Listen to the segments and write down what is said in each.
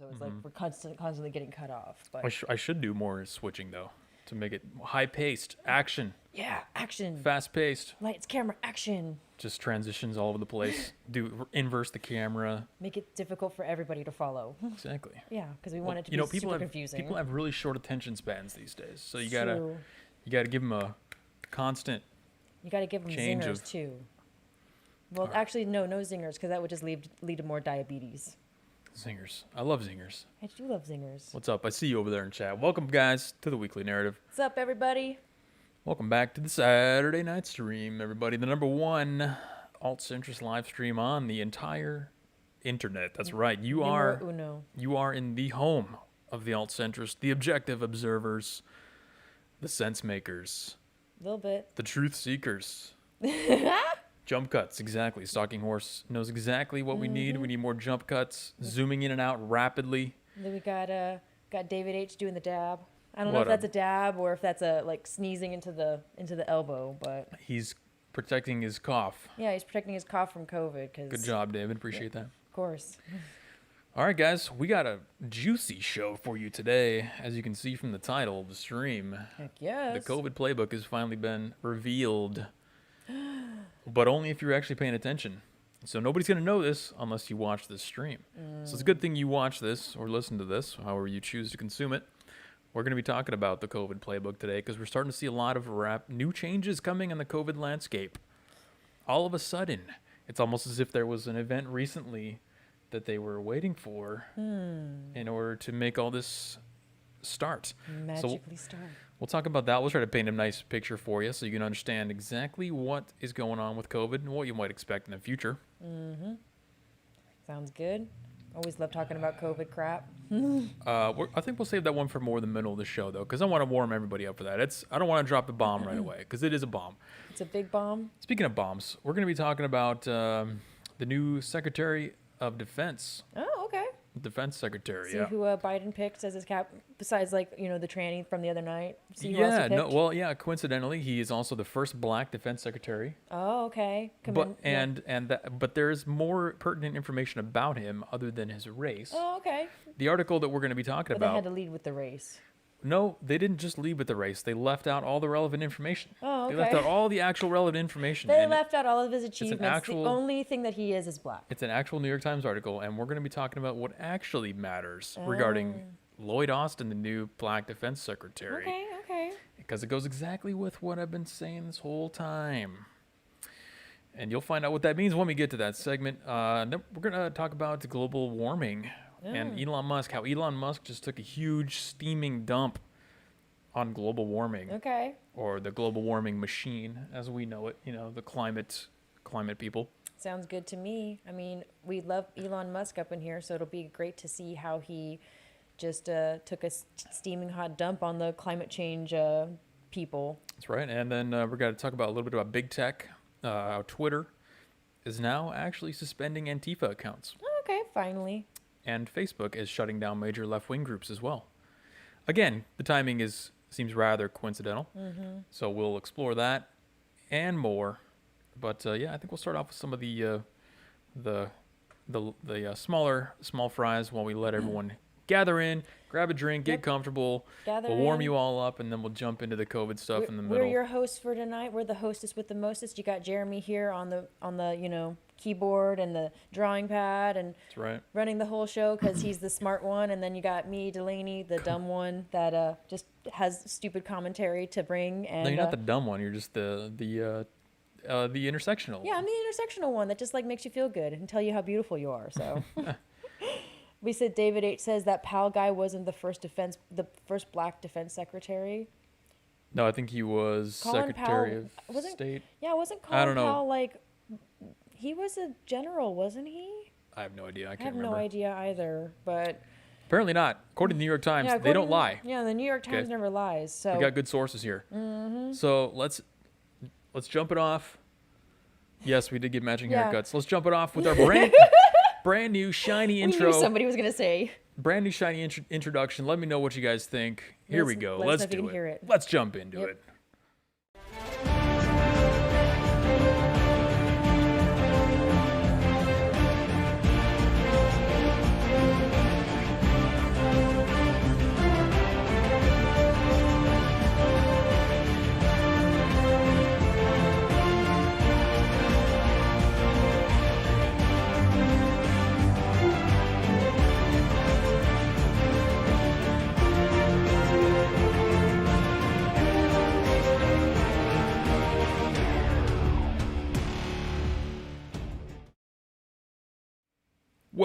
So it's like we're constantly getting cut off. But I should do more switching though, to make it high-paced, action. Yeah, action. Fast-paced. Lights, camera, action. Just transitions all over the place. Inverse the camera. Make it difficult for everybody to follow. Exactly. Yeah, because we want it to be super confusing. People have really short attention spans these days, so you True. gotta give them a constant. You gotta give them change zingers too. Well, actually, no zingers, because that would just lead to more diabetes. Zingers. I love zingers. I do love zingers. What's up? I see you over there in chat. Welcome, guys, to the Weekly Narrative. What's up, everybody? Welcome back to the Saturday night stream, everybody. The #1 alt-centrist live stream on the entire internet. That's right. You are in the home of the alt-centrist, the objective observers, the sense makers. A little bit. The truth seekers. Jump cuts, exactly. Stalking Horse knows exactly what we need. We need more jump cuts, zooming in and out rapidly. And then we got David H doing the dab. I don't know if that's a dab or if that's a like sneezing into the elbow, but he's protecting his cough. Yeah, he's protecting his cough from COVID. Good job, David. Appreciate that. Of course. All right, guys, we got a juicy show for you today. As you can see from the title of the stream, heck yes, the COVID playbook has finally been revealed, but only if you're actually paying attention. So nobody's going to know this unless you watch this stream. So it's a good thing you watch this or listen to this, however you choose to consume it. We're going to be talking about the COVID playbook today because we're starting to see a lot of new changes coming in the COVID landscape. All of a sudden, it's almost as if there was an event recently that they were waiting for in order to make all this start. Magically start. We'll talk about that. We'll try to paint a nice picture for you so you can understand exactly what is going on with COVID and what you might expect in the future. Sounds good. Always love talking about COVID crap. I think we'll save that one for more the middle of the show, though, because I want to warm everybody up for that. I don't want to drop the bomb right away, because it is a bomb. It's a big bomb. Speaking of bombs, we're going to be talking about the new Secretary of Defense. Oh, okay. Defense Secretary, See who Biden picked as his cap, besides, like, the tranny from the other night? See who else he picked? Coincidentally, he is also the first black defense secretary. Oh, okay. But there's more pertinent information about him other than his race. Oh, okay. The article that we're going to be talking about. They had to lead with the race. No, they didn't just lead with the race. They left out all the relevant information. Oh, okay. They left out all the actual relevant information. They left out all of his achievements. The only thing that he is black. It's an actual New York Times article, and we're going to be talking about what actually matters regarding Lloyd Austin, the new black defense secretary. Okay. Because it goes exactly with what I've been saying this whole time. And you'll find out what that means when we get to that segment. Then we're going to talk about global warming. And Elon Musk, how Elon Musk just took a huge steaming dump on global warming. Okay. Or the global warming machine, as we know it, the climate people. Sounds good to me. I mean, we love Elon Musk up in here, so it'll be great to see how he just took a steaming hot dump on the climate change people. That's right. And then we're going to talk about a little bit about big tech. How Twitter is now actually suspending Antifa accounts. Okay, finally. And Facebook is shutting down major left-wing groups as well. Again, the timing seems rather coincidental, so we'll explore that and more. But I think we'll start off with some of the small fries while we let everyone gather in, grab a drink, get comfortable. We'll warm you all up, and then we'll jump into the COVID stuff in the middle. We're your hosts for tonight. We're the hostess with the mostest. You got Jeremy here on the keyboard and the drawing pad and that's right, running the whole show because he's the smart one, and then you got me, Delaney, the dumb one that just has stupid commentary to bring. And no, you're not the dumb one. You're just the intersectional. Yeah, I'm the intersectional one that just like makes you feel good and tell you how beautiful you are. So. We said David H. says that Powell guy wasn't the first black defense secretary. No, I think he was Secretary of State. Yeah, wasn't Colin Powell like, he was a general, wasn't he? I have no idea. I have no idea either, but. Apparently not. According to the New York Times, they don't lie. Yeah, the New York Times never lies. So we got good sources here. So let's jump it off. Yes, we did get matching haircuts. Let's jump it off with our brand new shiny intro. We knew somebody was gonna say. Brand new shiny introduction. Let me know what you guys think. Here we go. Let's do it. Let's jump into it.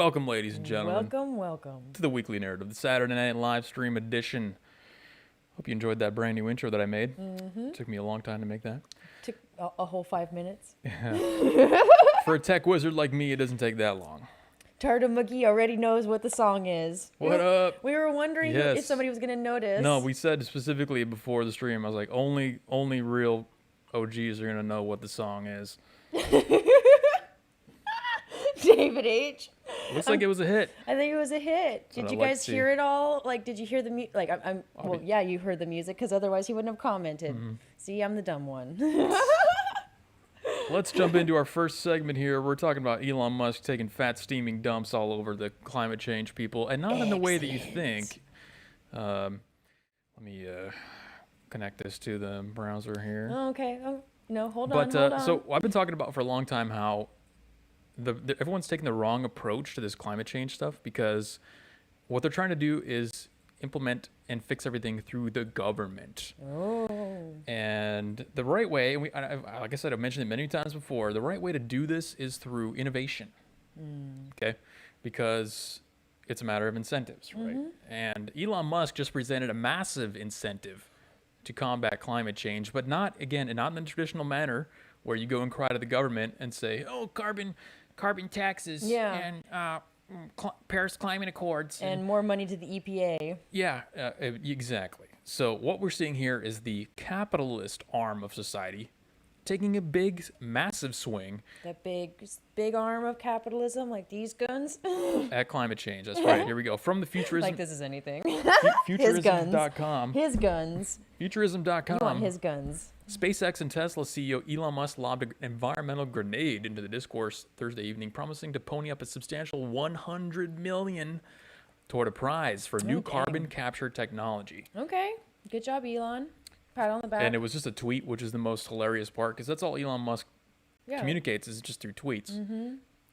Welcome, ladies and gentlemen, Welcome. to the Weekly Narrative, the Saturday Night Live Stream edition. Hope you enjoyed that brand new intro that I made. Took me a long time to make that. Took a whole 5 minutes. For a tech wizard like me, it doesn't take that long. Tardo McGee already knows what the song is. What up? We were wondering Yes. if somebody was going to notice. No, we said specifically before the stream, I was like, only real OGs are going to know what the song is. David H. Looks like it was a hit. I think it was a hit. Did what you I like guys to see. hear it all? Like, did you hear the music? Like, well, yeah, you heard the music because otherwise he wouldn't have commented. See, I'm the dumb one. Let's jump into our first segment here. We're talking about Elon Musk taking fat steaming dumps all over the climate change people, and not in the way that you think. Let me connect this to the browser here. Oh, okay. Oh, no, hold But on. so I've been talking about for a long time how everyone's taking the wrong approach to this climate change stuff, because what they're trying to do is implement and fix everything through the government. Oh. And the right way, and like I said, I've mentioned it many times before, the right way to do this is through innovation. Okay? Because it's a matter of incentives, right? And Elon Musk just presented a massive incentive to combat climate change, but not in the traditional manner where you go and cry to the government and say, oh, carbon taxes and Paris Climate Accords. And more money to the EPA. Yeah, exactly. So what we're seeing here is the capitalist arm of society taking a massive swing That big arm of capitalism, like these guns. at climate change. That's right. Here we go. From the futurism, Like this is anything. futurism.com. His guns. Futurism.com. You want his guns. SpaceX and Tesla CEO Elon Musk lobbed an environmental grenade into the discourse Thursday evening, promising to pony up a substantial $100 million toward a prize for new carbon capture technology. Okay. Good job, Elon. Pat on the back. And it was just a tweet, which is the most hilarious part, because that's all Elon Musk communicates is just through tweets.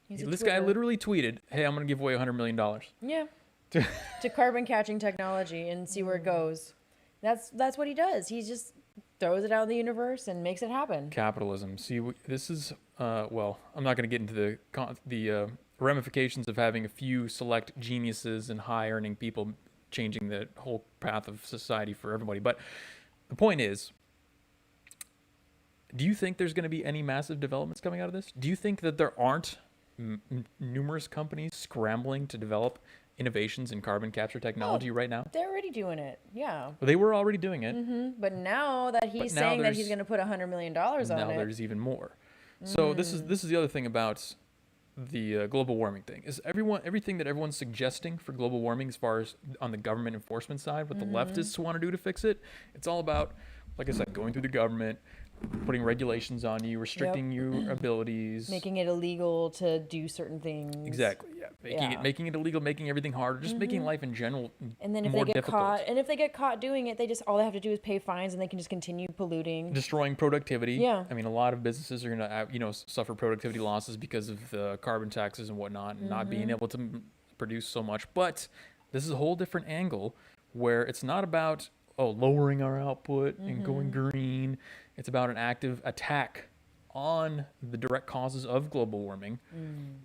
This guy literally tweeted, hey, I'm going to give away $100 million. Yeah. To carbon catching technology and see where it goes. That's what he does. He just throws it out in the universe and makes it happen. Capitalism. See, this is, well, I'm not going to get into the ramifications of having a few select geniuses and high-earning people changing the whole path of society for everybody. But the point is, do you think there's going to be any massive developments coming out of this? Do you think that there aren't numerous companies scrambling to develop innovations in carbon capture technology right now? They're already doing it. Yeah. Well, they were already doing it. But now that he's saying that he's going to put $100 million on it. Now there's even more. So this is the other thing about the global warming thing is everything that everyone's suggesting for global warming, as far as on the government enforcement side, what the leftists want to do to fix it, it's all about, like I said, going through the government, putting regulations on you, restricting your abilities, making it illegal to do certain things. Exactly. Yeah. Making it illegal, making everything harder, just making life in general And then if more they get difficult. if they get caught doing it, all they have to do is pay fines and they can just continue polluting. Destroying productivity. Yeah. I mean, a lot of businesses are going to, suffer productivity losses because of the carbon taxes and whatnot, and not being able to produce so much. But this is a whole different angle where it's not about lowering our output and going green. It's about an active attack on the direct causes of global warming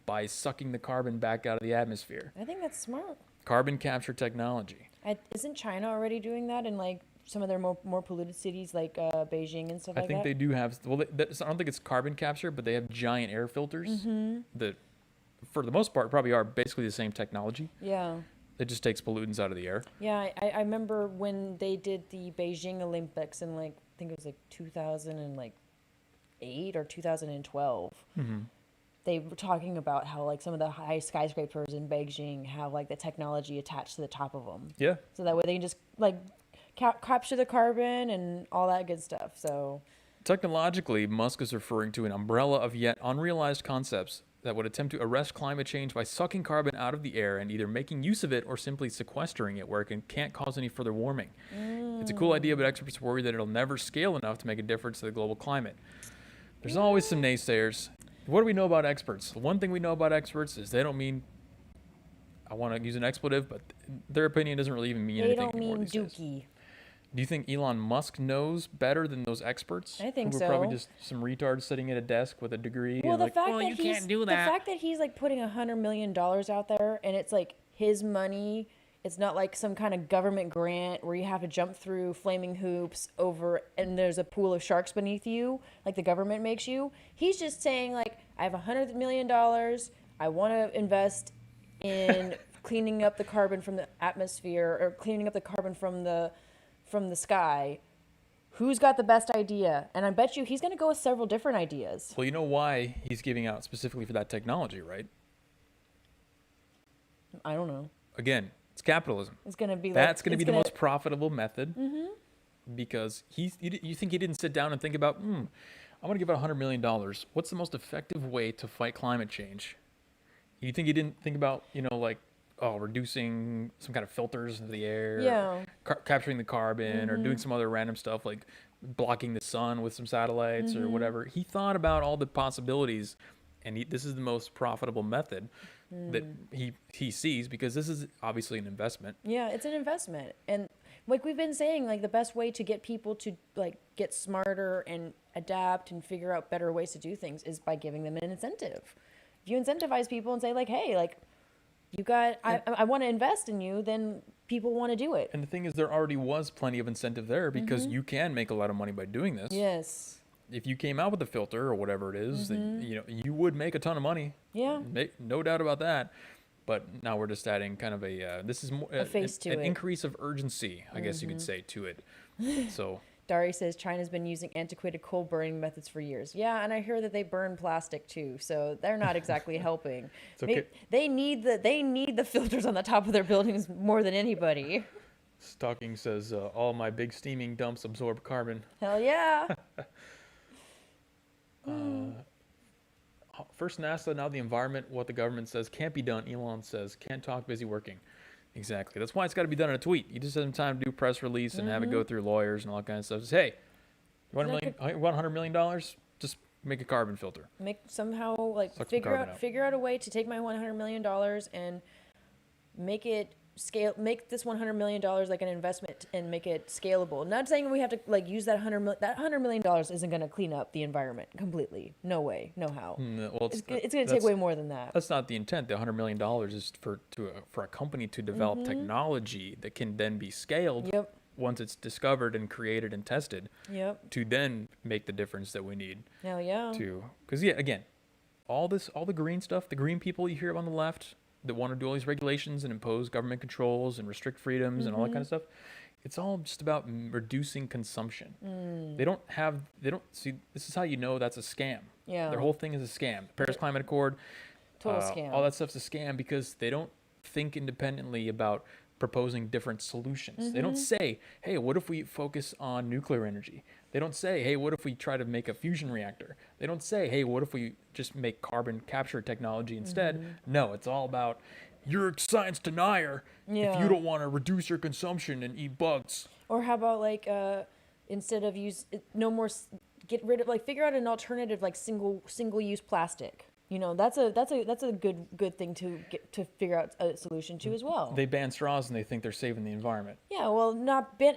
by sucking the carbon back out of the atmosphere. I think that's smart. Carbon capture technology. Isn't China already doing that in like some of their more polluted cities like Beijing and stuff like that? I think they do have. Well, I don't think it's carbon capture, but they have giant air filters that, for the most part, probably are basically the same technology. Yeah. It just takes pollutants out of the air. Yeah, I remember when they did the Beijing Olympics in I think it was 2008 or 2012. They were talking about how some of the high skyscrapers in Beijing have the technology attached to the top of them. Yeah. So that way they can just capture the carbon and all that good stuff. So Technologically, Musk is referring to an umbrella of yet unrealized concepts that would attempt to arrest climate change by sucking carbon out of the air and either making use of it or simply sequestering it where it can't cause any further warming. It's a cool idea, but experts worry that it'll never scale enough to make a difference to the global climate. There's always some naysayers. What do we know about experts? One thing we know about experts is they don't mean, I want to use an expletive, but their opinion doesn't really even mean they anything don't anymore mean these days. dookie. Do you think Elon Musk knows better than those experts? I think who so. were probably just some retards sitting at a desk with a degree. Well, and the like, fact well, that you he's can't do the that. fact that he's like putting $100 million out there, and it's like his money. It's not like some kind of government grant where you have to jump through flaming hoops over, and there's a pool of sharks beneath you, like the government makes you. He's just saying like, I have $100 million. I want to invest in cleaning up the carbon from the atmosphere, or cleaning up the carbon from the sky. Who's got the best idea? And I bet you he's going to go with several different ideas. Well, you know why he's giving out specifically for that technology, right? I don't know. Again, it's capitalism. It's going to be That's going to be the gonna- most profitable method, because you think he didn't sit down and think about, I'm going to give out $100 million. What's the most effective way to fight climate change? You think he didn't think about, like, reducing some kind of filters into the air, Yeah. capturing the carbon, or doing some other random stuff like blocking the sun with some satellites or whatever. He thought about all the possibilities, and this is the most profitable method that he sees, because this is obviously an investment. Yeah, it's an investment. And like we've been saying, like the best way to get people to like get smarter and adapt and figure out better ways to do things is by giving them an incentive. If you incentivize people and say like, hey, like I want to invest in you, then people want to do it. And the thing is, there already was plenty of incentive there, because you can make a lot of money by doing this. Yes. If you came out with a filter or whatever it is, then, you would make a ton of money. Yeah. No doubt about that. But now we're just adding kind of this is more A face to an it. increase of urgency, I guess you could say, to it. So Dari says China's been using antiquated coal burning methods for years. Yeah, and I hear that they burn plastic too, so they're not exactly helping. It's okay. They need the filters on the top of their buildings more than anybody. Stocking says, all my big steaming dumps absorb carbon. Hell yeah. First NASA, now the environment. What the government says can't be done. Elon says can't talk, busy working. Exactly. That's why it's got to be done in a tweet. You just have time to do a press release and have it go through lawyers and all that kind of stuff. Just, hey, you want $100 million? Just make a carbon filter. Make somehow like Suck some carbon out. figure out a way to take my $100 million and make it scale. Make this $100 million like an investment and make it scalable. Not saying we have to like use that $100 million isn't going to clean up the environment completely. No way, no how. Well, It's going to take way more than that. That's not the intent. The $100 million is for a company to develop technology that can then be scaled. Yep. Once it's discovered and created and tested. Yep. To then make the difference that we need. Hell yeah. Because again, all the green stuff, the green people you hear on the left that want to do all these regulations and impose government controls and restrict freedoms and all that kind of stuff, it's all just about reducing consumption. They don't see. This is how you know that's a scam. Yeah. Their whole thing is a scam. The Paris Climate Accord, Total scam. all that stuff's a scam, because they don't think independently about proposing different solutions. They don't say, hey, what if we focus on nuclear energy? They don't say, hey, what if we try to make a fusion reactor? They don't say, hey, what if we just make carbon capture technology instead? No, it's all about, you're a science denier if Yeah. you don't want to reduce your consumption and eat bugs. Or how about like instead of get rid of, like, figure out an alternative like single use plastic. That's a good thing to figure out a solution to as well. They ban straws and they think they're saving the environment. Yeah, well,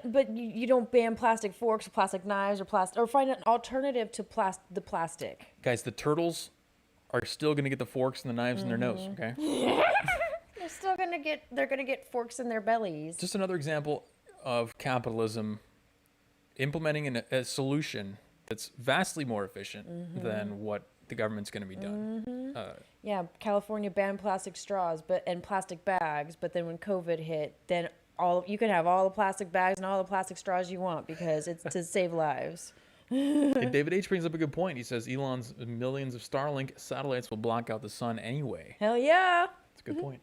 but you don't ban plastic forks or plastic knives or find an alternative to the plastic. Guys, the turtles are still going to get the forks and the knives in their nose, okay? They're gonna get forks in their bellies. Just another example of capitalism implementing a solution that's vastly more efficient than what the government's going to be done. Yeah, California banned plastic straws and plastic bags, but then when COVID hit, then you can have all the plastic bags and all the plastic straws you want because it's to save lives. And David H. brings up a good point. He says Elon's millions of Starlink satellites will block out the sun anyway. Hell yeah! That's a good point.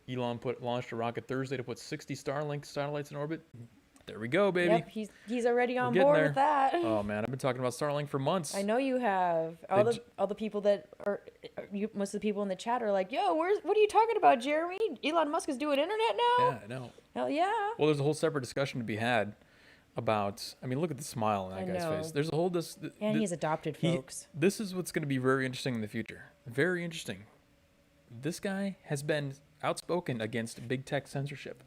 Elon launched a rocket Thursday to put 60 Starlink satellites in orbit. There we go, baby. Yep, he's already on getting board there. with that. Oh man, I've been talking about Starlink for months. I know you have. All the people that most of the people in the chat are like, "Yo, what are you talking about, Jeremy? Elon Musk is doing internet now." Yeah, I know. Hell yeah. Well, there's a whole separate discussion to be had about. I mean, look at the smile on that guy's know. face. There's a whole And he's adopted folks. This is what's going to be very interesting in the future. Very interesting. This guy has been outspoken against big tech censorship.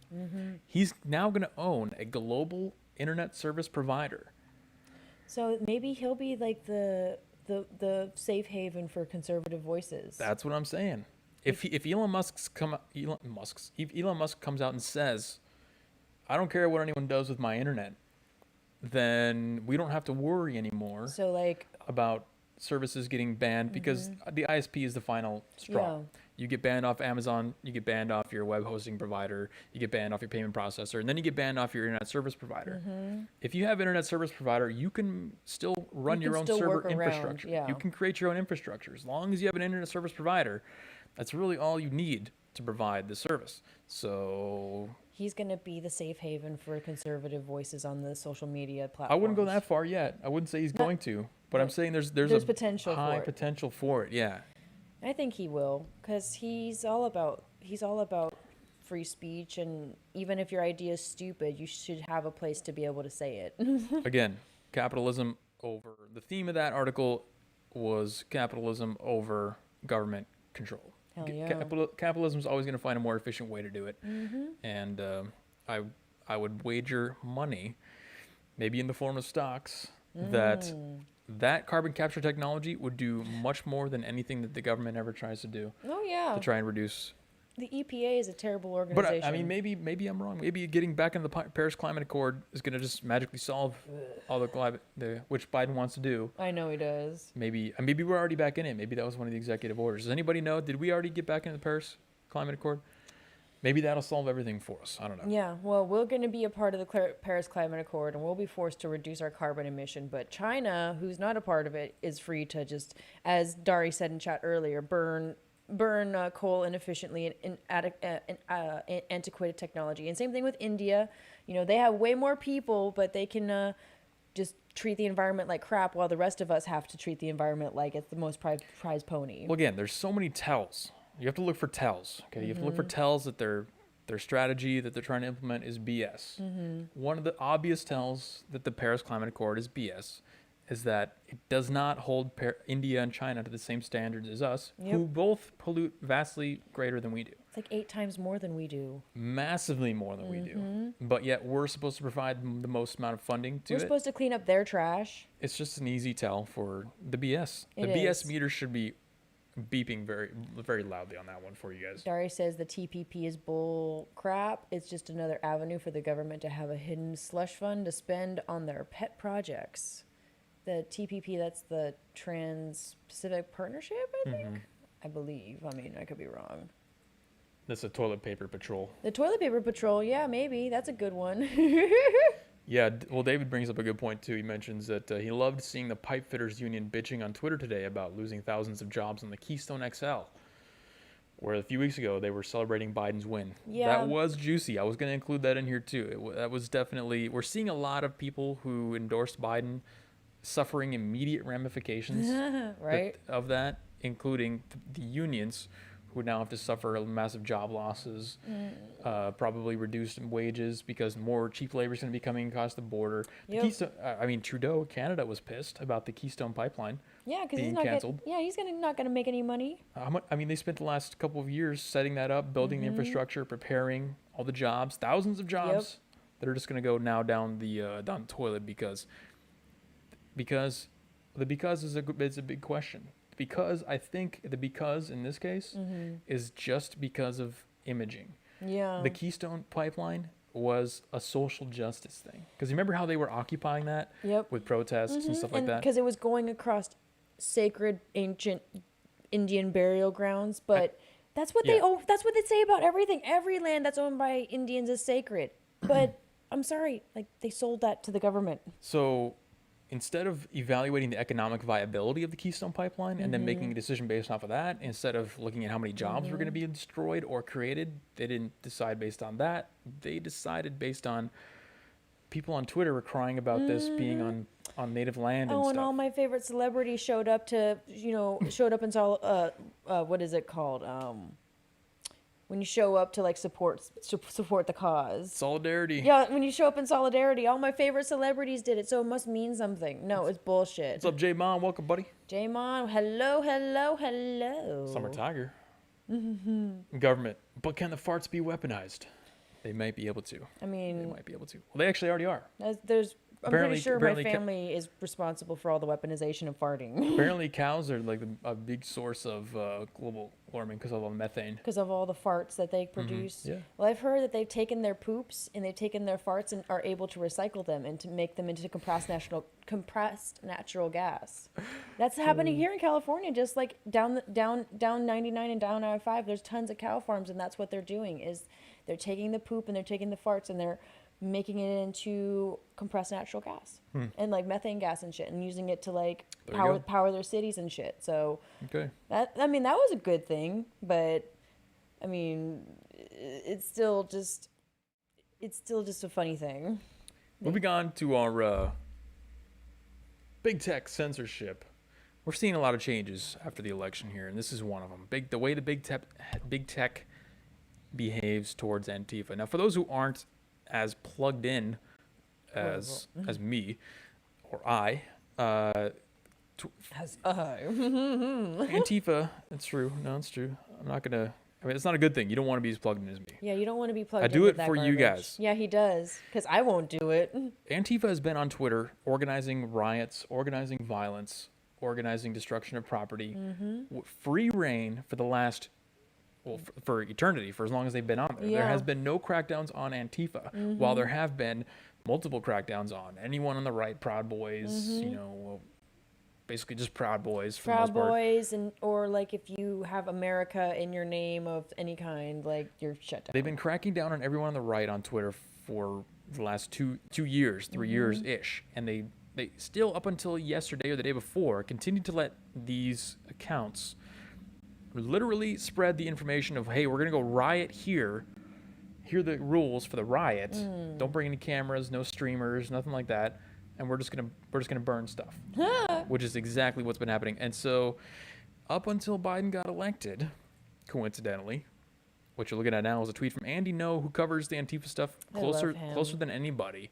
He's now going to own a global internet service provider. So maybe he'll be like the safe haven for conservative voices. That's what I'm saying. If Elon Musk comes out and says, I don't care what anyone does with my internet, then we don't have to worry anymore So like, about services getting banned because the ISP is the final straw. Yeah. You get banned off Amazon, you get banned off your web hosting provider, you get banned off your payment processor, and then you get banned off your internet service provider. If you have internet service provider, you can still run You your can own still server work around, infrastructure. yeah. You can create your own infrastructure. As long as you have an internet service provider, that's really all you need to provide the service. So he's going to be the safe haven for conservative voices on the social media platforms. I wouldn't go that far yet. I wouldn't say he's going to, but I'm saying there's a potential high for it. potential for it. Yeah. I think he will, because he's all about free speech, and even if your idea is stupid, you should have a place to be able to say it. Again, capitalism over. The theme of that article was capitalism over government control. Hell yeah. Capitalism is always going to find a more efficient way to do it, and I would wager money, maybe in the form of stocks, that carbon capture technology would do much more than anything that the government ever tries to do Oh yeah. to try and reduce. The EPA is a terrible But organization. I mean, maybe I'm wrong. Maybe getting back into the Paris Climate Accord is going to just magically solve all the climate, which Biden wants to do. I know he does. Maybe we're already back in it. Maybe that was one of the executive orders. Does anybody know? Did we already get back into the Paris Climate Accord? Maybe that'll solve everything for us. I don't know. Yeah, well, we're going to be a part of the Paris Climate Accord, and we'll be forced to reduce our carbon emission. But China, who's not a part of it, is free to just, as Dari said in chat earlier, burn coal inefficiently and antiquated technology. And same thing with India. You know, they have way more people, but they can just treat the environment like crap, while the rest of us have to treat the environment like it's the most prized pony. Well, again, there's so many tells. You have to look for tells. Okay, you have to look for tells that their strategy that they're trying to implement is BS. One of the obvious tells that the Paris Climate Accord is BS is that it does not hold India and China to the same standards as us, who both pollute vastly greater than we do. It's like 8 times more than we do. Massively more than we do. But yet we're supposed to provide the most amount of funding to We're it. supposed to clean up their trash. It's just an easy tell for the BS. It The BS is. meter should be beeping very, very loudly on that one for you guys. Dari says the TPP is bull crap. It's just another avenue for the government to have a hidden slush fund to spend on their pet projects. The TPP, that's the Trans-Pacific Partnership, I think? I believe. I mean, I could be wrong. That's a toilet paper patrol. The Toilet Paper Patrol, yeah, maybe. That's a good one. Yeah, well, David brings up a good point, too. He mentions that he loved seeing the pipe fitters union bitching on Twitter today about losing thousands of jobs on the Keystone XL, where a few weeks ago they were celebrating Biden's win. Yeah. That was juicy. I was going to include that in here, too. That was definitely... We're seeing a lot of people who endorsed Biden suffering immediate ramifications Right? of that, including the unions, who now have to suffer massive job losses, probably reduced wages because more cheap labor is going to be coming across the border. The Yep. Keystone, I mean, Trudeau, Canada, was pissed about the Keystone Pipeline Yeah, because he's being not canceled. not gonna make any money. I mean, they spent the last couple of years setting that up, building the infrastructure, preparing all the jobs, thousands of jobs that are just going to go now down the toilet because is a big question. Because I think the because in this case is just because of imaging. Yeah. The Keystone Pipeline was a social justice thing. Because remember how they were occupying that Yep. with protests and stuff like that? Because it was going across sacred ancient Indian burial grounds, but that's what yeah. that's what they say about everything. Every land that's owned by Indians is sacred. But I'm sorry, like they sold that to the government. So instead of evaluating the economic viability of the Keystone Pipeline and then making a decision based off of that, instead of looking at how many jobs were going to be destroyed or created, they didn't decide based on that. They decided based on people on Twitter were crying about this being on native land and Oh, stuff. and all my favorite celebrities showed up and saw what is it called? When you show up to like support the cause. Solidarity. Yeah, when you show up in solidarity, all my favorite celebrities did it, so it must mean something. No, it's bullshit. What's up, J-Mon? Welcome, buddy. J-Mon, hello. Summer Tiger. government. But can the farts be weaponized? They might be able to. I They mean, might be able to. Well, they actually already are. I'm pretty sure my apparently family is responsible for all the weaponization of farting. Apparently, cows are like a big source of global warming because of all the methane. Because of all the farts that they produce. Yeah. Well, I've heard that they've taken their poops and they've taken their farts and are able to recycle them and to make them into compressed natural gas. That's happening here in California, just like down 99 and down I-5. There's tons of cow farms, and that's what they're doing is they're taking the poop and they're taking the farts and they're making it into compressed natural gas and like methane gas and shit, and using it to like power their cities and shit. So Okay. that was a good thing, but I mean, it's still just a funny thing. Moving on to our big tech censorship. We're seeing a lot of changes after the election here, and this is one of them. The way the big tech behaves towards Antifa. Now, for those who aren't as plugged in as me or I, Antifa. It's true. No, it's true. I'm not gonna. I mean, it's not a good thing. You don't want to be as plugged in as me. Yeah, you don't want to be plugged in. I do with it that for you garbage. guys. Yeah, he does, because I won't do it. Antifa has been on Twitter organizing riots, organizing violence, organizing destruction of property, free reign for the last, for eternity, for as long as they've been on there. Yeah. There has been no crackdowns on Antifa, while there have been multiple crackdowns on anyone on the right, Proud Boys, you know, basically just Proud Boys for the most Proud part. Boys, or like if you have America in your name of any kind, like you're shut down. They've been cracking down on everyone on the right on Twitter for the last two years, 3 years ish, and they still, up until yesterday or the day before, continued to let these accounts literally spread the information of, hey, we're gonna go riot here. Here are the rules for the riot. Don't bring any cameras, no streamers, nothing like that, and we're just gonna burn stuff, which is exactly what's been happening. And so, up until Biden got elected, coincidentally, what you're looking at now is a tweet from Andy No, who covers the Antifa stuff I love closer him. than anybody.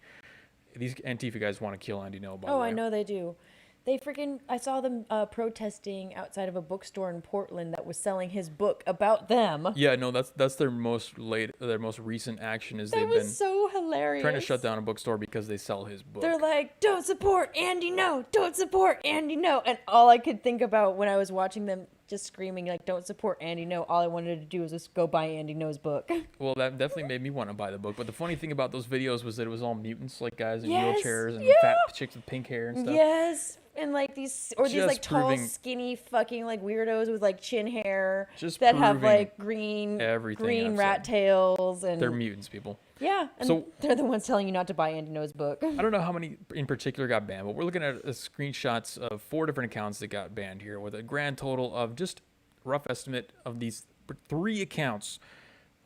These Antifa guys want to kill Andy No, by the Oh, way. I know they do. I saw them protesting outside of a bookstore in Portland that was selling his book about them. Yeah, no, that's their most recent action is That they've was been so hilarious. trying to shut down a bookstore because they sell his book. They're like, don't support Andy No, don't support Andy No. And all I could think about when I was watching them just screaming, like, don't support Andy No, all I wanted to do was just go buy Andy No's book. Well, that definitely made me want to buy the book. But the funny thing about those videos was that it was all mutants, like guys in Yes, wheelchairs and yeah. fat chicks with pink hair and stuff. Yes. And like these Just like tall, proving- skinny fucking like weirdos with like chin hair Just that have proving like green everything I've rat said. tails, and They're mutants, people. yeah, and So- they're the ones telling you not to buy Andy No's book. I don't know how many in particular got banned, but we're looking at screenshots of 4 different accounts that got banned here, with a grand total of, just rough estimate of these 3 accounts,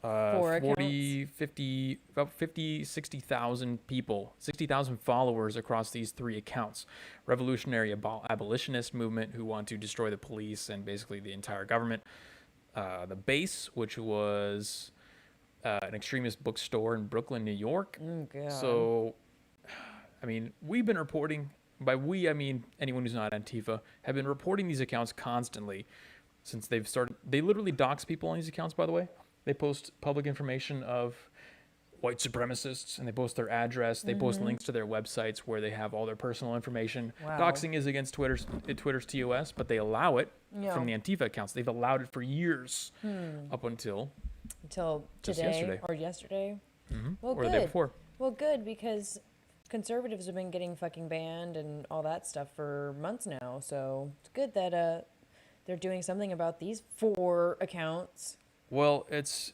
40, 50, about 50, 60,000 people, 60,000 followers across these 3 accounts. Revolutionary abolitionist movement who want to destroy the police and basically the entire government. The Base, which was an extremist bookstore in Brooklyn, New York. Oh, God. So, I mean, we've been reporting, by we, I mean anyone who's not Antifa, have been reporting these accounts constantly since they've started. They literally dox people on these accounts, by the way. They post public information of white supremacists, and they post their address. They post links to their websites where they have all their personal information. Wow. Doxing is against Twitter's TOS, but they allow it Yeah. from the Antifa accounts. They've allowed it for years, up until just today yesterday. or yesterday. Well, or good. the day before. Well, good, because conservatives have been getting fucking banned and all that stuff for months now. So it's good that they're doing something about these 4 accounts. Well, it's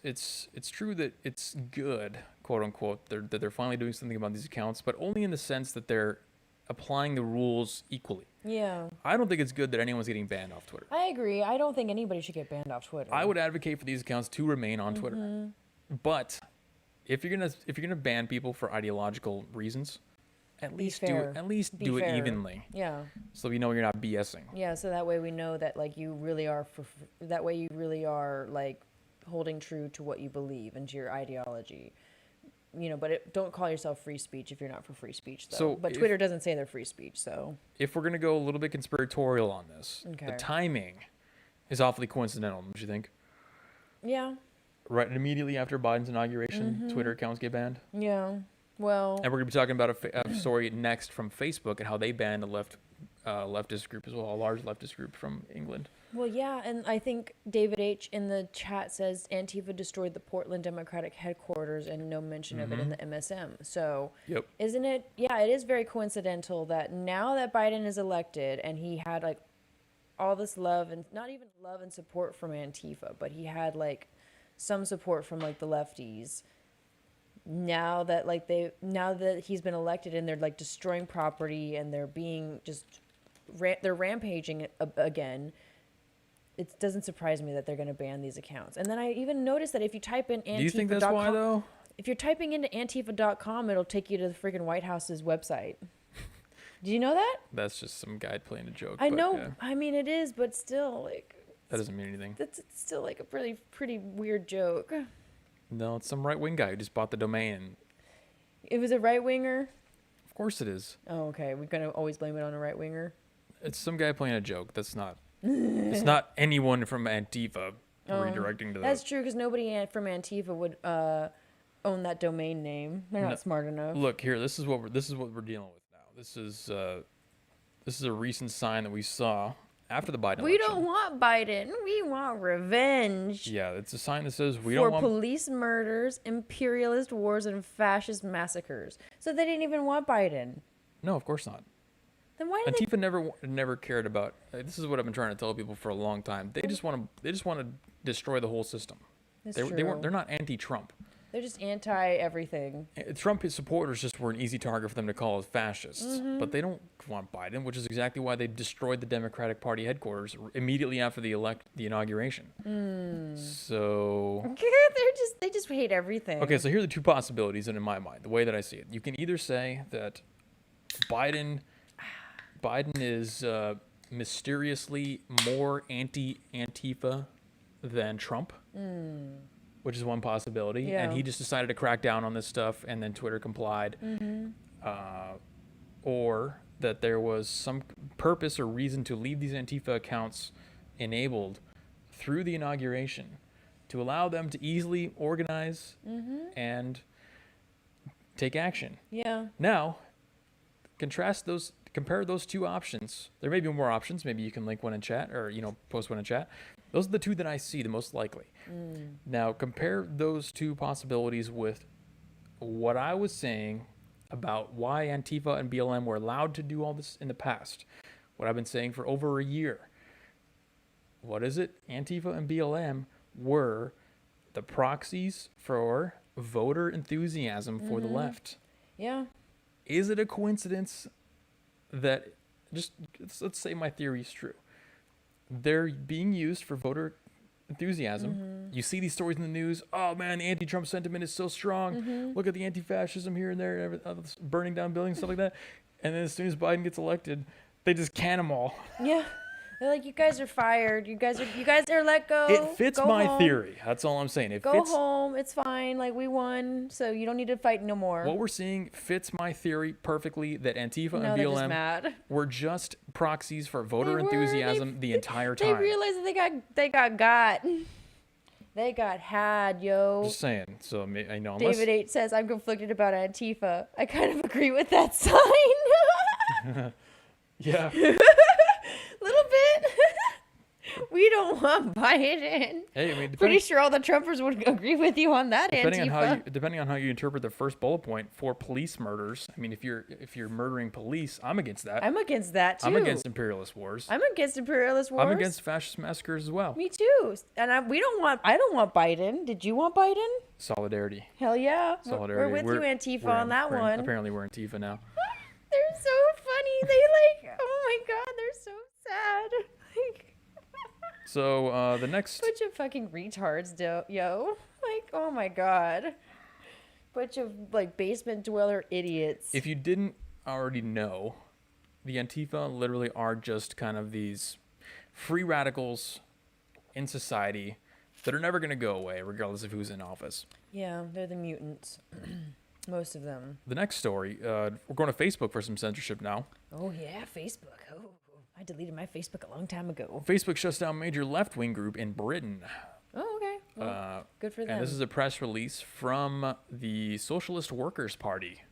true that it's good, quote unquote, that they're finally doing something about these accounts, but only in the sense that they're applying the rules equally. Yeah, I don't think it's good that anyone's getting banned off Twitter. I agree. I don't think anybody should get banned off Twitter. I would advocate for these accounts to remain on Twitter. But if you're gonna ban people for ideological reasons, at least do fair. it. At least Be do fair. it evenly, Yeah. so we know you're not BSing. Yeah, so that way we know that like you really are that way you really are like holding true to what you believe and to your ideology. You know, but don't call yourself free speech if you're not for free speech, though. So but if- Twitter doesn't say they're free speech, so If we're gonna go a little bit conspiratorial on this, Okay. the timing is awfully coincidental, don't you think? Yeah. Right immediately after Biden's inauguration, Twitter accounts get banned. Yeah. Well. And we're going to be talking about a story next from Facebook and how they banned a leftist group as well, a large leftist group from England. Well, yeah, and I think David H. in the chat says Antifa destroyed the Portland Democratic headquarters and no mention of it in the MSM. So, Yep. isn't it? Yeah, it is very coincidental that now that Biden is elected and he had like all this love and not even love and support from Antifa, but he had like some support from like the lefties. Now that he's been elected and they're like destroying property and they're being just they're rampaging again. It doesn't surprise me that they're going to ban these accounts. And then I even noticed that if you type in Antifa.com... Do you think that's why, though? If you're typing into Antifa.com, it'll take you to the freaking White House's website. Do you know that? That's just some guy playing a joke. I know. Yeah. I mean, it is, but still, like... That doesn't mean anything. It's still, like, a pretty weird joke. No, it's some right-wing guy who just bought the domain. It was a right-winger? Of course it is. Oh, okay. We're going to always blame it on a right-winger? It's some guy playing a joke. That's not... It's not anyone from Antifa redirecting to that. That's true, because nobody from Antifa would own that domain name. They're not smart enough. Look here. This is what we're dealing with now. This is a recent sign that we saw after the Biden election. We don't want Biden. We want revenge. Yeah, it's a sign that says we for don't want police murders, imperialist wars, and fascist massacres. So they didn't even want Biden. No, of course not. Then why did Antifa never cared about. This is what I've been trying to tell people for a long time. They just want to destroy the whole system. They're not anti-Trump. They're just anti-everything. Trump supporters just were an easy target for them to call as fascists. But they don't want Biden, which is exactly why they destroyed the Democratic Party headquarters immediately after the inauguration. So they just hate everything. okay, so here are the two possibilities, and in my mind, the way that I see it, you can either say that Biden is mysteriously more anti-Antifa than Trump. Which is one possibility. Yeah. And he just decided to crack down on this stuff, and then Twitter complied. Or that there was some purpose or reason to leave these Antifa accounts enabled through the inauguration to allow them to easily organize and take action. Yeah. Now, compare those two options. There may be more options. Maybe you can link one in chat or, post one in chat. Those are the two that I see the most likely. Now, compare those two possibilities with what I was saying about why Antifa and BLM were allowed to do all this in the past. What I've been saying for over a year. What is it? Antifa and BLM were the proxies for voter enthusiasm for the left. Yeah. Is it a coincidence that, let's say my theory is true. They're being used for voter enthusiasm. You see these stories in the news. Oh man, the anti-Trump sentiment is so strong. Look at the anti-fascism here and there, burning down buildings, stuff like that. And then as soon as Biden gets elected, they just can them all. Yeah. They're like, you guys are fired. You guys are let go. It fits go my home. theory. That's all I'm saying. Go home. It's fine. Like, we won, so you don't need to fight no more. What we're seeing fits my theory perfectly that Antifa and they're just BLM mad. were just proxies for voter enthusiasm the entire time. They realized that they got. They got had, yo. Just saying. So, unless... David H. says, I'm conflicted about Antifa. I kind of agree with that sign. Yeah. Little bit. We don't want Biden. Hey, I mean, pretty sure all the Trumpers would agree with you on that, Antifa. Depending on how you interpret the first bullet point for police murders. I mean, if you're murdering police, I'm against that. I'm against that too. I'm against imperialist wars. I'm against imperialist wars. I'm against fascist massacres as well. Me too. And I don't want Biden. Did you want Biden? Solidarity. Hell yeah. Solidarity. We're with you, Antifa, on that one. Apparently, we're Antifa now. They're so funny. They oh my god, they're so sad. So the next bunch of fucking retards, yo. Like, oh my god, bunch of like basement dweller idiots. If you didn't already know, the Antifa literally are just kind of these free radicals in society that are never going to go away, regardless of who's in office. Yeah, they're the mutants. Most of them. The next story, we're going to Facebook for some censorship now. Oh, yeah, Facebook. Oh, I deleted my Facebook a long time ago. Facebook shuts down major left-wing group in Britain. Oh, okay. Well, good for them. And this is a press release from the Socialist Workers' Party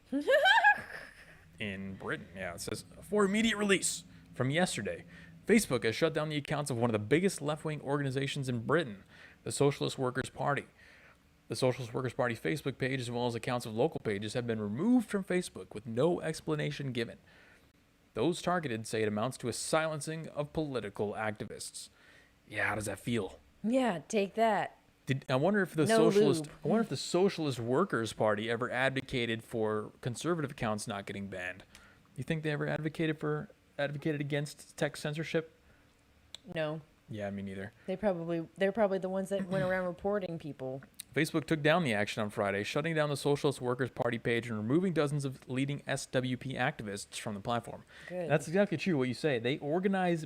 in Britain. Yeah, it says, for immediate release from yesterday, Facebook has shut down the accounts of one of the biggest left-wing organizations in Britain, the Socialist Workers' Party. The Socialist Workers' Party Facebook page, as well as accounts of local pages, have been removed from Facebook with no explanation given. Those targeted say it amounts to a silencing of political activists. Yeah, how does that feel? Yeah, take that. I wonder if the No Socialist lube. I wonder if the Socialist Workers' Party ever advocated for conservative accounts not getting banned. You think they ever advocated against tech censorship? No, Yeah, me neither. they're probably the ones that went around reporting people. Facebook took down the action on Friday, shutting down the Socialist Workers' Party page and removing dozens of leading SWP activists from the platform. Good. That's exactly true what you say. They organize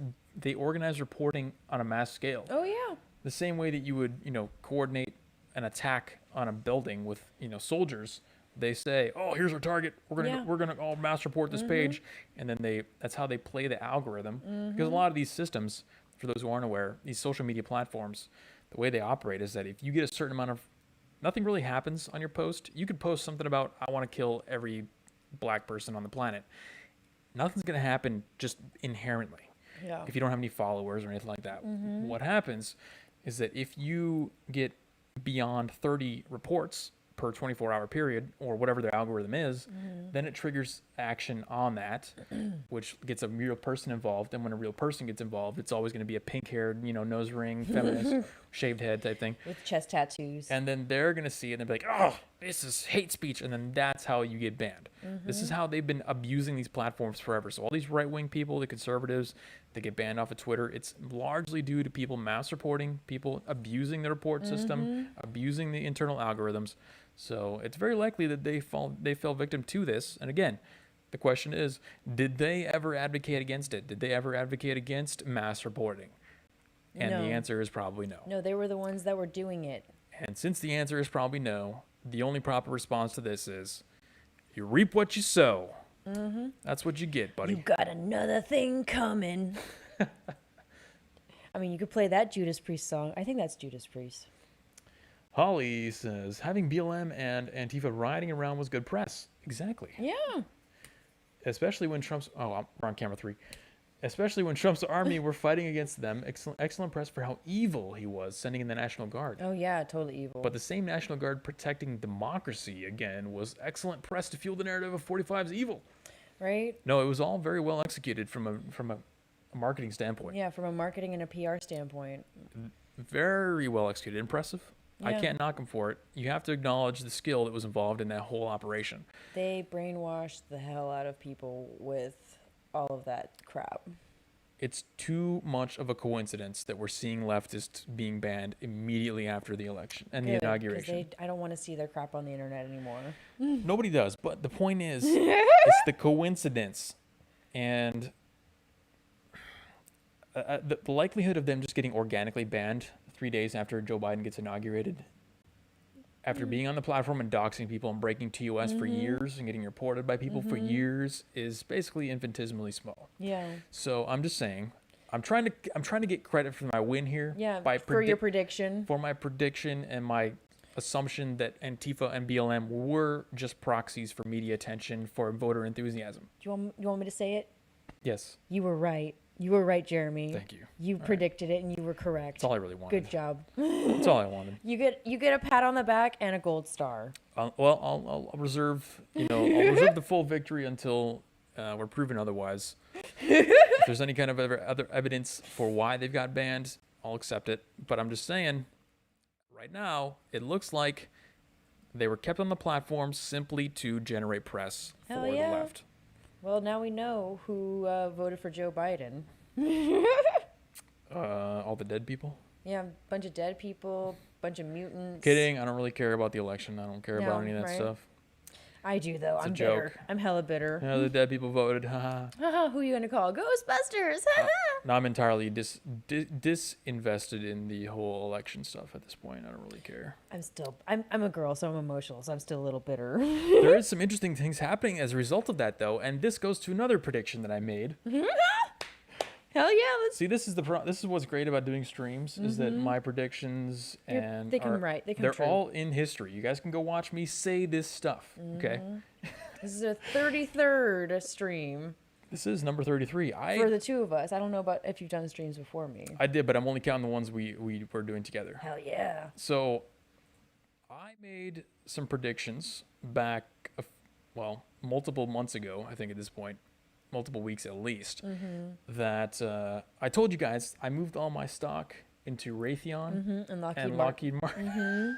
reporting on a mass scale. Oh yeah. The same way that you would, coordinate an attack on a building with, soldiers. They say, "Oh, here's our target. We're gonna all mass report this page," and then that's how they play the algorithm. Because a lot of these systems, for those who aren't aware, these social media platforms, the way they operate is that if you get a certain amount of, nothing really happens on your post. You could post something about, "I want to kill every black person on the planet." Nothing's gonna happen just inherently. Yeah. If you don't have any followers or anything like that. What happens is that if you get beyond 30 reports per 24-hour period, or whatever the algorithm is, then it triggers action on that, which gets a real person involved. And when a real person gets involved, it's always going to be a pink-haired, nose ring, feminist, shaved head type thing. With chest tattoos. And then they're going to see it and they'll be like, "Oh, this is hate speech." And then that's how you get banned. This is how they've been abusing these platforms forever. So all these right-wing people, the conservatives, they get banned off of Twitter. It's largely due to people mass reporting, people abusing the report system, abusing the internal algorithms. So it's very likely that they fell victim to this. And again, the question is, did they ever advocate against it? Did they ever advocate against mass reporting? And No. the answer is probably no. No, they were the ones that were doing it. And since the answer is probably no, the only proper response to this is, you reap what you sow. That's what you get, buddy. You got another thing coming. I mean, you could play that Judas Priest song. I think that's Judas Priest. Holly says, having BLM and Antifa riding around was good press. Exactly. Yeah. Especially when we're on camera 3. Especially when Trump's army were fighting against them. Excellent press for how evil he was, sending in the National Guard. Oh yeah, totally evil. But the same National Guard protecting democracy again was excellent press to fuel the narrative of 45's evil. Right? No, it was all very well executed from a marketing standpoint. Yeah, from a marketing and a PR standpoint. Very well executed. Impressive. I Yeah. can't knock them for it. You have to acknowledge the skill that was involved in that whole operation. They brainwashed the hell out of people with all of that crap. It's too much of a coincidence that we're seeing leftists being banned immediately after the election and the Good, 'cause inauguration. I don't want to see their crap on the internet anymore. Nobody does, but the point is, it's the coincidence. And the likelihood of them just getting organically banned 3 days after Joe Biden gets inaugurated, after being on the platform and doxing people and breaking TOS for years and getting reported by people for years, is basically infinitesimally small. Yeah. So I'm just saying, I'm trying to get credit for my win here. Yeah. By For your prediction. for my prediction and my assumption that Antifa and BLM were just proxies for media attention, for voter enthusiasm. You want me to say it? Yes. You were right. You were right, Jeremy. Thank you. You predicted it and you were correct. That's all I really wanted. Good job. That's all I wanted. You get a pat on the back and a gold star. I'll reserve, I'll reserve the full victory until we're proven otherwise. If there's any kind of other evidence for why they've got banned, I'll accept it. But I'm just saying, right now, it looks like they were kept on the platform simply to generate press for Hell the yeah. left. Well, now we know who voted for Joe Biden. All the dead people? Yeah, bunch of dead people, bunch of mutants. Kidding. I don't really care about the election. I don't care about any of that right. stuff. I do though. It's a I'm joke. bitter. I'm hella bitter. Yeah, the dead people voted. Haha. Haha, who are you gonna call? Ghostbusters. No, I'm entirely disinvested in the whole election stuff at this point. I don't really care. I'm a girl, so I'm emotional, so I'm still a little bitter. There is some interesting things happening as a result of that, though, and this goes to another prediction that I made. Hell yeah, let's. See, this is what's great about doing streams is that my predictions They come they're true. all in history. You guys can go watch me say this stuff. Okay. This is our 33rd stream This is number 33. for the two of us. I don't know about if you've done streams before me. I did, but I'm only counting the ones we were doing together. Hell yeah. So I made some predictions back, multiple months ago, I think at this point, multiple weeks at least, that I told you guys I moved all my stock into Raytheon And Lockheed Martin.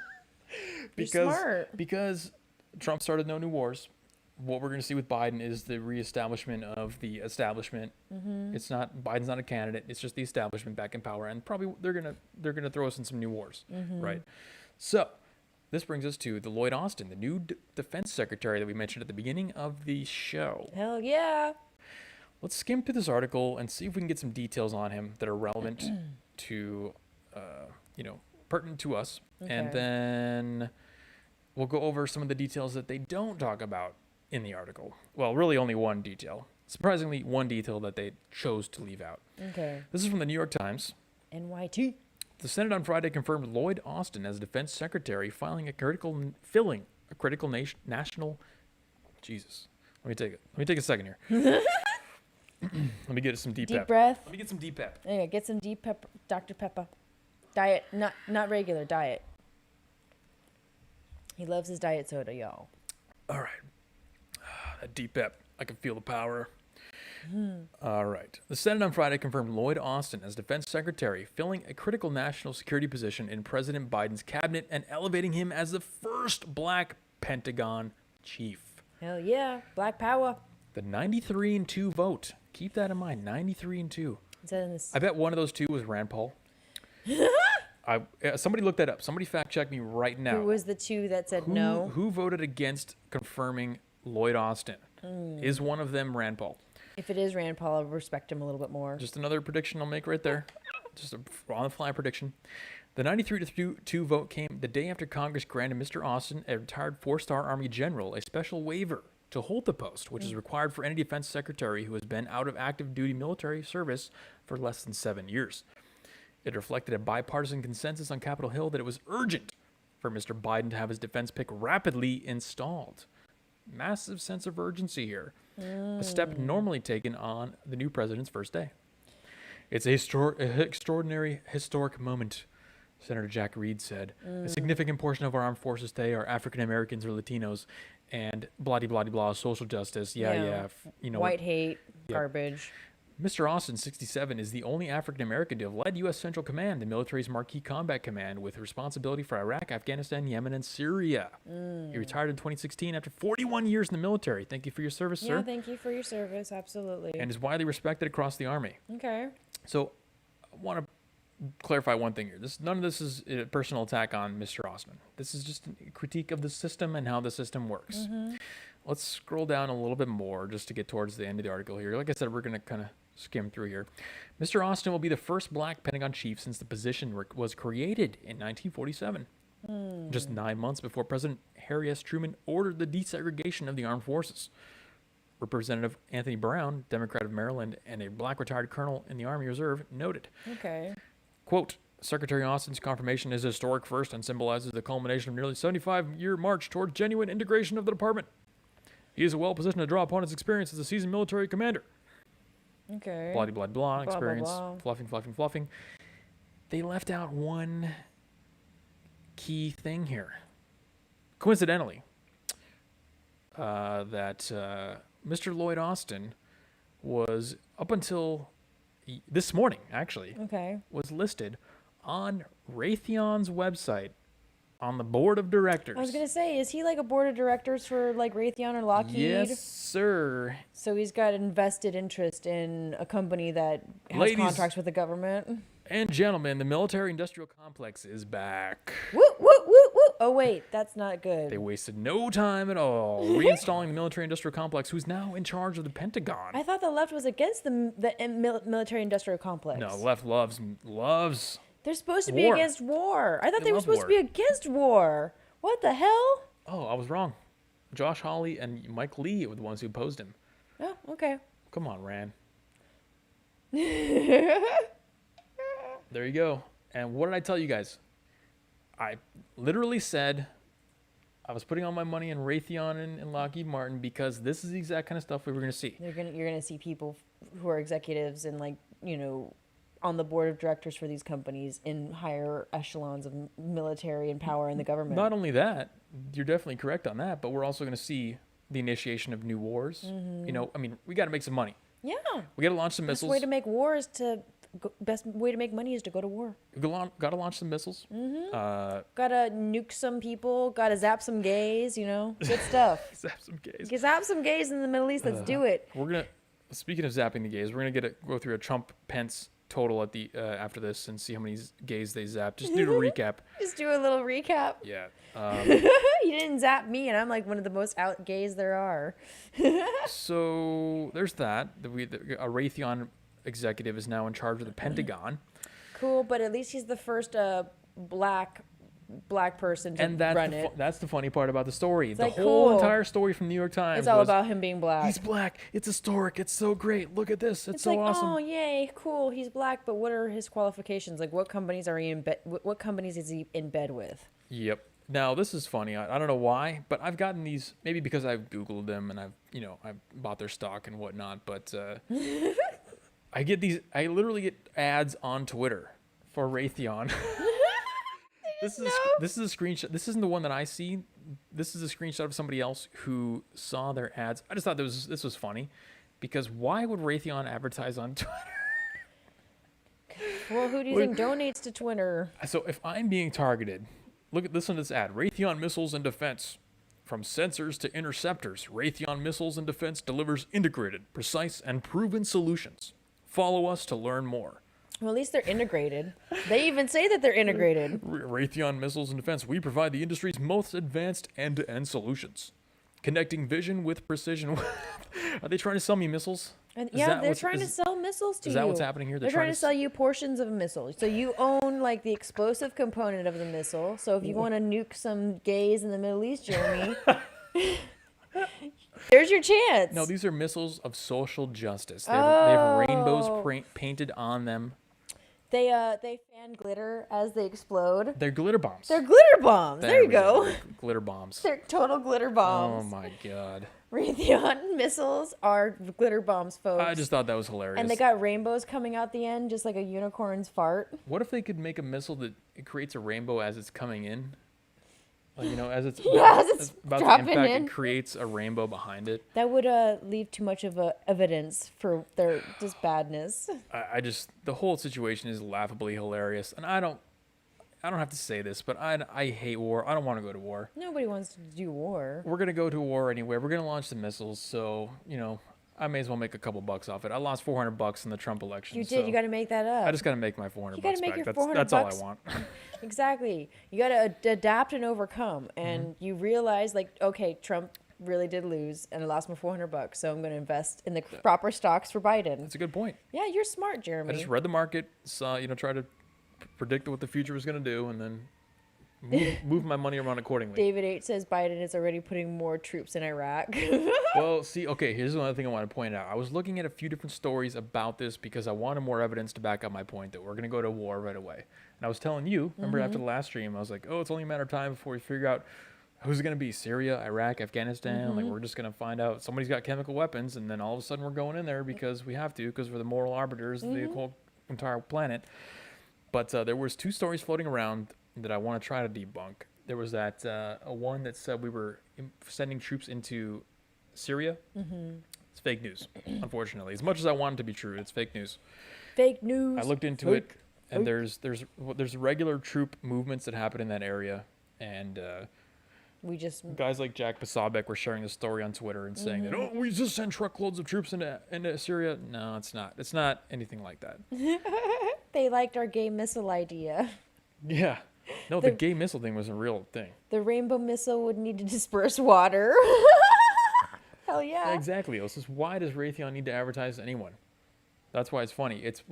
You're smart. Because Trump started no new wars. What we're going to see with Biden is the reestablishment of the establishment. It's not Biden's not a candidate. It's just the establishment back in power, and probably they're gonna throw us in some new wars, right? So this brings us to the Lloyd Austin, the new defense secretary that we mentioned at the beginning of the show. Hell yeah. Let's skim through this article and see if we can get some details on him that are relevant to, pertinent to us, and Okay. then we'll go over some of the details that they don't talk about in the article. Well, really only one detail. Surprisingly, one detail that they chose to leave out. Okay. This is from the New York Times. NYT. The Senate on Friday confirmed Lloyd Austin as defense secretary, filling a critical national. Jesus, let me take a second here. Let me get some deep Deep pep. breath. Let me get some deep pep. Yeah, get some deep pepper, Dr. Pepper. Diet, not regular diet. He loves his diet soda, y'all. All right, that deep pep. I can feel the power. All right. The Senate on Friday confirmed Lloyd Austin as defense secretary, filling a critical national security position in President Biden's cabinet and elevating him as the first black Pentagon chief. Hell yeah. Black power. The 93-2 vote. Keep that in mind. 93-2. Is that in this? I bet one of those two was Rand Paul. Somebody look that up. Somebody fact check me right now. Who was the two that said no? Who voted against confirming Lloyd Austin? Is one of them Rand Paul? If it is Rand Paul, I'll respect him a little bit more. Just another prediction I'll make right there. Just a on-the-fly prediction. The 93-2 vote came the day after Congress granted Mr. Austin, a retired four-star Army general, a special waiver to hold the post, which is required for any defense secretary who has been out of active duty military service for less than 7 years. It reflected a bipartisan consensus on Capitol Hill that it was urgent for Mr. Biden to have his defense pick rapidly installed. Massive sense of urgency here. A step normally taken on the new president's first day. It's extraordinary historic moment, Senator Jack Reed said. A significant portion of our armed forces today are African Americans or Latinos, and blah blah blah, social justice. White hate, garbage. Mr. Austin, 67, is the only African American to have led U.S. Central Command, the military's marquee combat command, with responsibility for Iraq, Afghanistan, Yemen, and Syria. He retired in 2016 after 41 years in the military. Thank you for your service, sir. Yeah, thank you for your service. Absolutely. And is widely respected across the Army. Okay. So, I want to clarify one thing here. None of this is a personal attack on Mr. Austin. This is just a critique of the system and how the system works. Let's scroll down a little bit more just to get towards the end of the article here. Like I said, we're going to kind of skim through here. Mr. Austin will be the first black Pentagon chief since the position was created in 1947. Just 9 months before President Harry S. Truman ordered the desegregation of the armed forces. Representative Anthony Brown, Democrat of Maryland, and a black retired colonel in the Army Reserve, noted. Okay. Quote, Secretary Austin's confirmation is a historic first and symbolizes the culmination of nearly 75-year march toward genuine integration of the department. He is well positioned to draw upon his experience as a seasoned military commander. Okay. Blah, blah, blah, Blah, experience, blah, blah. fluffing. They left out one key thing here. Coincidentally, that Mr. Lloyd Austin was, up until this morning, actually, Okay. was listed on Raytheon's website on the board of directors. I was gonna say, is he like a board of directors for like Raytheon or Lockheed? Yes, sir. So he's got invested interest in a company that has Ladies- contracts with the government. And gentlemen, the military-industrial complex is back. Woo, woo, woo, woo. Oh wait, that's not good. They wasted no time at all reinstalling the military-industrial complex, who's now in charge of the Pentagon. I thought the left was against the military-industrial complex. No, left loves. They're supposed to be war. against war. I thought They they were love supposed to war. be against war. What the hell? Oh, I was wrong. Josh Hawley and Mike Lee were the ones who opposed him. Oh, okay. Come on, Rand. There you go. And what did I tell you guys? I literally said I was putting all my money in Raytheon and Lockheed Martin because this is the exact kind of stuff we were going to see. You're gonna see people who are executives and like on the board of directors for these companies in higher echelons of military and power in the government. Not only that, you're definitely correct on that, but we're also going to see the initiation of new wars. I mean, we got to make some money. Yeah. We got to launch some Best missiles. way to make war is best way to make money is to go to war. Got to launch some missiles. Gotta nuke some people. Gotta zap some gays. Good stuff. Zap some gays. Zap some gays in the Middle East. Let's do it. Speaking of zapping the gays, we're gonna go through a Trump-Pence total at the after this and see how many gays they zapped. Just do a recap. Just do a little recap. Yeah. You didn't zap me, and I'm like one of the most out gays there are. So there's that. A Raytheon executive is now in charge of the Pentagon. Cool, but at least he's the first black person to run it. That's the funny part about the story. The like, whole cool. entire story from New York Times. It's all about him being black. He's black. It's historic. It's so great. Look at this. It's so like, awesome. Oh, yay, cool. He's black, but what are his qualifications? Like, what companies are he in bed? What companies is he in bed with? Yep. Now this is funny. I don't know why, but I've gotten these maybe because I've Googled them and I've bought their stock and whatnot. But I literally get ads on Twitter for Raytheon. This is a screenshot. This isn't the one that I see. This is a screenshot of somebody else who saw their ads. I just thought this was funny, because why would Raytheon advertise on Twitter? Well, who do you think donates to Twitter? So if I'm being targeted, listen to this ad: Raytheon Missiles and Defense. From sensors to interceptors, Raytheon Missiles and Defense delivers integrated, precise, and proven solutions. Follow us to learn more. Well, at least they're integrated. They even say that they're integrated. Raytheon Missiles and Defense. We provide the industry's most advanced end-to-end solutions. Connecting vision with precision. Are they trying to sell me missiles? Yeah, they're trying to sell missiles to you. Is that what's happening here? They're trying to sell you portions of a missile. So you own like the explosive component of the missile. So if you want to nuke some gays in the Middle East, Jeremy, there's your chance. No, these are missiles of social justice. They have rainbows painted on them. They fan glitter as they explode. They're glitter bombs. They're glitter bombs. There you go. Glitter bombs. They're total glitter bombs. Oh my god. Raytheon missiles are glitter bombs, folks. I just thought that was hilarious. And they got rainbows coming out the end, just like a unicorn's fart. What if they could make a missile that it creates a rainbow as it's coming in? Like, as it's about to impact, it creates a rainbow behind it. That would leave too much of evidence for their just badness. The whole situation is laughably hilarious, and I don't have to say this, but I hate war. I don't want to go to war. Nobody wants to do war. We're gonna go to war anyway. We're gonna launch the missiles, so I may as well make a couple bucks off it. I lost $400 in the Trump election. You did. So you got to make that up. I just got to make my $400 you gotta make back. Your $400 that's all I want. Exactly. You got to adapt and overcome. And you realize, like, okay, Trump really did lose, and I lost my $400, so I'm going to invest in the proper stocks for Biden. That's a good point. Yeah, you're smart, Jeremy. I just read the market, saw, try to predict what the future was going to do, and then move my money around accordingly. David H. says Biden is already putting more troops in Iraq. Well, see, okay, here's another thing I want to point out. I was looking at a few different stories about this because I wanted more evidence to back up my point that we're going to go to war right away. And I was telling you, remember after the last stream, I was like, oh, it's only a matter of time before we figure out who's it going to be, Syria, Iraq, Afghanistan. Like, we're just going to find out somebody's got chemical weapons, and then all of a sudden we're going in there because we have to, because we're the moral arbiters of the whole entire planet. But there was two stories floating around that I want to try to debunk. There was that one that said we were sending troops into Syria. It's fake news, unfortunately. As much as I want it to be true, it's fake news. Fake news. I looked into it, and there's regular troop movements that happen in that area, and guys like Jack Posobiec were sharing the story on Twitter and saying that, oh, we just send truckloads of troops into Syria. No, it's not. It's not anything like that. They liked our gay missile idea. Yeah. No, the gay missile thing was a real thing. The rainbow missile would need to disperse water. Hell yeah. Exactly. It's just, why does Raytheon need to advertise to anyone? That's why it's funny. It's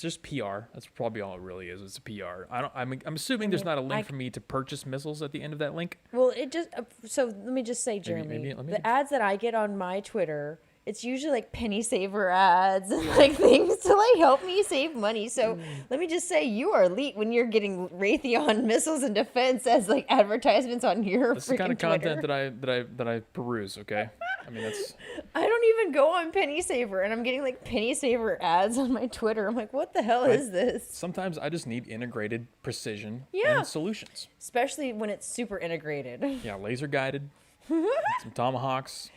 just PR. That's probably all it really is. It's a PR. I'm assuming there's not a link for me to purchase missiles at the end of that link. Well, it just so let me just say, Jeremy, the ads that I get on my Twitter it's usually like penny saver ads and like things to like help me save money. So let me just say, you are elite when you're getting Raytheon missiles and defense as like advertisements on your That's the kind of freaking content Twitter. that I peruse. Okay, I mean that's I don't even go on penny saver, and I'm getting like penny saver ads on my Twitter. I'm like, what the hell is this? sometimes I just need integrated precision Yeah. and solutions. Especially when it's super integrated. Yeah, laser guided, some tomahawks,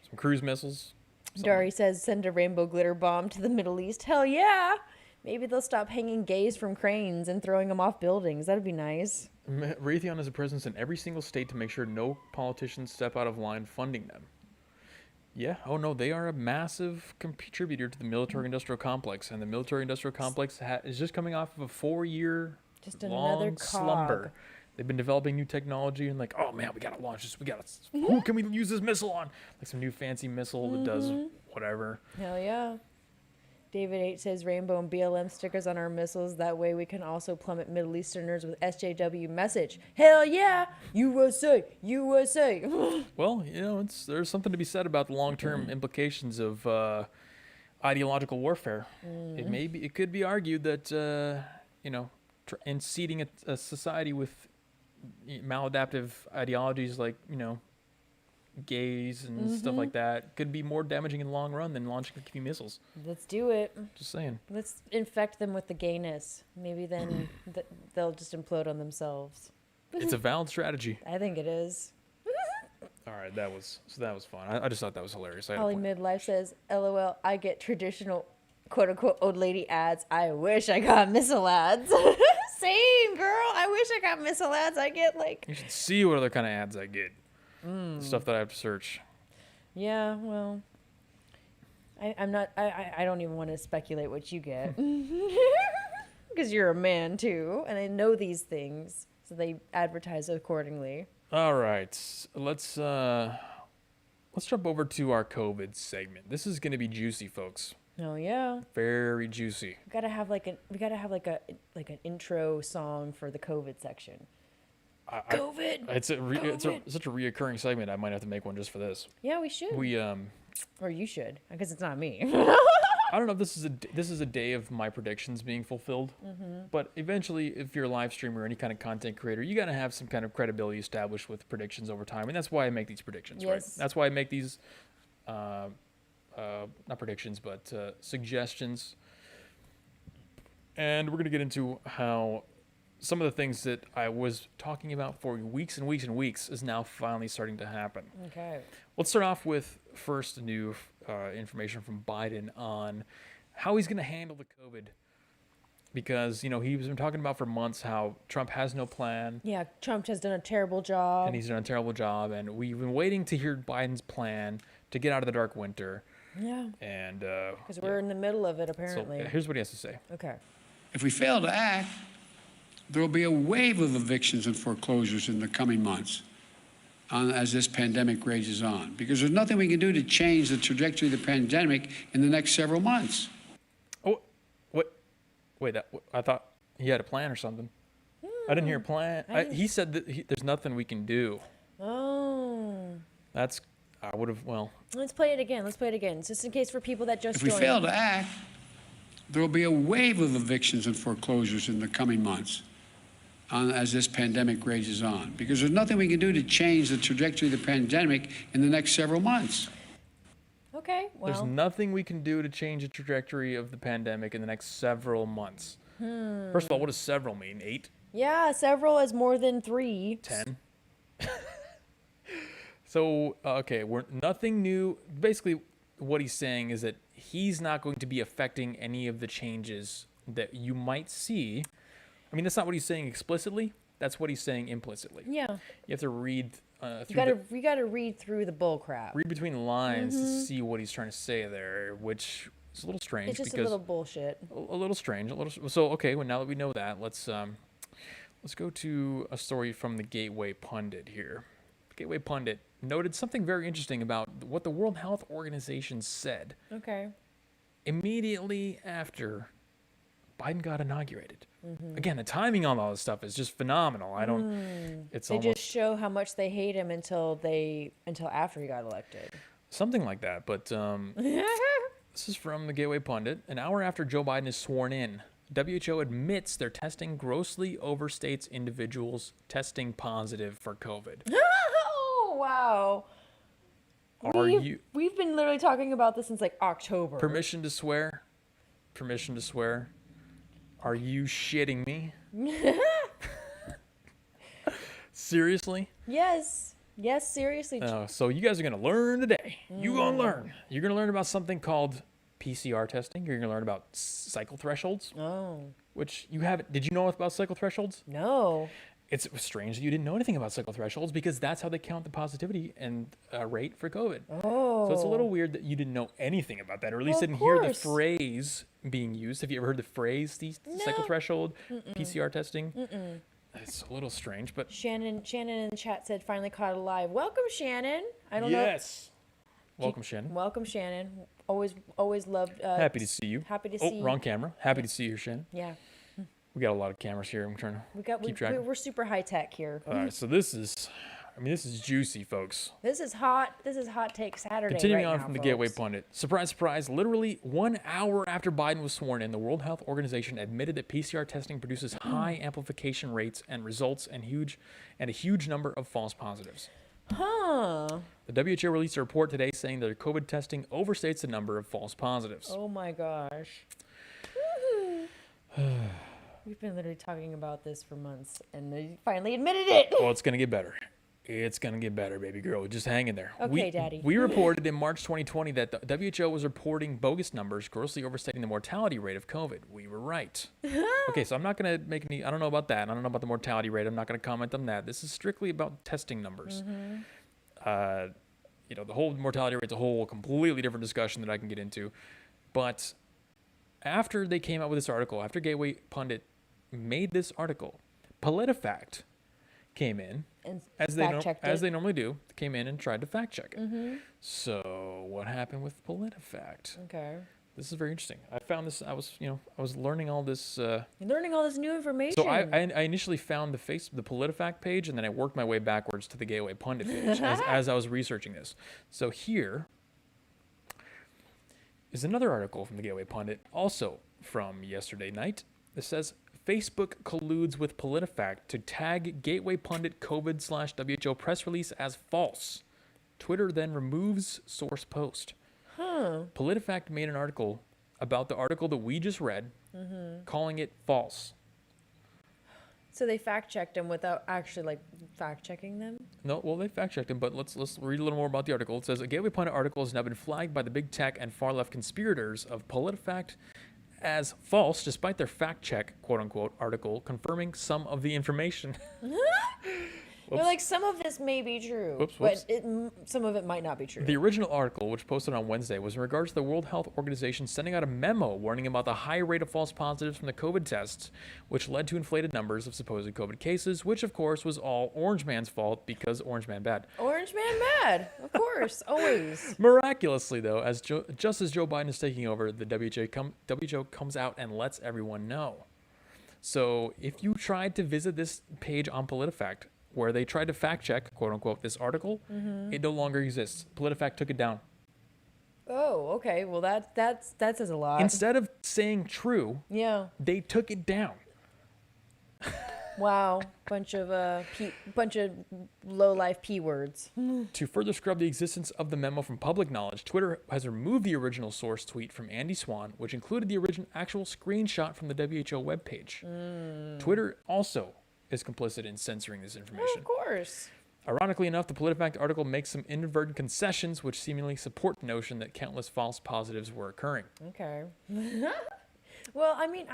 some cruise missiles. Dari says, send a rainbow glitter bomb to the Middle East. Hell yeah! Maybe they'll stop hanging gays from cranes and throwing them off buildings. That'd be nice. Raytheon has a presence in every single state to make sure no politicians step out of line funding them. Yeah. Oh no, they are a massive contributor to the military-industrial complex, and the military-industrial complex is just coming off of a 4-year Just another long cog. slumber. They've been developing new technology and like, oh man, we gotta launch this. Who can we use this missile on? Like some new fancy missile that does whatever. Hell yeah. David H says rainbow and BLM stickers on our missiles. That way we can also plummet Middle Easterners with SJW message. Hell yeah! USA! USA! Well, there's something to be said about the long-term implications of ideological warfare. It could be argued that in seeding a society with maladaptive ideologies like gays and stuff like that could be more damaging in the long run than launching a few missiles. Let's do it. Just saying. Let's infect them with the gayness. Maybe then they'll just implode on themselves. It's a valid strategy. I think it is. All right, that was fun. I just thought that was hilarious. Holly Midlife says, LOL, I get traditional quote unquote old lady ads. I wish I got missile ads. Same, girl. I wish I got missile ads. I get like... You should see what other kind of ads I get. Stuff that I have to search. Yeah, well, I'm not... I don't even want to speculate what you get. Because you're a man, too. And I know these things. So they advertise accordingly. All right. Let's jump over to our COVID segment. This is going to be juicy, folks. Oh yeah. Very juicy. We gotta have like an intro song for the COVID section. COVID. It's such a reoccurring segment. I might have to make one just for this. Yeah, we should. Or you should, because it's not me. I don't know if this is a day of my predictions being fulfilled, but eventually, if you're a live streamer or any kind of content creator, you gotta have some kind of credibility established with predictions over time, and that's why I make these predictions, yes. Right? That's why I make these. Not predictions, but suggestions. And we're going to get into how some of the things that I was talking about for weeks and weeks and weeks is now finally starting to happen. Okay. Let's start off with first new information from Biden on how he's going to handle the COVID. Because, he's been talking about for months how Trump has no plan. Yeah, Trump has done a terrible job. And he's done a terrible job. And we've been waiting to hear Biden's plan to get out of the dark winter. Yeah. And because we're in the middle of it, apparently. So here's what he has to say. Okay. If we fail to act, there will be a wave of evictions and foreclosures in the coming months as this pandemic rages on, because there's nothing we can do to change the trajectory of the pandemic in the next several months. Oh, wait, I thought he had a plan or something. I didn't hear a plan. He said that there's nothing we can do. Oh. I would have, well. Let's play it again. Just in case for people that just joined. If we fail to act, there will be a wave of evictions and foreclosures in the coming months as this pandemic rages on, because there's nothing we can do to change the trajectory of the pandemic in the next several months. Okay, well. There's nothing we can do to change the trajectory of the pandemic in the next several months. First of all, what does several mean? 8? Yeah, several is more than 3. 10? So, okay, nothing new. Basically, what he's saying is that he's not going to be affecting any of the changes that you might see. I mean, that's not what he's saying explicitly. That's what he's saying implicitly. Yeah. You have to read through you gotta read through the bull crap. Read between the lines to see what he's trying to say there, which is a little strange. It's just a little bullshit. A little strange. So, okay, well, now that we know that, let's go to a story from the Gateway Pundit here. Gateway Pundit noted something very interesting about what the World Health Organization said. Okay. Immediately after Biden got inaugurated. Again, the timing on all this stuff is just phenomenal. They just show how much they hate him until after he got elected. something like that. But this is from the Gateway Pundit. An hour after Joe Biden is sworn in, WHO admits their testing grossly overstates individuals testing positive for COVID. Oh, wow. We've been literally talking about this since like October. Permission to swear? Permission to swear? Are you shitting me? Seriously? Yes. Yes, seriously. So you guys are going to learn today. You're going to learn. You're going to learn about something called PCR testing. You're going to learn about cycle thresholds. Oh. Which you haven't. Did you know about cycle thresholds? No. It's strange that you didn't know anything about cycle thresholds because that's how they count the positivity and rate for COVID. Oh. So it's a little weird that you didn't know anything about that, or at least didn't hear the phrase being used. Have you ever heard the phrase, the cycle threshold, PCR testing? It's a little strange, but Shannon in the chat said finally caught it alive. Welcome, Shannon. I don't know. yes. Welcome, Shannon. Welcome, Shannon. Always loved. Happy to see you. Happy to see you. Wrong camera. Happy to see you, Shannon. Yeah. We got a lot of cameras here. I'm trying to keep track. We're super high tech here. All right, so this is juicy, folks. This is hot. This is hot take Saturday. Continuing right on now, from the folks. Gateway Pundit. Surprise, surprise. Literally 1 hour after Biden was sworn in, the World Health Organization admitted that PCR testing produces high amplification rates and results in a huge number of false positives. Huh. The WHO released a report today saying that their COVID testing overstates the number of false positives. Oh my gosh. We've been literally talking about this for months, and they finally admitted it. Well, it's going to get better. It's going to get better, baby girl. Just hang in there. Okay, Daddy. We reported in March 2020 that the WHO was reporting bogus numbers, grossly overstating the mortality rate of COVID. We were right. Okay, so I'm not going to make any, I don't know about that. I don't know about the mortality rate. I'm not going to comment on that. This is strictly about testing numbers. The whole mortality rate's a whole completely different discussion that I can get into. But after they came out with this article, after Gateway Pundit made this article, PolitiFact came in, And as they normally do, came in and tried to fact check it. So what happened with PolitiFact? Okay. This is very interesting. I found this. I was learning all this. You're learning all this new information. So I initially found the PolitiFact page, and then I worked my way backwards to the Gateway Pundit page as I was researching this. So here is another article from the Gateway Pundit, also from yesterday night. It says, Facebook colludes with PolitiFact to tag Gateway Pundit COVID/WHO press release as false. Twitter then removes source post. PolitiFact made an article about the article that we just read, calling it false. So they fact checked them without actually fact checking them? No, well, they fact checked him, but let's read a little more about the article. It says a Gateway Pundit article has now been flagged by the big tech and far left conspirators of PolitiFact as false, despite their fact check, quote unquote, article confirming some of the information. They're like, some of this may be true, but some of it might not be true. The original article, which posted on Wednesday, was in regards to the World Health Organization sending out a memo warning about the high rate of false positives from the COVID tests, which led to inflated numbers of supposed COVID cases, which, of course, was all Orange Man's fault because Orange Man bad. Orange Man mad, of course, always. Miraculously, though, just as Joe Biden is taking over, the WHO comes out and lets everyone know. So if you tried to visit this page on PolitiFact, where they tried to fact check, quote unquote, this article, it no longer exists. PolitiFact took it down. Oh, okay. Well, that says a lot. Instead of saying true, yeah, they took it down. Wow, bunch of low life P words. To further scrub the existence of the memo from public knowledge, Twitter has removed the original source tweet from Andy Swan, which included the actual screenshot from the WHO webpage. Twitter also is complicit in censoring this information. Oh, of course. Ironically enough, the PolitiFact article makes some inadvertent concessions which seemingly support the notion that countless false positives were occurring. Okay. Well, I mean,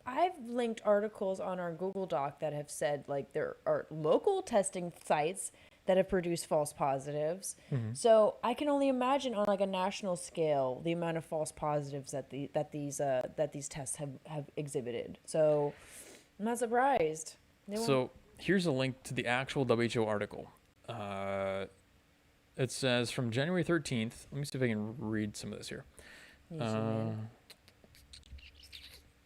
I've linked articles on our Google Doc that have said there are local testing sites that have produced false positives. So I can only imagine on a national scale the amount of false positives that these tests have exhibited. So I'm not surprised. So here's a link to the actual WHO article. It says from January 13th. Let me see if I can read some of this here.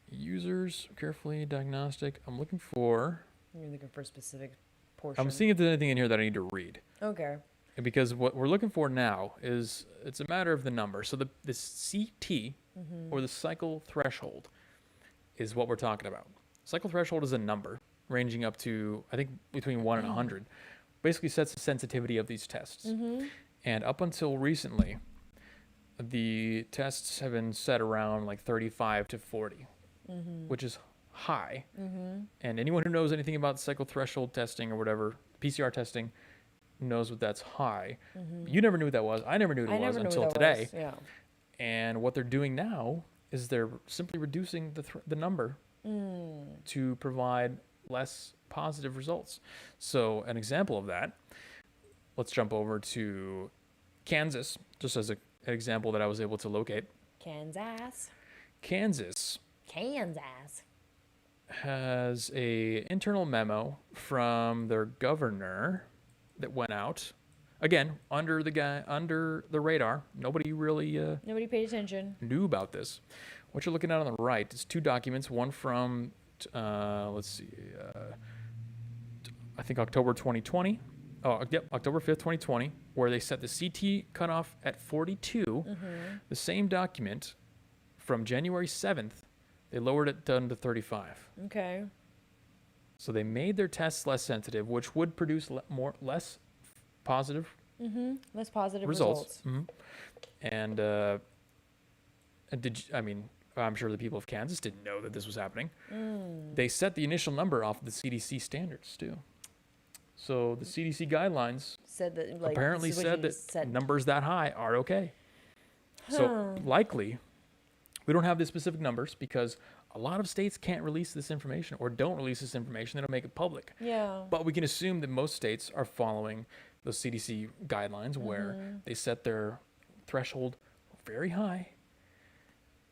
Users, carefully, diagnostic. I'm looking for... You're looking for a specific portion. I'm seeing if there's anything in here that I need to read. Okay. because what we're looking for now is it's a matter of the number. So the CT or the cycle threshold is what we're talking about. Cycle threshold is a number ranging up to, I think, between 1 and 100. Basically sets the sensitivity of these tests. And up until recently, the tests have been set around like 35 to 40, which is high. And anyone who knows anything about cycle threshold testing or whatever, PCR testing, knows what that's high. You never knew what that was. I never knew what it was until today. Yeah. And what they're doing now is they're simply reducing the number to provide less positive results. So an example of that, let's jump over to Kansas, just as an example that I was able to locate. Kansas has a internal memo from their governor that went out. Again, under the radar. Nobody really nobody paid attention. Knew about this. What you're looking at on the right is 2 documents. One from, let's see, I think October 2020. Oh, yep, October 5th, 2020, where they set the CT cutoff at 42. The same document from January 7th, they lowered it down to 35. Okay. So they made their tests less sensitive, which would produce less positive Less positive results. results. And I'm sure the people of Kansas didn't know that this was happening. They set the initial number off of the CDC standards too. So the CDC guidelines Said that, like, apparently this is what said that he numbers that high are okay. So likely, we don't have the specific numbers because a lot of states can't release this information or don't release this information. They don't make it public. Yeah. But we can assume that most states are following those CDC guidelines where they set their threshold very high.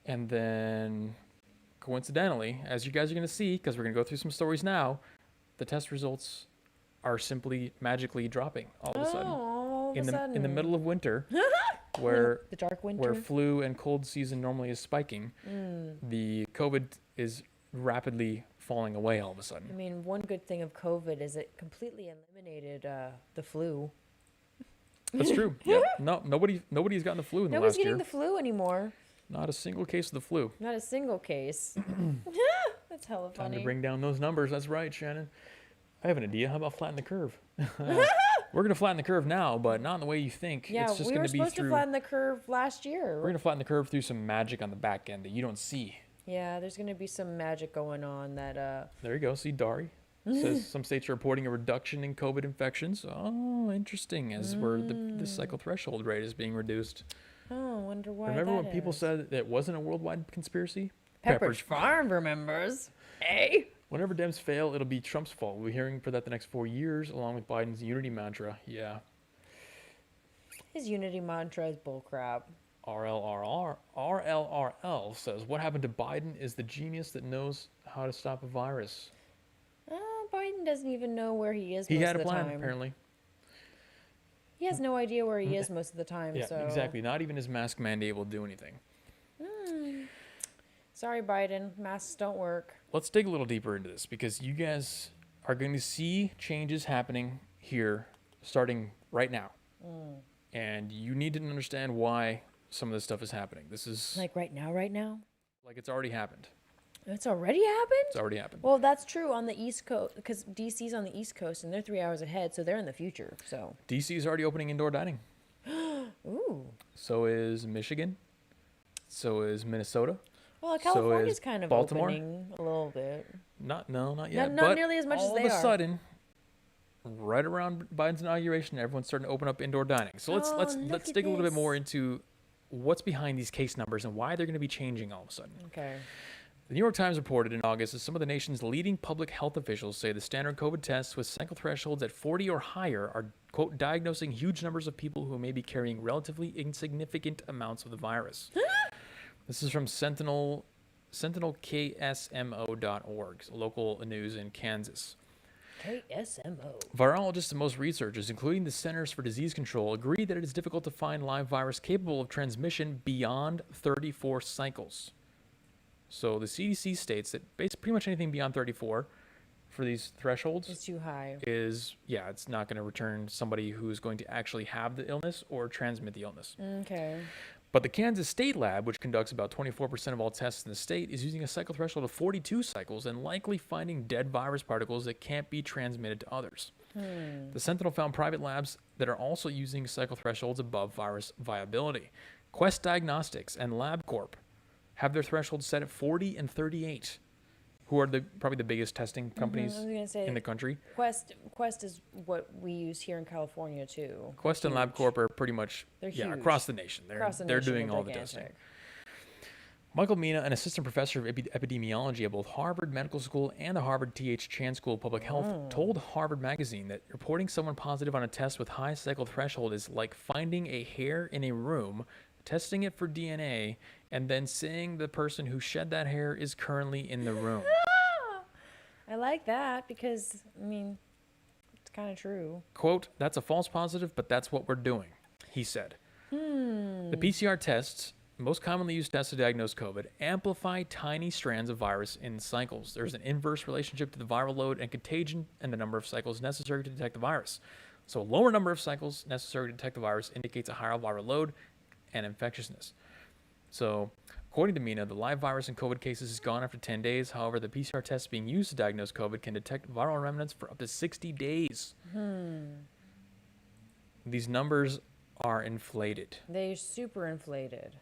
And then coincidentally, as you guys are going to see, because we're going to go through some stories now, the test results are simply magically dropping all of a sudden. In the middle of winter, where the dark winter, where flu and cold season normally is spiking, the COVID is rapidly falling away all of a sudden. I mean, one good thing of COVID is it completely eliminated the flu. That's true. Yeah. No, nobody's gotten the flu in the Nobody's last year. getting the flu anymore. Not a single case of the flu. Not a single case. That's hella Time funny. to bring down those numbers. That's right, Shannon. I have an idea. How about flatten the curve? We're going to flatten the curve now, but not in the way you think. Yeah, it's just we going were to be supposed through. to flatten the curve last year. We're going to flatten the curve through some magic on the back end that you don't see. Yeah, there's going to be some magic going on that. There you go. See, Dari says some states are reporting a reduction in COVID infections. Oh, interesting. As the cycle threshold rate is being reduced. Oh, wonder why. Remember that when people is. said that it wasn't a worldwide conspiracy? Pepperidge Farm remembers. Hey. Whenever Dems fail, it'll be Trump's fault. We'll be hearing for that the next 4 years, along with Biden's unity mantra. Yeah. His unity mantra is bullcrap. RLRL says, what happened to Biden is the genius that knows how to stop a virus. Biden doesn't even know where he is He most had of a the plan, time. apparently. He has no idea where he is most of the time. Yeah, so. exactly. Not even his mask mandate will do anything. Sorry, Biden. Masks don't work. Let's dig a little deeper into this because you guys are going to see changes happening here starting right now. And you need to understand why some of this stuff is happening. This is Like right now? like it's already happened. It's already happened? It's already happened. Well, that's true on the East Coast because DC's on the East Coast and they're 3 hours ahead, so they're in the future. So. DC is already opening indoor dining. Ooh. So is Michigan. So is Minnesota. Well, California's is kind of Baltimore. opening a little bit. Not yet. Not but nearly as much as all they of a are. sudden, right around Biden's inauguration, everyone's starting to open up indoor dining. So let's look at dig a little bit this. more into what's behind these case numbers and why they're going to be changing all of a sudden. Okay. The New York Times reported in August that some of the nation's leading public health officials say the standard COVID tests with cycle thresholds at 40 or higher are, quote, diagnosing huge numbers of people who may be carrying relatively insignificant amounts of the virus. This is from SentinelKSMO.org, local news in Kansas. KSMO. Virologists and most researchers, including the Centers for Disease Control, agree that it is difficult to find live virus capable of transmission beyond 34 cycles. So the CDC states that pretty much anything beyond 34 for these thresholds It's too high. is, yeah, it's not going to return somebody who's going to actually have the illness or transmit the illness. Okay. But the Kansas State lab, which conducts about 24% of all tests in the state, is using a cycle threshold of 42 cycles and likely finding dead virus particles that can't be transmitted to others. The Sentinel found private labs that are also using cycle thresholds above virus viability. Quest Diagnostics and LabCorp have their thresholds set at 40 and 38, who are probably the biggest testing companies I was gonna say in the country. Quest is what we use here in California too. Quest and Huge. LabCorp are pretty much They're huge. across the nation. They're Across the they're nation, doing they're all the gigantic. testing. Michael Mina, an assistant professor of epidemiology at both Harvard Medical School and the Harvard T.H. Chan School of Public Health, told Harvard Magazine that reporting someone positive on a test with high cycle threshold is like finding a hair in a room, testing it for DNA, and then saying the person who shed that hair is currently in the room. I like that because, I mean, it's kind of true. Quote, "That's a false positive, but that's what we're doing," he said. The PCR tests, most commonly used tests to diagnose COVID, amplify tiny strands of virus in cycles. There's an inverse relationship to the viral load and contagion and the number of cycles necessary to detect the virus. So a lower number of cycles necessary to detect the virus indicates a higher viral load and infectiousness. So according to Mina, the live virus in COVID cases is gone after 10 days. However, the PCR tests being used to diagnose COVID can detect viral remnants for up to 60 days. These numbers are inflated. They're super inflated.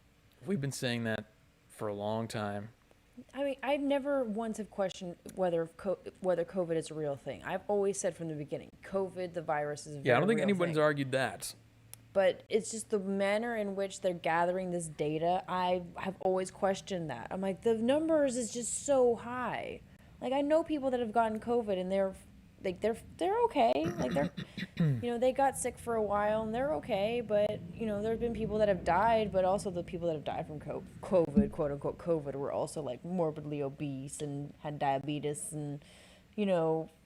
We've been saying that for a long time. I mean, I've never once have questioned whether COVID is a real thing. I've always said from the beginning, COVID, the virus, is a Yeah, I don't think real anyone's thing. argued that. But it's just the manner in which they're gathering this data. I have always questioned that. I'm like, the numbers is just so high. Like, I know people that have gotten COVID and they're okay. Like they got sick for a while and they're okay. But there's been people that have died, but also the people that have died from COVID, quote unquote COVID, were also like morbidly obese and had diabetes and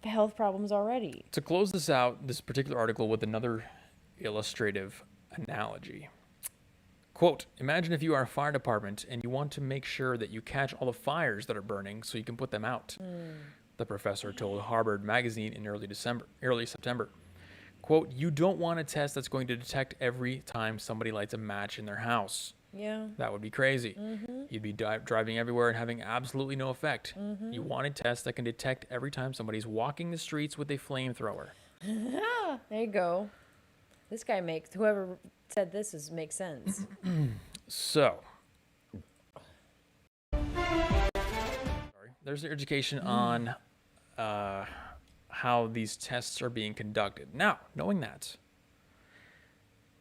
health problems already. To close this out, this particular article with another illustrative analogy. Quote, "Imagine if you are a fire department and you want to make sure that you catch all the fires that are burning so you can put them out," the professor told Harvard Magazine in early September. Quote, "You don't want a test that's going to detect every time somebody lights a match in their house. Yeah. That would be crazy. You'd be driving everywhere and having absolutely no effect. You want a test that can detect every time somebody's walking the streets with a flamethrower." There you go. This guy whoever said this makes sense. So, there's the education on how these tests are being conducted. Now, knowing that,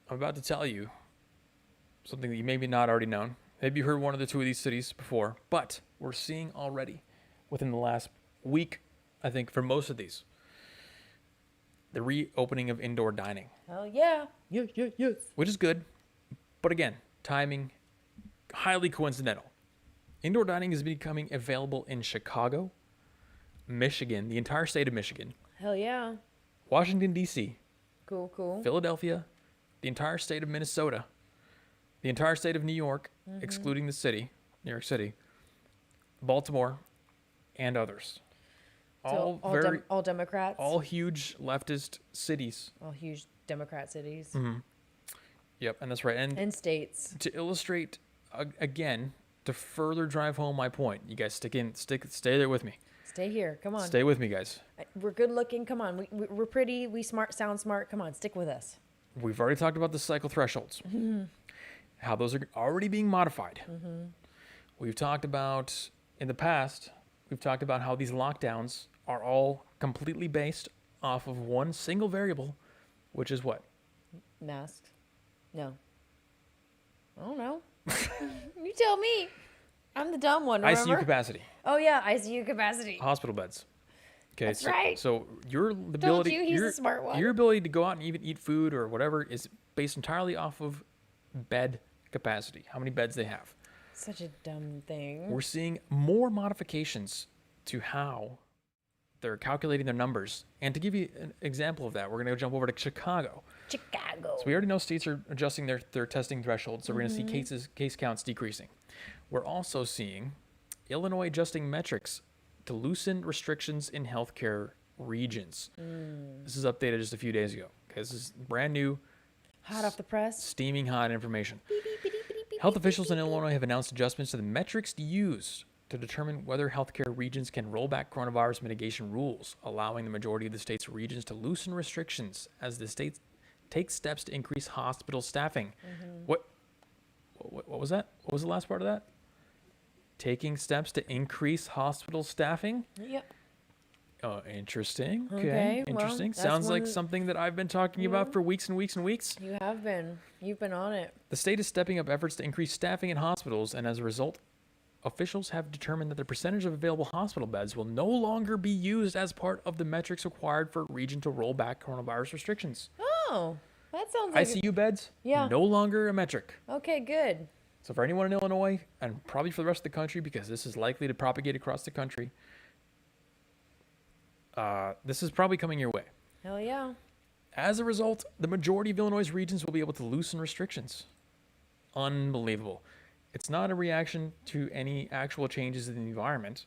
I'm about to tell you something that you maybe not already known. Maybe you heard one of the two of these cities before, but we're seeing already within the last week, I think, for most of these, the reopening of indoor dining. Oh yeah. Yes. Which is good, but again, timing, highly coincidental. Indoor dining is becoming available in Chicago, Michigan, the entire state of Michigan, Hell yeah. Washington, D.C., Cool. Philadelphia, the entire state of Minnesota, the entire state of New York, excluding the city, New York City, Baltimore, and others. So all Democrats. All huge leftist cities. All huge Democrat cities. Yep, and that's right. And states. To illustrate again, to further drive home my point, you guys stay there with me. Stay here. Come on. Stay with me, guys. We're good looking. Come on. We're pretty. We sound smart. Come on. Stick with us. We've already talked about the cycle thresholds, how those are already being modified. We've talked about, in the past, how these lockdowns are all completely based off of one single variable, which is what? Masks. No. I don't know. You tell me. I'm the dumb one, remember? ICU capacity. Oh, yeah. ICU capacity. Hospital beds. Okay, That's right. So your ability, you, he's the smart one. Your ability to go out and even eat food or whatever is based entirely off of bed capacity. How many beds they have. Such a dumb thing. We're seeing more modifications to how they're calculating their numbers. And to give you an example of that, we're going to jump over to Chicago. So we already know states are adjusting their testing thresholds, so we're going to see case counts decreasing. We're also seeing Illinois adjusting metrics to loosen restrictions in healthcare regions. This is updated just a few days ago. Okay, this is brand new, Hot off the press. steaming hot information. Health officials in Illinois have announced adjustments to the metrics used to determine whether healthcare regions can roll back coronavirus mitigation rules, allowing the majority of the state's regions to loosen restrictions as the state takes steps to increase hospital staffing. What was that? What was the last part of that? Taking steps to increase hospital staffing? Yep. Oh, interesting. Okay, well, interesting. that's Sounds like one- something that I've been talking about for weeks and weeks and weeks. You have been. You've been on it. The state is stepping up efforts to increase staffing in hospitals, and as a result, officials have determined that the percentage of available hospital beds will no longer be used as part of the metrics required for a region to roll back coronavirus restrictions. Oh, that sounds like ICU beds, Yeah. no longer a metric. Okay, good. So for anyone in Illinois, and probably for the rest of the country, because this is likely to propagate across the country, this is probably coming your way. Hell yeah. As a result, the majority of Illinois' regions will be able to loosen restrictions. Unbelievable. It's not a reaction to any actual changes in the environment.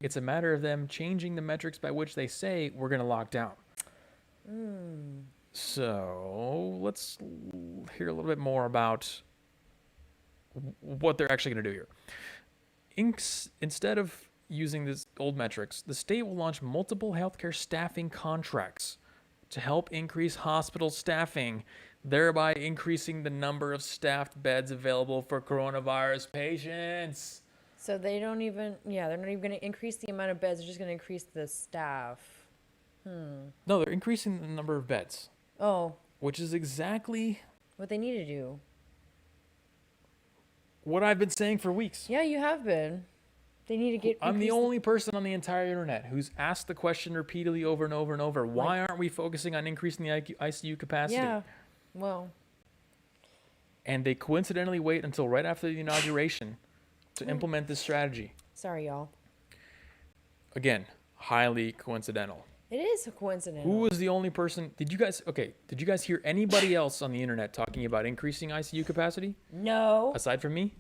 It's a matter of them changing the metrics by which they say we're going to lock down. So let's hear a little bit more about what they're actually going to do here. Instead of using these old metrics, the state will launch multiple healthcare staffing contracts to help increase hospital staffing, thereby increasing the number of staffed beds available for coronavirus patients. So they don't even, they're not even going to increase the amount of beds. They're just going to increase the staff. No, they're increasing the number of beds, Oh, which is exactly what they need to do. what I've been saying for weeks. Yeah, you have been. They need to get. I'm the increase only person on the entire internet who's asked the question repeatedly over and over and over, why aren't we focusing on increasing the ICU capacity? Yeah. Well. And they coincidentally wait until right after the inauguration to implement this strategy. Sorry, y'all. Again, highly coincidental. It is a coincidence. Who was the only person? Did you guys hear anybody else on the internet talking about increasing ICU capacity No. aside from me?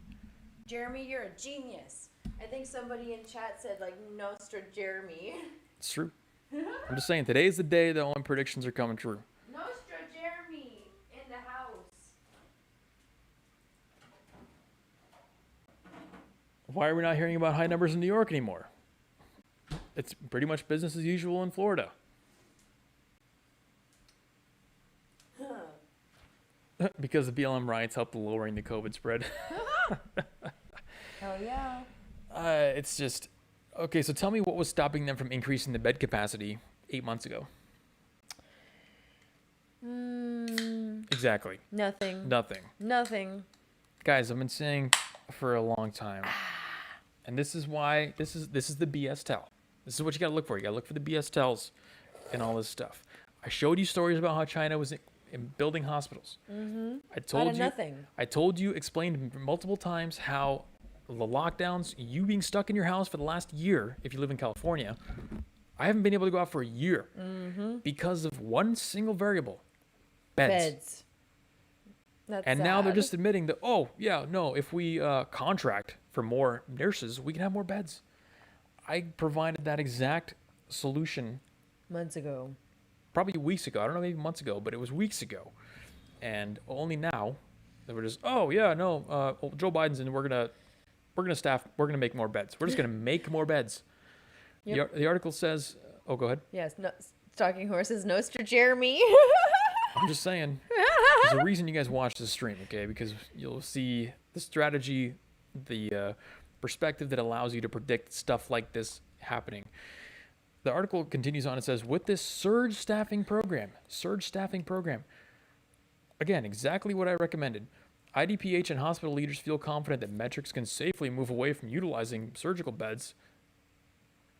Jeremy, you're a genius. I think somebody in chat said like Nostra Jeremy. It's true. I'm just saying, today's the day that all my predictions are coming true. Nostra Jeremy in the house. Why are we not hearing about high numbers in New York anymore? It's pretty much business as usual in Florida. Because the BLM riots helped lowering the COVID spread. Hell yeah. It's just... Okay, so tell me what was stopping them from increasing the bed capacity 8 months ago? Exactly. Nothing. Nothing. Guys, I've been saying for a long time. And this is why... This is the BS tell. This is what you gotta look for. You gotta look for the BS tells and all this stuff. I showed you stories about how China was in building hospitals. I told you nothing. I told you, explained multiple times how the lockdowns, you being stuck in your house for the last year, if you live in California, I haven't been able to go out for a year because of one single variable: beds. That's And now they're sad. just admitting that, oh yeah, no, if we contract for more nurses, we can have more beds. I provided that exact solution months ago. probably weeks ago. I don't know, maybe months ago, but it was weeks ago. And only now they were just, oh yeah, no, Joe Biden's in. We're gonna staff. We're gonna make more beds. We're just gonna make more beds. Yep. The article says, oh, go ahead. Yes, no, Stalking Horses, Nostra Jeremy. I'm just saying. There's a reason you guys watch this stream, okay? Because you'll see the strategy, the perspective that allows you to predict stuff like this happening. The article continues on. It says, with this surge staffing program, again, exactly what I recommended. IDPH and hospital leaders feel confident that metrics can safely move away from utilizing surgical beds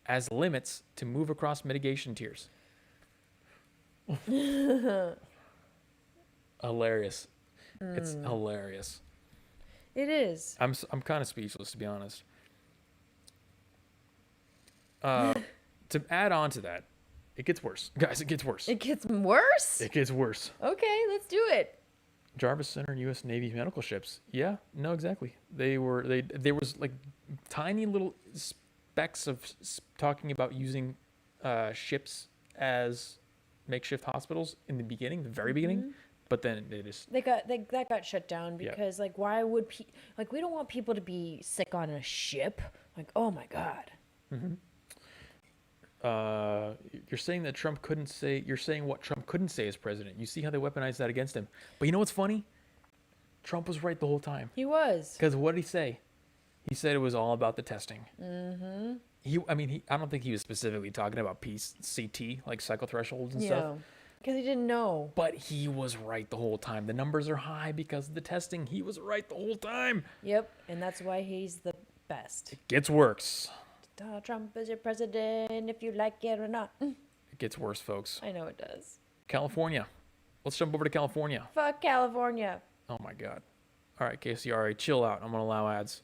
as limits to move across mitigation tiers. Hilarious. It's hilarious. It is. I'm kind of speechless, to be honest. To add on to that, it gets worse. Guys, it gets worse. It gets worse? It gets worse. Okay, let's do it. Jarvis Center and U.S. Navy medical ships. Yeah, no, exactly. There was like tiny little specks of talking about using ships as makeshift hospitals in the beginning, the very beginning, but then they just that got shut down because like why would like we don't want people to be sick on a ship. Like, oh my God. You're saying that Trump couldn't say. You're saying what Trump couldn't say as president. You see how they weaponized that against him. But you know what's funny? Trump was right the whole time. He was. Because what did he say? He said it was all about the testing. I don't think he was specifically talking about CT, like cycle thresholds and stuff. Because he didn't know. But he was right the whole time. The numbers are high because of the testing. He was right the whole time. Yep, and that's why he's the best. It gets worse. Donald Trump is your president, if you like it or not. It gets worse, folks. I know it does. California. Let's jump over to California. Fuck California. Oh my God. All right, KCRA, chill out. I'm going to allow ads.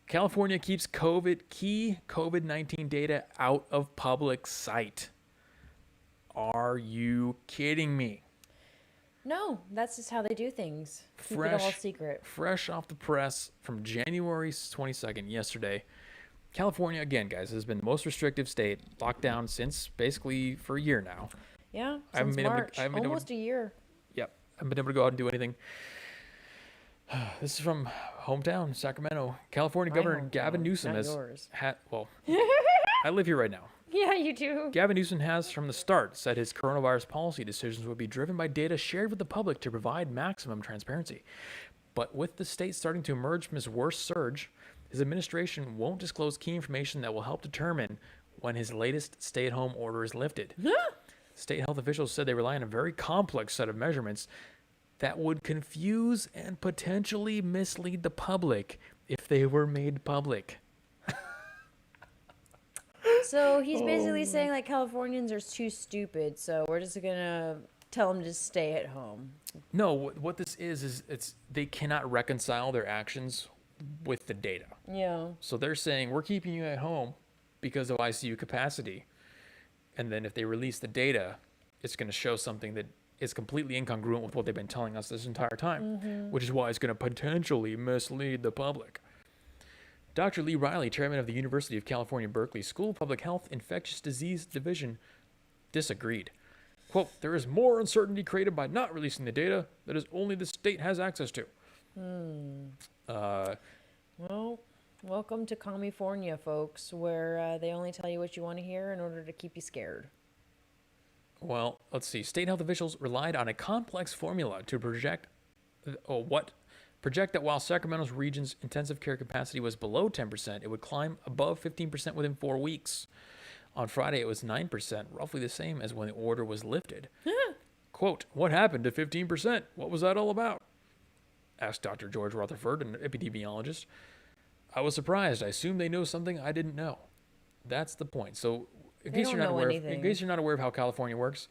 California keeps key COVID-19 data out of public sight. Are you kidding me? No, that's just how they do things. Keep it all secret. Fresh off the press from January 22nd, yesterday. California, again, guys, has been the most restrictive state, locked down since basically for a year now. Yeah, since March. Almost a year. Yep. I haven't been able to go out and do anything. This is from hometown, Sacramento. California Governor Gavin Newsom I live here right now. Yeah, you do. Gavin Newsom has, from the start, said his coronavirus policy decisions would be driven by data shared with the public to provide maximum transparency. But with the state starting to emerge from his worst surge, his administration won't disclose key information that will help determine when his latest stay-at-home order is lifted. State health officials said they rely on a very complex set of measurements that would confuse and potentially mislead the public if they were made public. So he's basically saying like Californians are too stupid, so we're just gonna tell them to stay at home. No, what this is they cannot reconcile their actions with the data. Yeah. So they're saying we're keeping you at home because of ICU capacity, and then if they release the data, it's going to show something that is completely incongruent with what they've been telling us this entire time, which is why it's going to potentially mislead the public. Dr. Lee Riley, chairman of the University of California, Berkeley School of Public Health Infectious Disease Division, disagreed. Quote, there is more uncertainty created by not releasing the data that is only the state has access to. Well, welcome to California, folks, where they only tell you what you want to hear in order to keep you scared. Well, let's see. State health officials relied on a complex formula to project that while Sacramento's region's intensive care capacity was below 10%, it would climb above 15% within 4 weeks. On Friday, it was 9%, roughly the same as when the order was lifted. Quote, what happened to 15%? What was that all about? Asked Dr. George Rutherford, an epidemiologist. I was surprised. I assumed they know something I didn't know. That's the point. So in case you're not aware of how California works,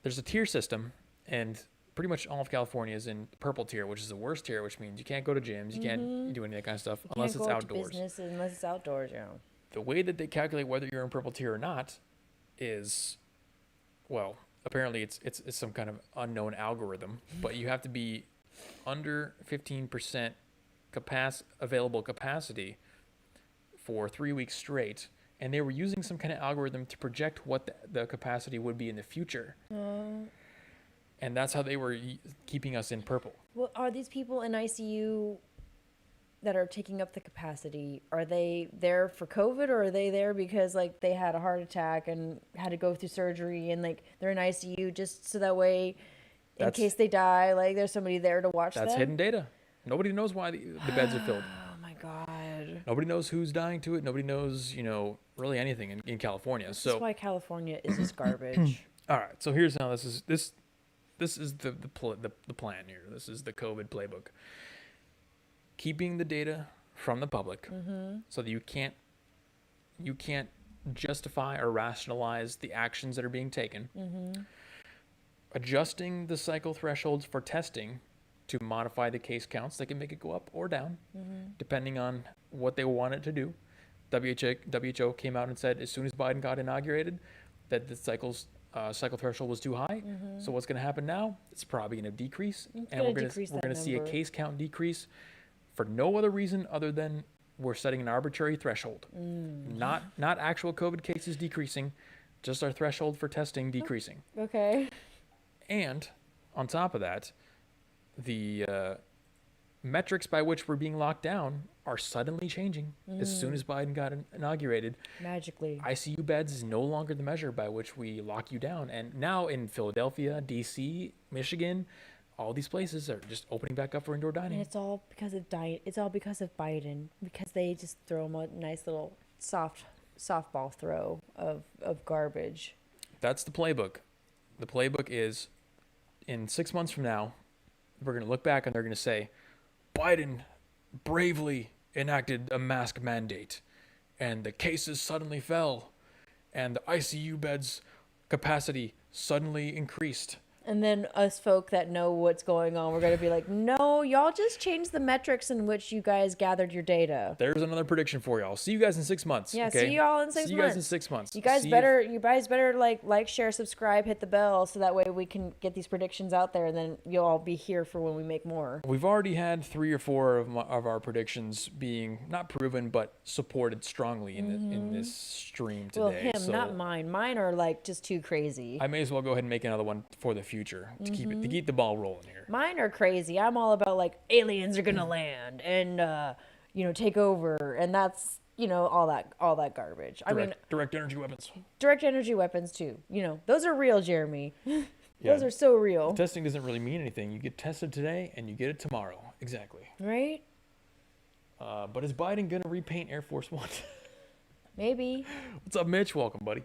there's a tier system, and pretty much all of California is in purple tier, which is the worst tier, which means you can't go to gyms, you can't do any of that kind of stuff unless it's outdoors. Unless it's outdoors, yeah. The way that they calculate whether you're in purple tier or not is, well, apparently it's some kind of unknown algorithm, but you have to be under 15% available capacity for 3 weeks straight. And they were using some kind of algorithm to project what the capacity would be in the future. And that's how they were keeping us in purple. Well, are these people in ICU that are taking up the capacity, are they there for COVID, or are they there because like they had a heart attack and had to go through surgery and like they're in ICU just so that way in case they die, like there's somebody there to watch them? That's hidden data. Nobody knows why the beds are filled. Oh my God. Nobody knows who's dying to it. Nobody knows, really anything in California. That's why California is just garbage. All right. So here's how this is the plan here. This is the COVID playbook. Keeping the data from the public so that you can't justify or rationalize the actions that are being taken. Adjusting the cycle thresholds for testing to modify the case counts. They can make it go up or down depending on what they want it to do. WHO came out and said as soon as Biden got inaugurated that the cycle threshold was too high. So what's going to happen now? It's probably going to decrease, and we're going to see a case count decrease for no other reason other than we're setting an arbitrary threshold. Not actual COVID cases decreasing, just our threshold for testing decreasing. Okay. And on top of that, the metrics by which we're being locked down are suddenly changing as soon as Biden got inaugurated. Magically. ICU beds is no longer the measure by which we lock you down. And now in Philadelphia, D.C., Michigan, all these places are just opening back up for indoor dining. And it's all because of diet. It's all because of Biden, because they just throw him a nice little softball throw of garbage. That's the playbook. The playbook is, in 6 months from now, we're going to look back and they're going to say, Biden bravely enacted a mask mandate, and the cases suddenly fell, and the ICU beds capacity suddenly increased. And then us folk that know what's going on, we're going to be like, no, y'all just changed the metrics in which you guys gathered your data. There's another prediction for y'all. See you guys in 6 months. Yeah, okay? see y'all in 6 months. See you guys in 6 months. You guys better like, share, subscribe, hit the bell, so that way we can get these predictions out there, and then you'll all be here for when we make more. We've already had 3 or 4 of our predictions being not proven, but supported strongly in this stream today. Well, him, so not mine. Mine are like just too crazy. I may as well go ahead and make another one for the future to keep the ball rolling here. Mine are crazy. I'm all about like aliens are gonna land and take over, and that's all that garbage. Direct energy weapons. Direct energy weapons too. Those are real, Jeremy. Those are so real. Testing doesn't really mean anything. You get tested today and you get it tomorrow. Exactly. Right? But is Biden gonna repaint Air Force One? Maybe. What's up, Mitch? Welcome, buddy.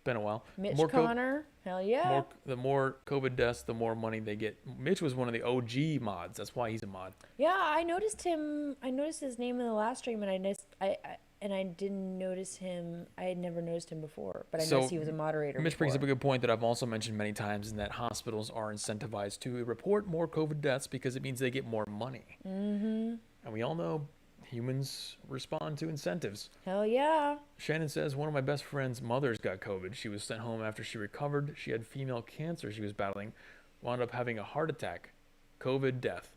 Been a while. Mitch Connor. Hell yeah. The more COVID deaths, the more money they get. Mitch was one of the OG mods. That's why he's a mod. Yeah, I noticed him. I noticed his name in the last stream, and I didn't notice him. I had never noticed him before, but I noticed he was a moderator. Mitch brings up a good point that I've also mentioned many times, in that hospitals are incentivized to report more COVID deaths because it means they get more money. Mm-hmm. And we all know humans respond to incentives. Hell yeah. Shannon says, one of my best friend's mothers got COVID. She was sent home after she recovered. She had female cancer she was battling, wound up having a heart attack. COVID death.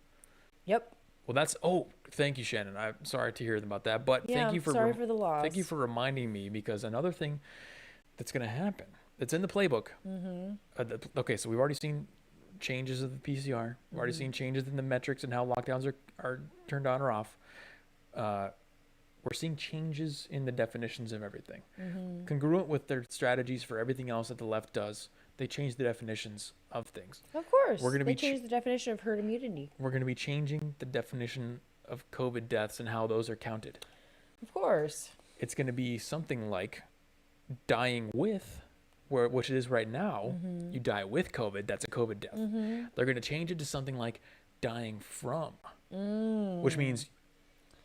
Yep. Well, thank you, Shannon. I'm sorry to hear about that, but yeah, thank you for sorry for the loss. Thank you for reminding me, because another thing that's going to happen, that's in the playbook. Mm-hmm. Okay, so we've already seen changes of the PCR. We've already seen changes in the metrics and how lockdowns are turned on or off. We're seeing changes in the definitions of everything. Mm-hmm. Congruent with their strategies for everything else that the left does, they change the definitions of things. Of course. They change the definition of herd immunity. We're going to be changing the definition of COVID deaths and how those are counted. Of course. It's going to be something like dying with, which it is right now. Mm-hmm. You die with COVID, that's a COVID death. Mm-hmm. They're going to change it to something like dying from, which means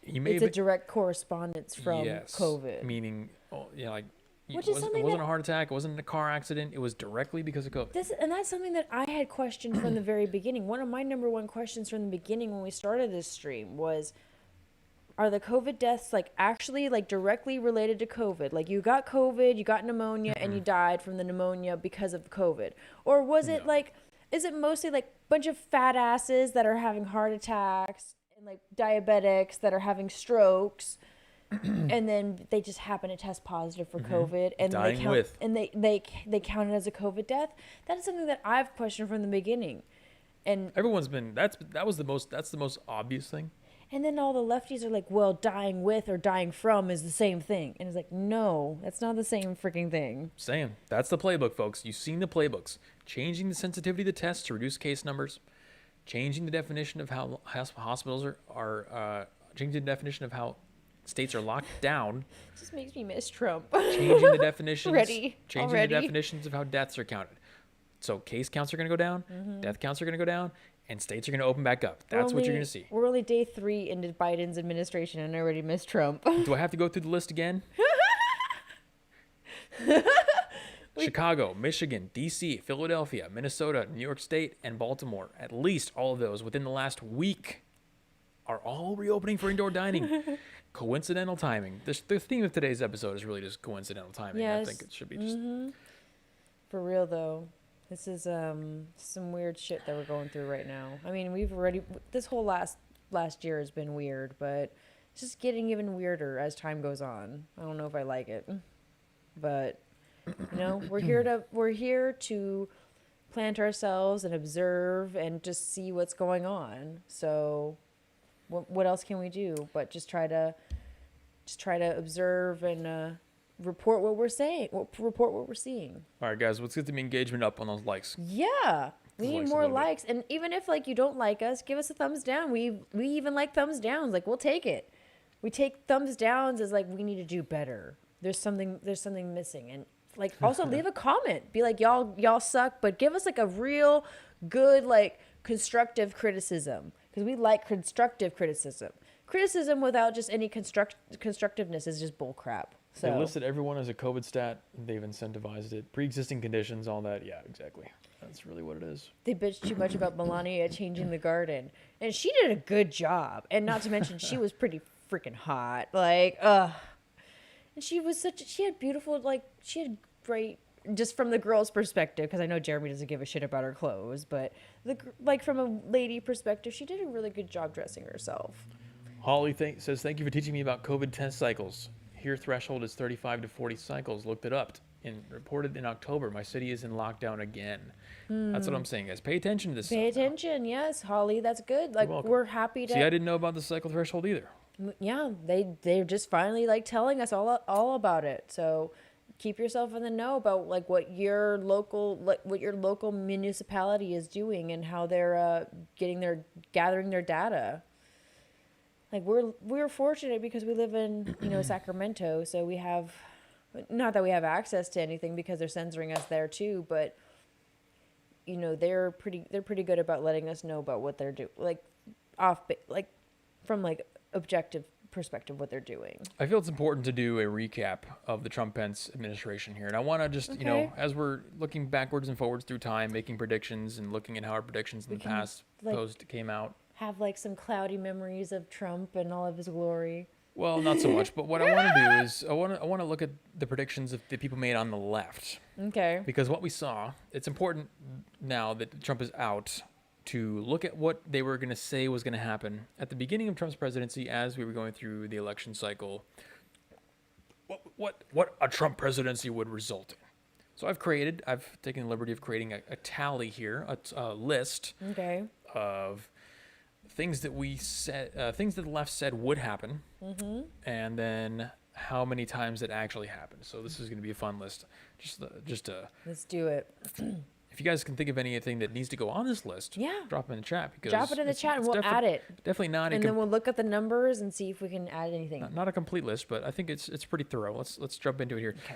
it's a direct correspondence from COVID. Meaning, which it wasn't a heart attack, it wasn't a car accident, it was directly because of COVID. And that's something that I had questioned from the very beginning. One of my number one questions from the beginning when we started this stream was, are the COVID deaths actually directly related to COVID? Like, you got COVID, you got pneumonia, and you died from the pneumonia because of COVID? Or was it is it mostly a bunch of fat asses that are having heart attacks and diabetics that are having strokes, and then they just happen to test positive for COVID, and they count it as a COVID death? That is something that I've questioned from the beginning, and everyone's been that's the most obvious thing. And then all the lefties are like, well, dying with or dying from is the same thing, and it's like, no, that's not the same freaking thing. Saying that's the playbook, folks. You've seen the playbooks. Changing the sensitivity of the tests to reduce case numbers. Changing the definition of how hospitals are changing the definition of how states are locked down. It just makes me miss Trump. Changing the definitions. Changing the definitions of how deaths are counted. So case counts are going to go down, death counts are going to go down, and states are going to open back up. That's what you're going to see. We're only day 3 into Biden's administration, and I already miss Trump. Do I have to go through the list again? Chicago, Michigan, D.C., Philadelphia, Minnesota, New York State, and Baltimore. At least all of those within the last week are all reopening for indoor dining. Coincidental timing. The theme of today's episode is really just coincidental timing. Yes. I think it should be just... For real, though. This is some weird shit that we're going through right now. I mean, this whole last year has been weird, but just getting even weirder as time goes on. I don't know if I like it, but we're here to plant ourselves and observe and just see what's going on. So what else can we do but just try to observe and report what we're saying, report what we're seeing. All right, guys, let's get the engagement up on those likes. Yeah, we need Likes a more little bit. likes. And even if like you don't like us, give us a thumbs down. We even like thumbs downs. Like we'll take it. We take thumbs downs as like we need to do better. There's something missing. And like also leave a comment. Be like y'all suck, but give us like a real good like constructive criticism, because we like constructive criticism. Criticism without just any constructiveness is just bull crap. So They listed everyone as a COVID stat. They've incentivized it. Pre-existing conditions, all that. Yeah, exactly. That's really what it is. they bitched too much about Melania changing the garden, and she did a good job. And not to mention, she was pretty freaking hot. Like, and she had beautiful, like, she had great, just from the girl's perspective, because I know Jeremy doesn't give a shit about her clothes, but from a lady perspective, she did a really good job dressing herself. Holly says, thank you for teaching me about COVID test cycles. Here, threshold is 35 to 40 cycles. Looked it up and reported in October. My city is in lockdown again. That's what I'm saying, guys. Pay attention to this Pay stuff now. attention, yes, Holly, that's good. Like, welcome. we're happy to. See, I didn't know about the cycle threshold either. Yeah, they're just finally like telling us all about it. So keep yourself in the know about like what your local municipality is doing and how they're gathering their data. Like we're fortunate because we live in Sacramento, so we have, not that we have access to anything because they're censoring us there too, but they're pretty good about letting us know about what they're doing, from like objective perspective what they're doing. I feel it's important to do a recap of the Trump-Pence administration here. And I want to just, Okay. as we're looking backwards and forwards through time, making predictions and looking at how our predictions in the can, past like, post came out. Have like some cloudy memories of Trump and all of his glory. Well, not so much. But what I want to do is I want to look at the predictions that the people made on the left. Okay. Because what we saw, it's important now that Trump is out to look at what they were going to say was going to happen at the beginning of Trump's presidency as we were going through the election cycle. What a Trump presidency would result in. So I've taken the liberty of creating a tally here, a list Okay. of things that things that the left said would happen, and then how many times it actually happened. So this is going to be a fun list. Let's do it. If you guys can think of anything that needs to go on this list, Yeah. drop it in the chat. Because Drop it in the chat and we'll add it. Definitely not And then we'll look at the numbers and see if we can add anything. not a complete list, but I think it's pretty thorough. Let's jump into it here. Okay.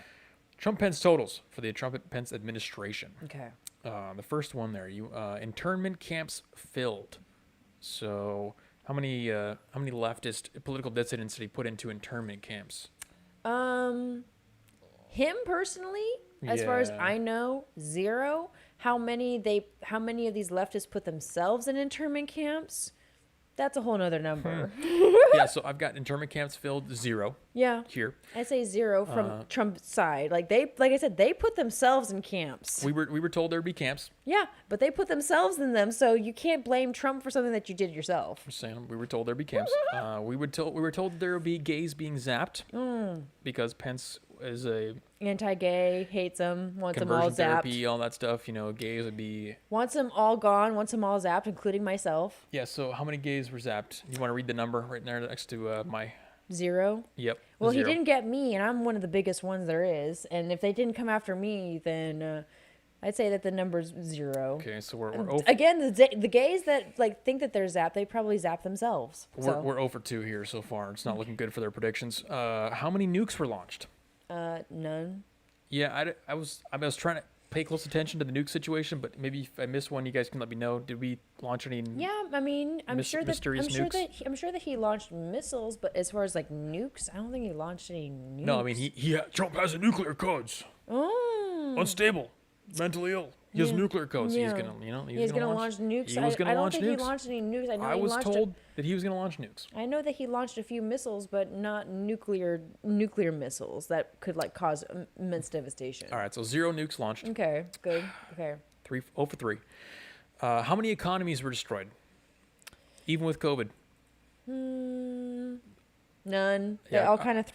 Trump-Pence totals for the Trump-Pence administration. Okay. The first one there, internment camps filled. So how many leftist political dissidents did he put into internment camps? Him personally, as far as Yeah. I know, 0. How many of these leftists put themselves in internment camps? That's a whole nother number. Yeah, so I've got internment camps filled 0 Yeah. here. I say 0 from Trump's side. Like I said, they put themselves in camps. We were told there'd be camps. Yeah, but they put themselves in them, so you can't blame Trump for something that you did yourself. Just saying, we were told there'd be camps. We were told there would be gays being zapped because Pence is a Anti-gay, hates them, wants them all conversion zapped. therapy, all that stuff. Gays would be. Wants them all gone, wants them all zapped, including myself. Yeah. So how many gays were zapped? You want to read the number right there next to my? 0. Yep. Well, 0. he didn't get me, and I'm one of the biggest ones there is. And if they didn't come after me, then I'd say that the number's 0. Okay, so we're 0 Again, the gays that think that they're zapped, they probably zap themselves. So, we're 0 for 2 here so far. It's not looking good for their predictions. How many nukes were launched? none. Yeah, I was trying to pay close attention to the nuke situation, but maybe if I missed one, you guys can let me know. Did we launch any? Yeah, I mean, I'm sure mysterious nukes? that he launched missiles, but as far as like nukes, I don't think he launched any nukes. No, I mean Trump has nuclear codes. Oh. Unstable, mentally ill. He has nuclear codes. Yeah. He's gonna, He's gonna launch nukes. He was gonna I don't launch think nukes. he launched any nukes. I was told that he was gonna launch nukes. I know that he launched a few missiles, but not nuclear missiles that could like cause immense devastation. All right, so 0 nukes launched. Okay, good. Okay. 0 for 3. How many economies were destroyed? Even with COVID. None. They Yeah, all kind of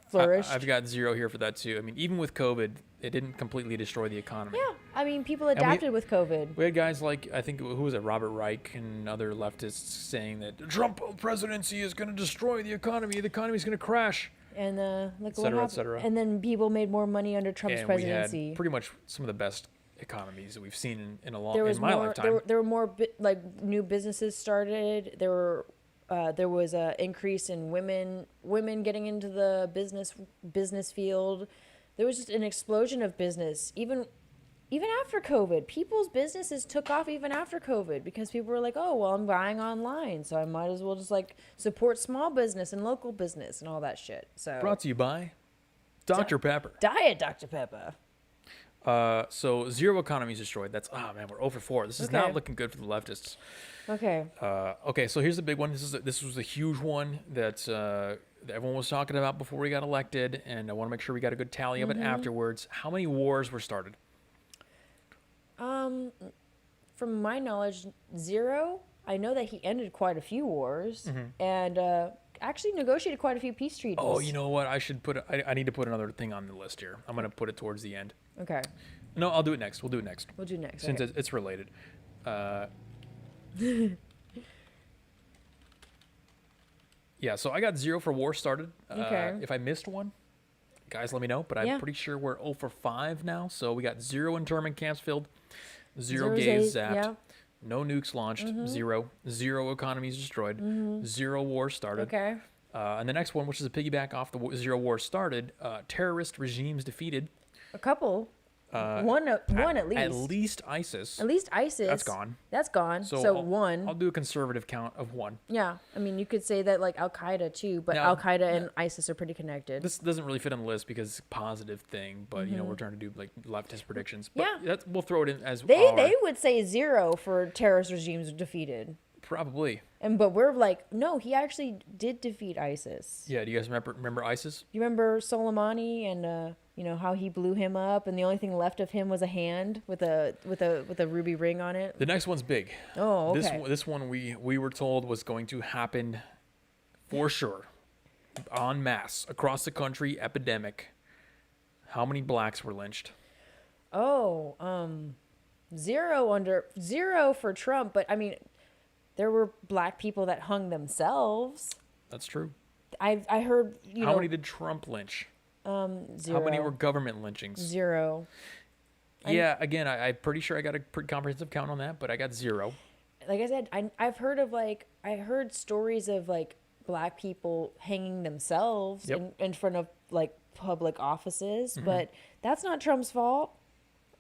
flourished. I've got 0 here for that too. I mean, even with COVID, it didn't completely destroy the economy. Yeah, I mean, people we- adapted with COVID. We had guys like, I think, who was it, Robert Reich and other leftists saying that the Trump presidency is going to destroy the economy. The economy is going to crash. And look cetera, what happened. et cetera. And then people made more money under Trump's And presidency. we had pretty much some of the best economies that we've seen in There my more, lifetime. there were more like new businesses started. There was a increase in women getting into the business field. There was just an explosion of business. Even after COVID, people's businesses took off even after COVID because people were like, oh, well, I'm buying online, so I might as well just like support small business and local business and all that shit. So Brought to you by Dr. Pepper. Diet Dr. Pepper. So 0 economies destroyed. That's, oh man, we're 0 for 4. This is Okay. not looking good for the leftists. Okay. Okay, so here's the big one. This was a huge one that everyone was talking about before we got elected, and I want to make sure we got a good tally of it afterwards. How many wars were started? From my knowledge, 0. I know that he ended quite a few wars and actually negotiated quite a few peace treaties. Oh, you know what? I need to put another thing on the list here. I'm going to put it towards the end. Okay. No, I'll do it next. We'll do it next. We'll do next. Since Okay. it's related. Yeah, so I got 0 for war started. Okay. If I missed one, guys, let me know. But I'm Yeah. pretty sure we're 0 for 5 now. So we got 0 internment camps filled, 0 Zero's gays eight, zapped, yeah. no nukes launched, 0, 0 economies destroyed, 0 wars started. Okay. And the next one, which is a piggyback off the 0 wars started, terrorist regimes defeated. A couple. One at least. At least ISIS. At least ISIS. That's gone. That's gone. So, So I'll, one. I'll do a conservative count of 1. Yeah. I mean, you could say that like Al Qaeda too, but Now- Al Qaeda and ISIS are pretty connected. This doesn't really fit on the list because it's a positive thing, but you know we're trying to do like leftist predictions. But Yeah. we'll throw it in as They would say 0 for terrorist regimes defeated. probably. But we're like, no, he actually did defeat ISIS. Yeah. Do you guys remember ISIS? You remember Soleimani and how he blew him up, and the only thing left of him was a hand with a ruby ring on it. The next one's big. Oh, okay. This one we were told was going to happen for sure, en masse across the country, epidemic. How many blacks were lynched? Oh, 0 for Trump, but I mean, there were black people that hung themselves. That's true. I heard How many did Trump lynch? 0. How many were government lynchings? 0. Yeah, again, I'm pretty sure I got a pretty comprehensive count on that, but I got 0. Like I said, I've heard of I heard stories of like black people hanging themselves Yep. in front of like public offices, but that's not Trump's fault.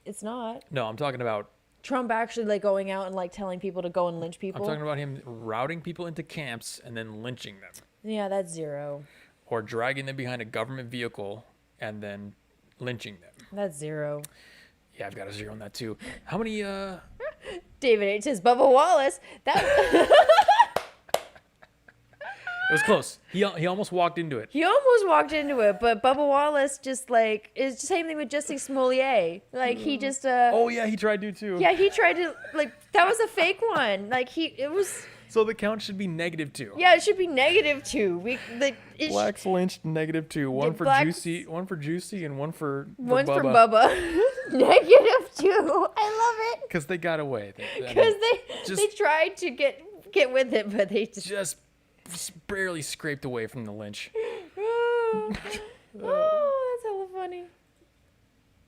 It's not. No, I'm talking about Trump actually like going out and like telling people to go and lynch I'm people. talking about him routing people into camps and then lynching them, Yeah, that's 0. or dragging them behind a government vehicle and then lynching them. That's 0. Yeah, I've got a 0 on that too. How many? David H says Bubba Wallace. That It was close. He almost walked into it. he almost walked into it, but Bubba Wallace just like is the same thing with Jussie Smollett. Like he just Oh yeah, he tried to too. yeah, he tried to like that was a fake one. Like it was So the count should be -2. yeah, it should be -2. Blacks lynched -2. One for blacks- Juicy, and one for One's for Bubba. Bubba. -2. I love it Because they got away. because just- they tried to get with it, but they just just barely scraped away from the lynch. oh, that's hella funny.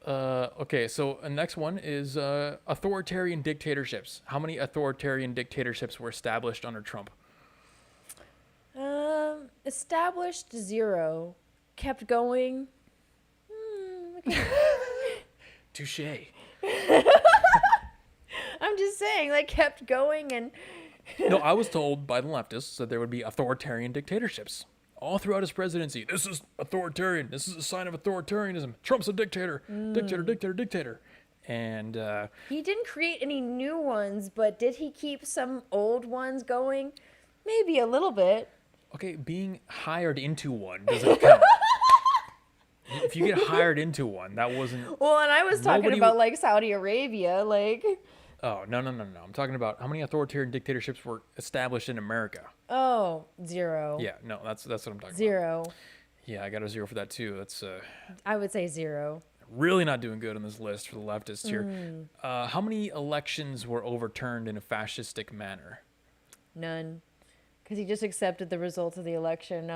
Okay, so the next one is authoritarian dictatorships. How many authoritarian dictatorships were established under Trump? Established 0, kept going. Okay. Touche. I'm just saying, like kept going and No, I was told by the leftists that there would be authoritarian dictatorships all throughout his presidency. This is authoritarian. This is a sign of authoritarianism. Trump's a dictator. Dictator. And he didn't create any new ones, but did he keep some old ones going? Maybe a little bit. okay, being hired into one doesn't count. If you get hired into one, that wasn't. Well, and I was talking Nobody about like Saudi Arabia, like Oh, no. I'm talking about how many authoritarian dictatorships were established in America. Oh, 0. Yeah, no, that's what I'm talking 0. about. Yeah, I got a 0 for that too. That's I would say 0. really not doing good on this list for the leftists here. Mm. How many elections were overturned in a fascistic manner? None. Because he just accepted the results of the election.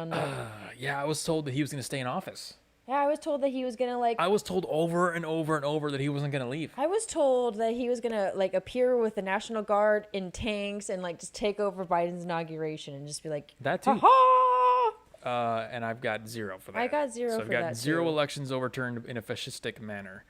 Yeah, I was told that he was going to stay in office. Yeah, I was told that he was going to, like... I was told over and over and over that he wasn't going to leave. I was told that he was going to, like, appear with the National Guard in tanks and, like, just take over Biden's inauguration and just be like, That too. ha-ha! And I've got 0 for that. I got 0 so for I've got that, 0 too. elections overturned in a fascistic manner.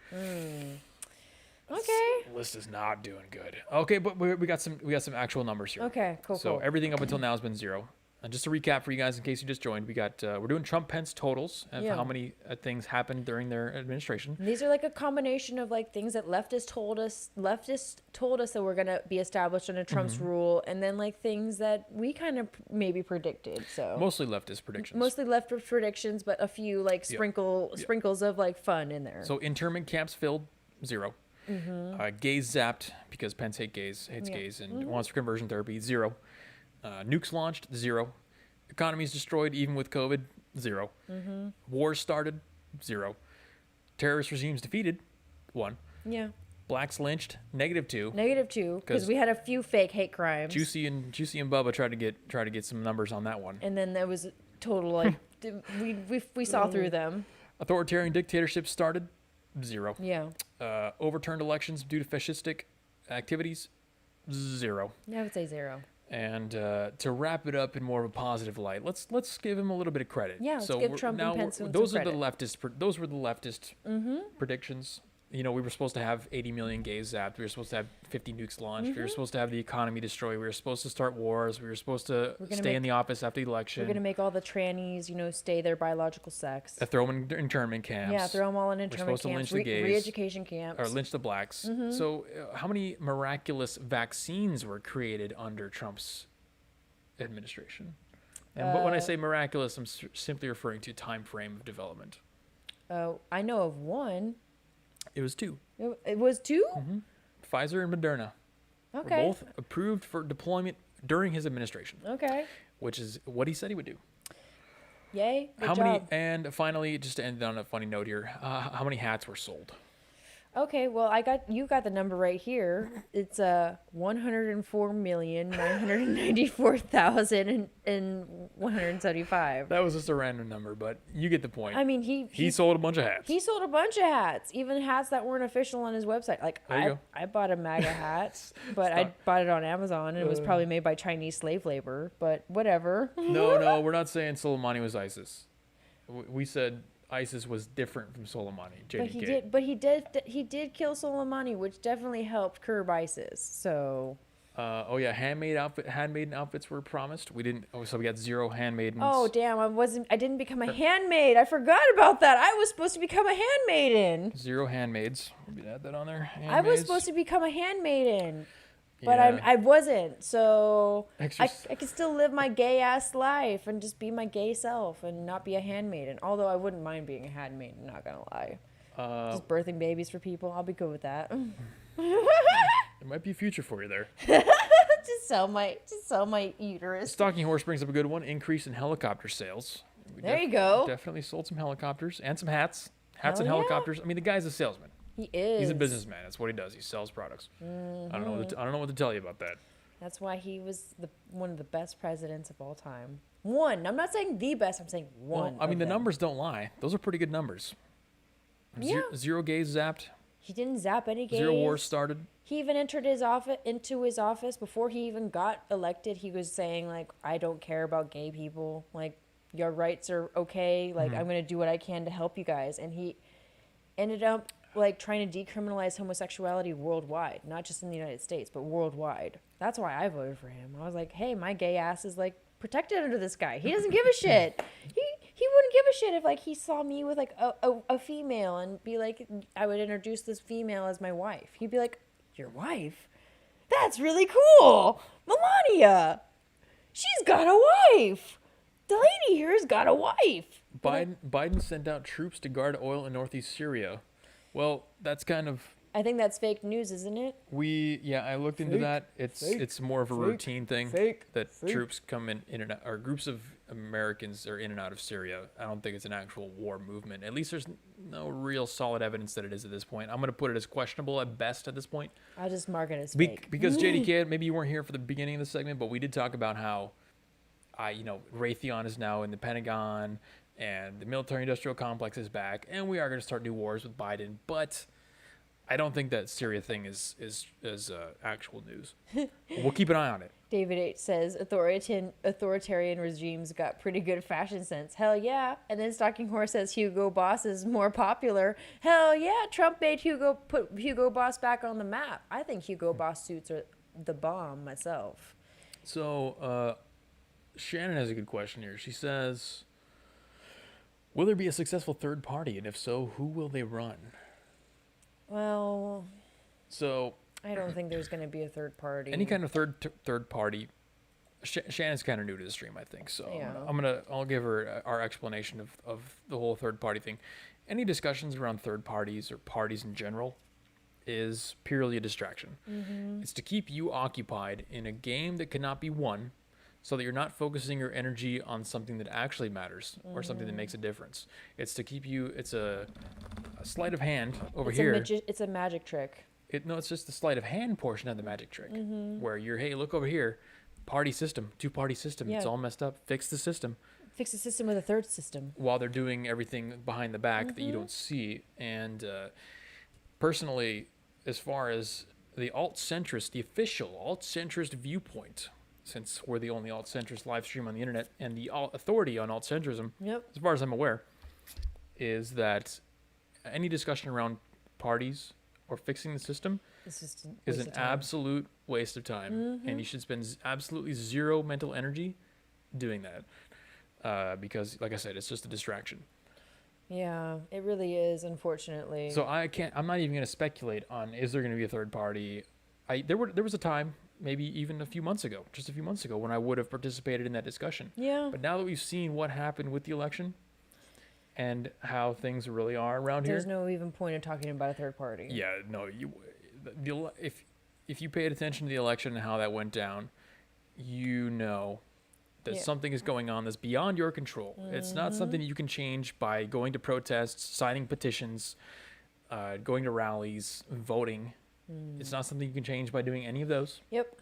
Okay. This list is not doing good. Okay, but we got some actual numbers here. Okay, cool, So cool. everything up until now has been 0. And just to recap for you guys, in case you just joined, we got we're doing Trump-Pence totals of Yeah. how many things happened during their administration. And these are like a combination of like things that leftists told us that were going to be established under Trump's rule, and then like things that we kind of maybe predicted. So Mostly leftist predictions. mostly leftist predictions, but a few like sprinkles of like fun in there. So internment camps filled, 0. Gays zapped because Pence hates gays and wants for conversion therapy, 0. Nukes launched, 0. Economies destroyed even with COVID, 0. Wars started, 0. Terrorist regimes defeated, 1. Yeah. Blacks lynched, -2. -2 because 'Cause we had a few fake hate crimes. Juicy and Bubba tried to get some numbers on that one. And then there was total like we saw through them. Authoritarian dictatorships started, 0. Yeah. Overturned elections due to fascistic activities, 0. I would say 0. And to wrap it up in more of a positive light, let's give him a little bit of credit. Yeah, let's give Trump and Pence some those are credit. those were the leftist predictions. You know, we were supposed to have 80 million gays zapped. We were supposed to have 50 nukes launched. We were supposed to have the economy destroyed. We were supposed to start wars. We were supposed to stay in the office after the election. We're gonna make all the trannies, stay their biological sex. Throw them in internment camps. Yeah, throw them all in We're internment supposed to lynch camps, the gays. re-education camps. Or lynch the blacks. So how many miraculous vaccines were created under Trump's administration? And when I say miraculous, I'm simply referring to time frame of development. I know of one. It was 2. It was 2? Pfizer and Moderna Okay. were both approved for deployment during his administration, Okay. which is what he said he would do. Yay. Good How job. many? And finally, just to end on a funny note here, how many hats were sold? Okay, well, you got the number right here. It's 104,994,175. That was just a random number, but you get the point. I mean, he sold a bunch of hats. He sold a bunch of hats, even hats that weren't official on his website. Like There you go. I bought a MAGA hat, but I bought it on Amazon, and it was probably made by Chinese slave labor. But whatever. No, we're not saying Soleimani was ISIS. We said ISIS was different from Soleimani. JDK. But he did kill Soleimani, which definitely helped curb ISIS. So. Oh yeah, handmaiden outfits were promised. We didn't. Oh, so we got 0 handmaidens. Oh damn! I didn't become a handmaid. I forgot about that. I was supposed to become a handmaiden. 0 handmaids. Maybe add that on there. I was supposed to become a handmaiden, but Yeah. I wasn't. So Extra- I could still live my gay ass life and just be my gay self and not be a handmaiden. Although I wouldn't mind being a handmaiden. Not gonna lie. Just birthing babies for people. I'll be good with that. There might be a future for you there. just sell my uterus. Stalking Horse brings up a good one. Increase in helicopter sales. We There you go. Definitely sold some helicopters and some hats. Hats and Hell yeah. helicopters. I mean, the guy's a salesman. He is. He's a businessman. That's what he does. He sells products. I don't know. I don't know what to tell you about that. That's why he was one of the best presidents of all time. One. I'm not saying the best. I'm saying one. Well, I mean, of the them. numbers don't lie. Those are pretty good numbers. Yeah. 0 gays zapped. He didn't zap any gays. 0 wars started. He even entered into his office before he even got elected. He was saying like, "I don't care about gay people. Like, your rights are okay. Like, I'm gonna do what I can to help you guys." And he ended up like trying to decriminalize homosexuality worldwide, not just in the United States, but worldwide. That's why I voted for him. I was like, "Hey, my gay ass is like protected under this guy. He doesn't give a shit. He wouldn't give a shit if like he saw me with like a female and be like, I would introduce this female as my wife. He'd be like, your wife? That's really cool. Melania. She's got a wife. The lady here's got a wife." Biden sent out troops to guard oil in northeast Syria. Well, that's kind of I think that's fake news, isn't it? I looked into that. It's more of a routine thing that fake. troops come in and out, or groups of Americans are in and out of Syria. I don't think it's an actual war movement. At least there's no real solid evidence that it is at this point. I'm going to put it as questionable at best at this point. I'll just mark it as fake. Because JDK, maybe you weren't here for the beginning of the segment, but we did talk about how, Raytheon is now in the Pentagon and the military-industrial complex is back, and we are going to start new wars with Biden, but I don't think that Syria thing is actual news. We'll keep an eye on it. David H. says authoritarian regimes got pretty good fashion sense. Hell yeah. And then Stalking Horse says Hugo Boss is more popular. Hell yeah. Trump made put Hugo Boss back on the map. I think Hugo Boss suits are the bomb myself. So Shannon has a good question here. She says, will there be a successful third party? And if so, who will they run? Well, so I don't think there's going to be a third party. Any kind of third party. Shannon's kind of new to the stream, I think. So yeah. I'll give her our explanation of the whole third party thing. Any discussions around third parties or parties in general is purely a distraction. Mm-hmm. It's to keep you occupied in a game that cannot be won, so that you're not focusing your energy on something that actually matters or something that makes a difference. It's to keep you. It's a sleight of hand over here. It's a magic trick. It's just the sleight of hand portion of the magic trick, where you're, hey, look over here, party system, two-party system. Yeah. It's all messed up. Fix the system. Fix the system with a third system. While they're doing everything behind the back that you don't see. And personally, as far as the alt-centrist, the official alt-centrist viewpoint, since we're the only alt-centrist live stream on the internet and the authority on alt-centrism, as far as I'm aware, is that any discussion around parties or fixing the system is an absolute waste of time. And you should spend absolutely zero mental energy doing that because, like I said, it's just a distraction. Yeah, it really is, unfortunately. So I'm not even going to speculate on, is there going to be a third party? There was a time, maybe even just a few months ago, when I would have participated in that discussion. Yeah. But now that we've seen what happened with the election and how things really are around There's here. no even point of talking about a third party. Yeah, no. If you paid attention to the election and how that went down, you know that something is going on that's beyond your control. It's not something you can change by going to protests, signing petitions, going to rallies, voting. It's not something you can change by doing any of those. Yep.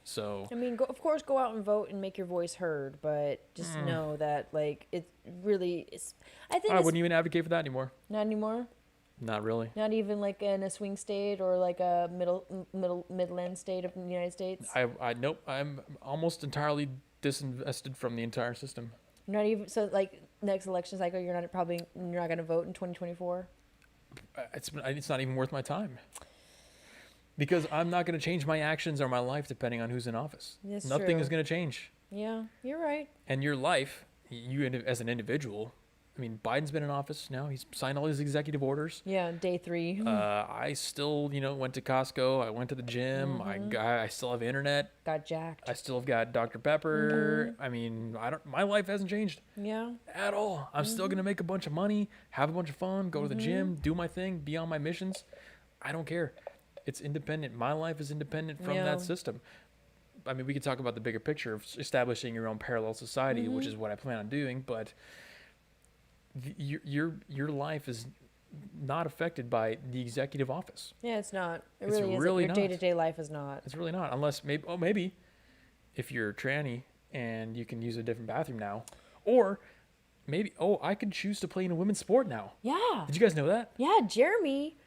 So I mean, of course, go out and vote and make your voice heard, but just know that, like, it really is. I wouldn't even advocate for that anymore. Not anymore. Not really. Not even like in a swing state or like a midland state of the United States. Nope. I'm almost entirely disinvested from the entire system. Not even so. Like next election cycle, you're not going to vote in 2024. It's not even worth my time. Because I'm not going to change my actions or my life depending on who's in office. Nothing is going to change. Yeah, you're right. And your life, you as an individual, I mean, Biden's been in office now. He's signed all his executive orders. Yeah, day 3. I still, went to Costco. I went to the gym. I still have internet. Got jacked. I still have got Dr. Pepper. I mean, my life hasn't changed. Yeah. At all. I'm still going to make a bunch of money, have a bunch of fun, go to the gym, do my thing, be on my missions. I don't care. It's independent. My life is independent from that system. I mean, we could talk about the bigger picture of establishing your own parallel society, which is what I plan on doing. But your life is not affected by the executive office. Yeah, it's not. It It's really isn't. really Your not. day-to-day life is not. It's really not, unless maybe if you're a tranny and you can use a different bathroom now, or maybe I could choose to play in a women's sport now. Yeah. Did you guys know that? Yeah, Jeremy.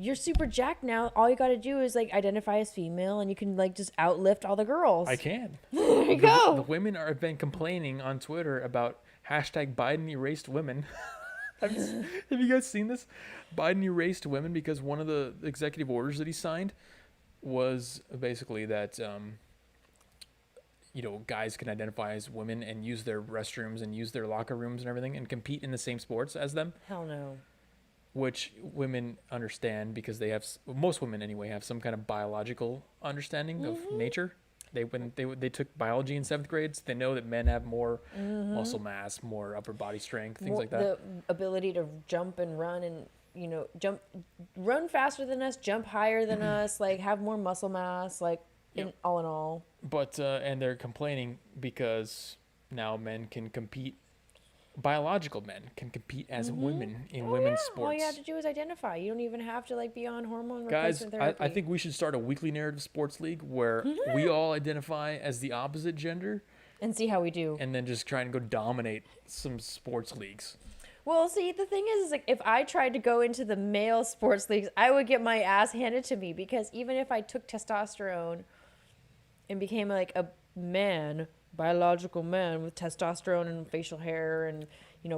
You're super jacked now. All you got to do is like identify as female, and you can like just outlift all the girls. I can. There you go. The women have been complaining on Twitter about hashtag Biden erased women. Have you guys seen this? Biden erased women because one of the executive orders that he signed was basically that guys can identify as women and use their restrooms and use their locker rooms and everything and compete in the same sports as them. Hell no. Which women understand because most women anyway have some kind of biological understanding of nature. When they took biology in 7th grade, so they know that men have more muscle mass, more upper body strength, things like that. The ability to jump and run and run faster than us, jump higher than us, like have more muscle mass, like all in all. But and they're complaining because now men can compete. Biological men can compete as women in women's sports. All you have to do is identify. You don't even have to like be on hormone Guys, replacement therapy. I think we should start a weekly narrative sports league where we all identify as the opposite gender and see how we do. and then just try and go dominate some sports leagues. Well, see, the thing is like if I tried to go into the male sports leagues, I would get my ass handed to me because even if I took testosterone and became like a man, biological man with testosterone and facial hair and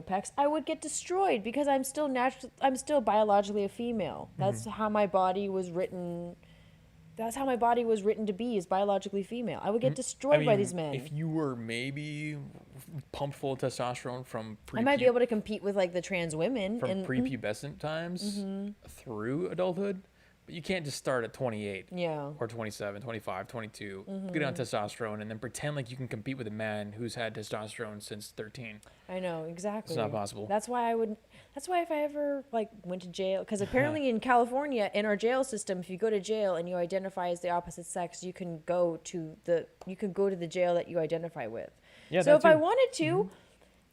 pecs, I would get destroyed because I'm still biologically a female. That's how my body was written. That's how my body was written to be, is biologically female. I would get destroyed by these men. If you were maybe pumped full of testosterone from I might be able to compete with like the trans women from and prepubescent times through adulthood. But you can't just start at 28 or 27, 25, 22, get on testosterone, and then pretend like you can compete with a man who's had testosterone since 13. I know, exactly. It's not possible. That's why if I ever like went to jail, because apparently in California, in our jail system, if you go to jail and you identify as the opposite sex, you can go to the jail that you identify with. Yeah, so if I wanted to,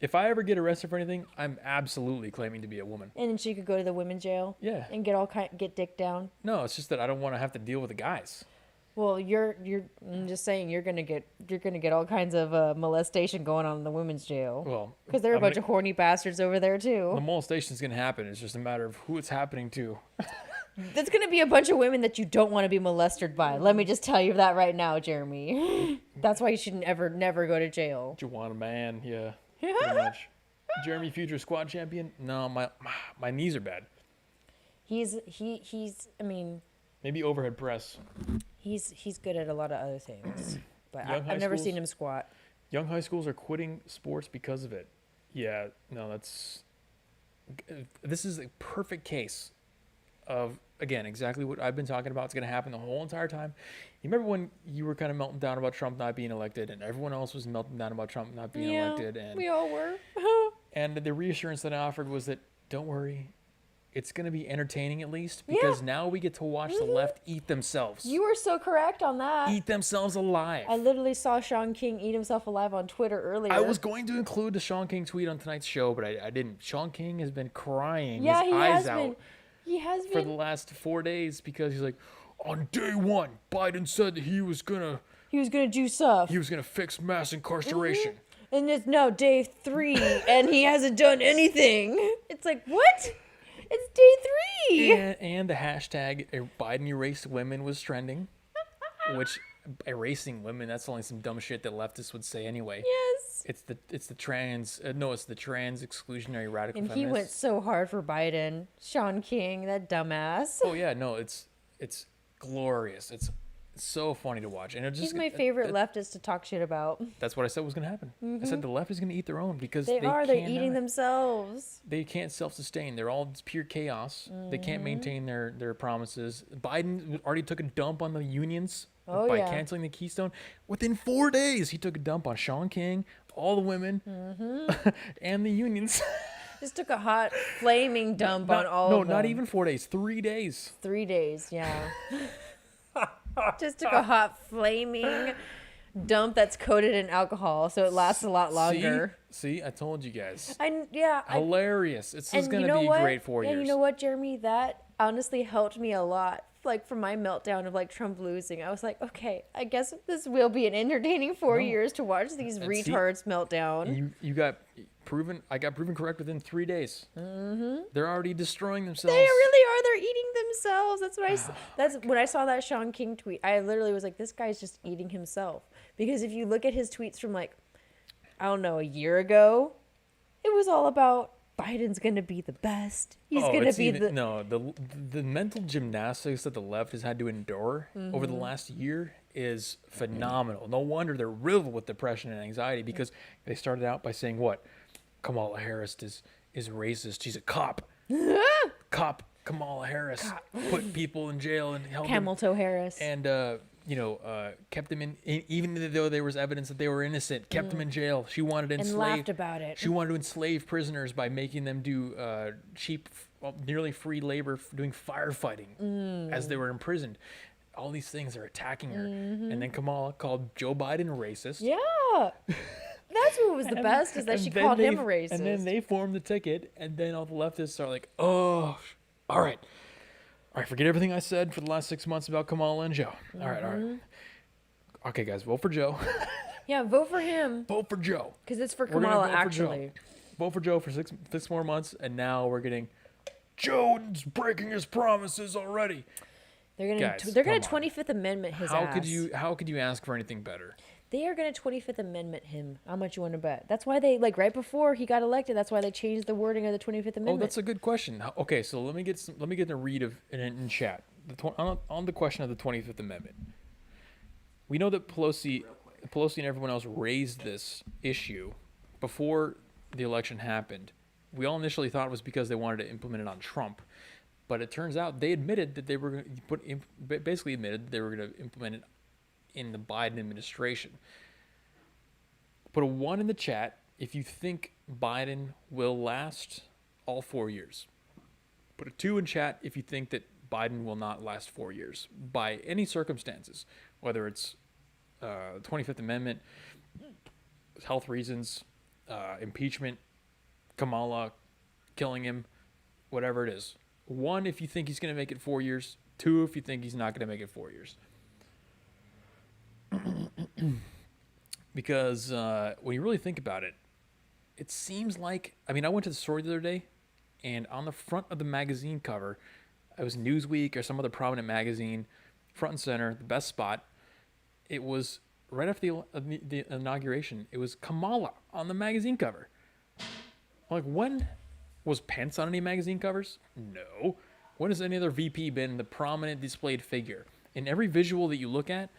if I ever get arrested for anything, I'm absolutely claiming to be a woman. and then she could go to the women's jail. Yeah. And get dick down. No, it's just that I don't want to have to deal with the guys. Well, I'm just saying you're gonna get all kinds of molestation going on in the women's jail. Well, because they're a bunch of horny bastards over there too. The molestation's gonna happen. It's just a matter of who it's happening to. There's gonna be a bunch of women that you don't want to be molested by. Let me just tell you that right now, Jeremy. That's why you should never go to jail. You want a man, yeah. Pretty much. Jeremy, future squat champion? No, my knees are bad. He's I mean, maybe overhead press. He's good at a lot of other things, but I've never seen him squat. Young high schools are quitting sports because of it. Yeah, no, this is a perfect case of, again, exactly what I've been talking about. It's going to happen the whole entire time. You remember when you were kind of melting down about Trump not being elected, and everyone else was melting down about Trump not being elected, and we all were. and the reassurance that I offered was that, don't worry, it's going to be entertaining at least, because now we get to watch the left eat themselves. You were so correct on that. Eat themselves alive. I literally saw Sean King eat himself alive on Twitter earlier. I was going to include the Sean King tweet on tonight's show, but I didn't. Sean King has been crying his eyes out for the last 4 days because he's like, on day one, Biden said that he was gonna do stuff. He was gonna fix mass incarceration. And it's now day 3, and he hasn't done anything. It's like, what? It's day 3. And the hashtag Biden erased women was trending, which erasing women, that's only some dumb shit that leftists would say anyway. Yes. It's the trans exclusionary radical and feminists. He went so hard for Biden. Sean King, that dumbass. Oh yeah, no, it's glorious. It's so funny to watch, and he's my favorite leftist to talk shit about. That's what I said was going to happen. I said the left is going to eat their own because they're eating themselves. They can't self-sustain. They're all pure chaos. They can't maintain their promises. Biden already took a dump on the unions by canceling the Keystone. Within 4 days, he took a dump on Sean King, all the women, and the unions. Just took a hot, flaming dump on all of them. No, not even 4 days. 3 days. 3 days, yeah. Just took a hot, flaming dump that's coated in alcohol, so it lasts a lot longer. See, I told you guys. Hilarious. This is going to be a great 4 years. And you know what, Jeremy? That honestly helped me a lot. Like, from my meltdown of, like, Trump losing, I was like, okay, I guess this will be an entertaining 4 years to watch these retards meltdown. You got proven. I got proven correct within 3 days. They're already destroying themselves. They really are. They're eating themselves. That's when I saw that Sean King tweet. I literally was like, this guy's just eating himself. Because if you look at his tweets from, like, I don't know, a year ago, it was all about Biden's gonna be the best. He's gonna be the mental gymnastics that the left has had to endure over the last year is phenomenal. No wonder they're riddled with depression and anxiety, because they started out by saying what? Kamala Harris is racist. She's a cop. Cop Kamala Harris put people in jail and held Camel Toe Harris. And kept them even though there was evidence that they were innocent, kept them in jail. She wanted to And enslave. laughed about it. She wanted to enslave prisoners by making them do cheap, nearly free labor doing firefighting as they were imprisoned. All these things are attacking her. And then Kamala called Joe Biden a racist. Yeah. That's what was the best, is that And she then called they- him a racist. And then they formed the ticket, and then all the leftists are like, oh, all right, forget everything I said for the last 6 months about Kamala and Joe. All right. Okay, guys, vote for Joe. Yeah, vote for him. Vote for Joe. Because it's for We're gonna Kamala, vote for Joe. actually. Vote for Joe for six more months, and now we're getting Joe's breaking his promises already. They're gonna Guys, they're gonna come on. 25th Amendment his How ass. could you ask for anything better? They are gonna 25th Amendment him. How much you want to bet? That's why they right before he got elected. That's why they changed the wording of the 25th Amendment. Oh, that's a good question. Okay, so let me get a read of in chat on the question of the 25th Amendment. We know that Pelosi and everyone else raised this issue before the election happened. We all initially thought it was because they wanted to implement it on Trump, but it turns out they admitted that they were going to basically admitted that they were going to implement it in the Biden administration. Put a 1 in the chat if you think Biden will last all 4 years. Put a 2 in chat if you think that Biden will not last 4 years by any circumstances, whether it's 25th Amendment, health reasons, impeachment, Kamala killing him, whatever it is. 1 if you think he's going to make it 4 years. 2 if you think he's not going to make it 4 years. Because when you really think about it, it seems like, I went to the store the other day, and on the front of the magazine cover, it was Newsweek or some other prominent magazine, front and center, the best spot. It was right after the inauguration. It was Kamala on the magazine cover. Like, when was Pence on any magazine covers? No. When has any other VP been the prominent displayed figure? In every visual that you look at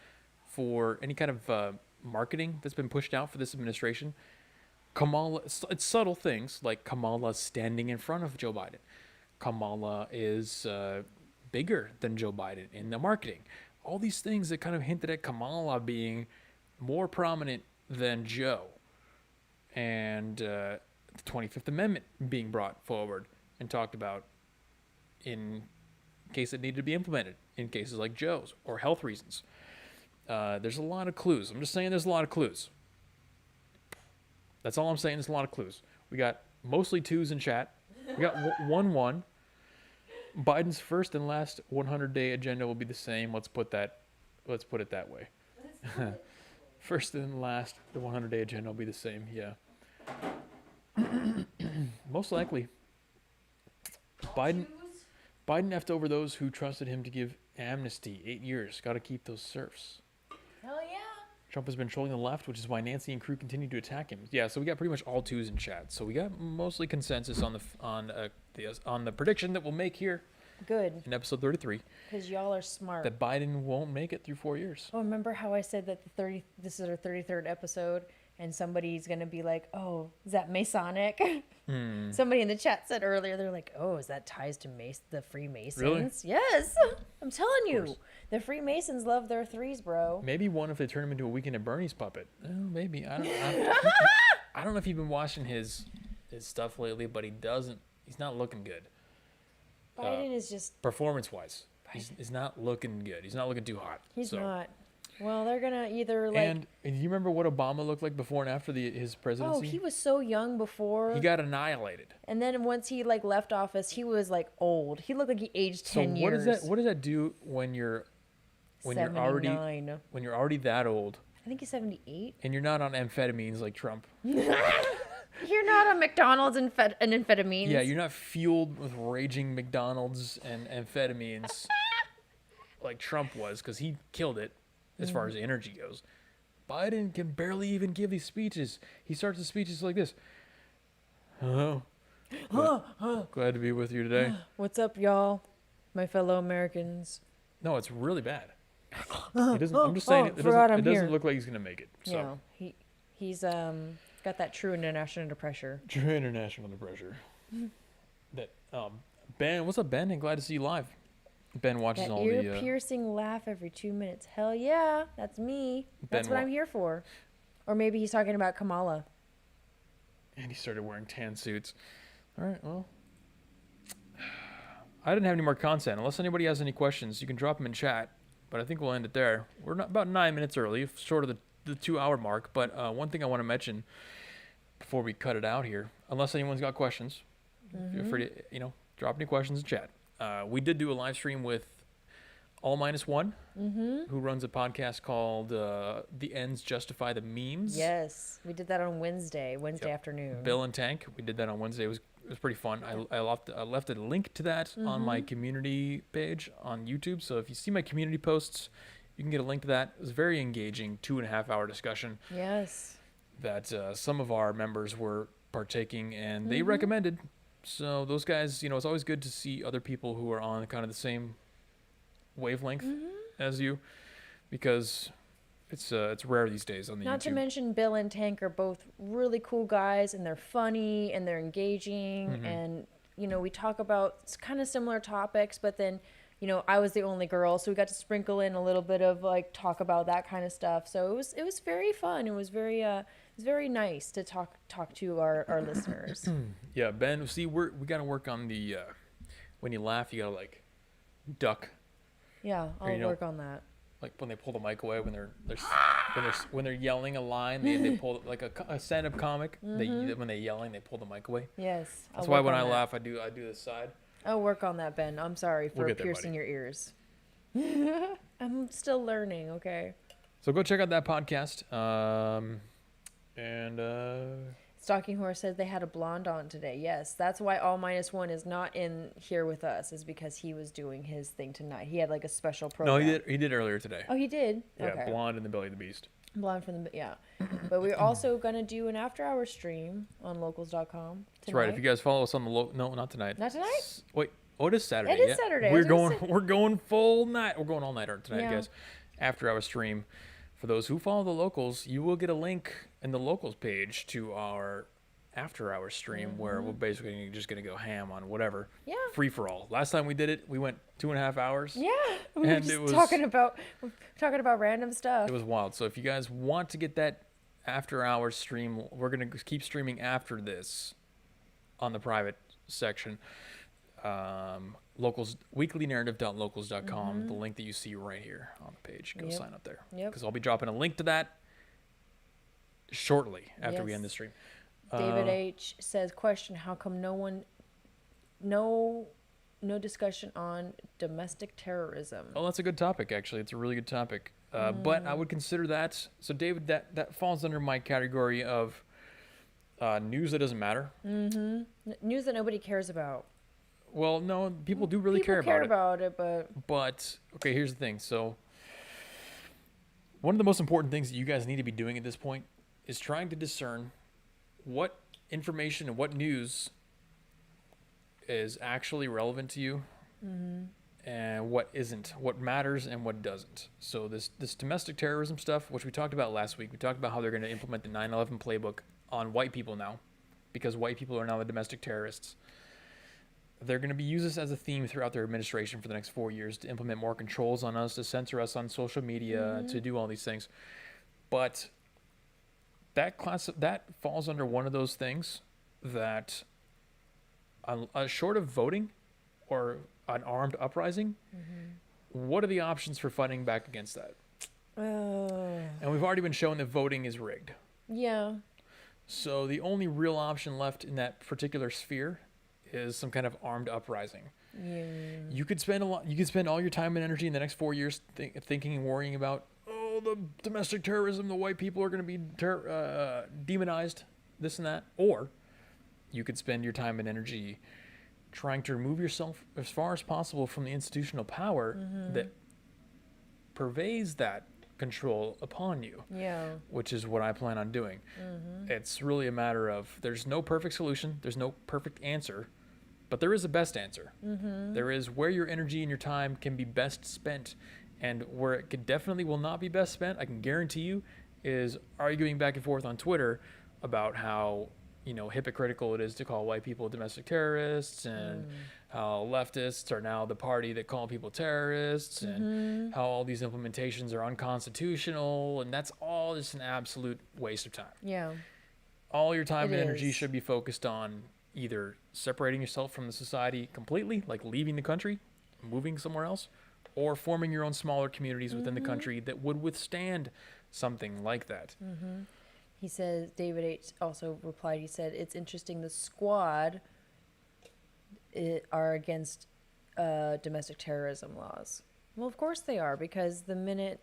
for any kind of marketing that's been pushed out for this administration, Kamala, it's subtle things like Kamala standing in front of Joe Biden. Kamala is bigger than Joe Biden in the marketing. All these things that kind of hinted at Kamala being more prominent than Joe. And the 25th Amendment being brought forward and talked about in case it needed to be implemented in cases like Joe's or health reasons. There's a lot of clues. I'm just saying there's a lot of clues. That's all I'm saying. There's a lot of clues. We got mostly 2s in chat. We got 1-1. Biden's first and last 100-day agenda will be the same. Let's put it that way. First and last, the 100-day agenda will be the same. Yeah. Most likely. Biden effed over those who trusted him to give amnesty. 8 years. Got to keep those serfs. Hell yeah. Trump has been trolling the left, which is why Nancy and crew continue to attack him. Yeah, so we got pretty much all 2s in chat. So we got mostly consensus on the prediction that we'll make here Good. in episode 33 Because y'all are smart. that Biden won't make it through 4 years. Oh, remember how I said that this is our 33rd episode, and somebody's gonna be like, "Oh, is that Masonic?" Somebody in the chat said earlier, they're like, "Oh, is that ties to the Freemasons?" Really? Yes, I'm telling you, the Freemasons love their 3s, bro. Maybe one if they turn him into a Weekend at Bernie's puppet. Oh, maybe. I don't know if you've been watching his stuff lately, but he's not looking good. Biden is just Performance-wise, he's not looking good. He's not looking too hot. he's So- not. Well, they're gonna either like. And do you remember what Obama looked like before and after his presidency? Oh, he was so young before. He got annihilated. And then once he left office, he was old. He looked like he aged 10 so what years. What does that do when you're already 79. that old I think he's 78. and you're not on amphetamines like Trump? You're not on McDonald's and amphetamines. Yeah, you're not fueled with raging McDonald's and amphetamines like Trump was, because he killed it as far as energy goes. Biden can barely even give these speeches. He starts his speeches like this. Hello. Glad to be with you today. What's up, y'all? My fellow Americans. No, it's really bad. It doesn't, I'm just saying it doesn't here. look like he's gonna make it. So Yeah, he's got that true international under pressure. true international under pressure. That Ben, what's up, Ben? And glad to see you live. Ben watches That all ear-piercing laugh every 2 minutes. Hell yeah, that's me. That's Ben what I'm here for. Or maybe he's talking about Kamala. and he started wearing tan suits. All right, well, I didn't have any more content. Unless anybody has any questions, you can drop them in chat. But I think we'll end it there. We're not about 9 minutes early, short of the 2 hour mark. But one thing I want to mention before we cut it out here, unless anyone's got questions, feel free to drop any questions in chat. We did do a live stream with All Minus One, who runs a podcast called The Ends Justify the Memes. Yes, we did that on Wednesday afternoon. Bill and Tank, we did that on Wednesday. It was pretty fun. I left a link to that on my community page on YouTube. So if you see my community posts, you can get a link to that. It was a very engaging 2.5 hour discussion. Yes. That some of our members were partaking and they recommended. So those guys, it's always good to see other people who are on kind of the same wavelength as you, because it's rare these days on the Not YouTube. to mention Bill and Tank are both really cool guys, and they're funny and they're engaging, and we talk about kind of similar topics, but then I was the only girl, so we got to sprinkle in a little bit of like talk about that kind of stuff. So it was very fun. It was very nice to talk to our listeners. Yeah, Ben. See, we got to work on the when you laugh, you gotta like duck. Yeah, I'll work on that. Like when they pull the mic away, when they're yelling a line, they pull like a stand-up comic. When they're yelling, they pull the mic away. Yes, That's why when I laugh, I do this side. I'll work on that, Ben. I'm sorry for We'll get there, piercing buddy. your ears. I'm still learning. Okay. So go check out that podcast. Stalking Horse says they had a blonde on today. Yes, that's why All Minus One is not in here with us, is because he was doing his thing tonight. He had like a special No, program. he did earlier today. Oh, he did? Yeah, Okay. Blonde in the Belly of the Beast. Blonde from the, yeah. But we're also going to do an after-hour stream on locals.com tonight. That's right. If you guys follow us on the no, not tonight. Not tonight? Wait. Oh, it is Saturday. It is Saturday. We're going full night. We're going all nighter tonight, Yeah. guys. After our stream. For those who follow the locals, you will get a link in the locals page to our after hour stream where we're basically just going to go ham on whatever. Yeah. Free for all. Last time we did it, we went 2.5 hours. Yeah. We were And just it was- talking about random stuff. It was wild. So if you guys want to get that after hours stream, we're going to keep streaming after this on the private section. Locals weeklynarrative.locals.com, the link that you see right here on the page. Go sign up there. Yep. Because I'll be dropping a link to that shortly after we Yes. end the stream. David H says, question, how come no discussion on domestic terrorism? Oh, that's a good topic, actually. It's a really good topic. But I would consider that, so David, that falls under my category of news that doesn't matter. News that nobody cares about. Well, no, people do really People care about it, but But, okay, here's the thing. So, one of the most important things that you guys need to be doing at this point is trying to discern what information and what news is actually relevant to you and what isn't, what matters and what doesn't. So, this domestic terrorism stuff, which we talked about last week, we talked about how they're going to implement the 9/11 playbook on white people now because white people are now the domestic terrorists. They're going to be used as a theme throughout their administration for the next 4 years to implement more controls on us, to censor us on social media, to do all these things. But that falls under one of those things that, short of voting or an armed uprising, what are the options for fighting back against that? And we've already been shown that voting is rigged. yeah. So the only real option left in that particular sphere is some kind of armed uprising. Yeah. You could spend all your time and energy in the next 4 years thinking and worrying about, the domestic terrorism, the white people are going to be demonized, this and that. Or you could spend your time and energy trying to remove yourself as far as possible from the institutional power that pervades that control upon you. Yeah. Which is what I plan on doing. It's really a matter of, there's no perfect solution, there's no perfect answer, but there is a best answer. There is where your energy and your time can be best spent, and where it definitely will not be best spent, I can guarantee you, is arguing back and forth on Twitter about how hypocritical it is to call white people domestic terrorists, and how leftists are now the party that call people terrorists, and how all these implementations are unconstitutional, and that's all just an absolute waste of time. Yeah. All your time and energy is. should be focused on either separating yourself from the society completely, like leaving the country, moving somewhere else, or forming your own smaller communities within the country that would withstand something like that. He says, David H. also replied, he said, it's interesting the squad are against domestic terrorism laws. Well, of course they are, because the minute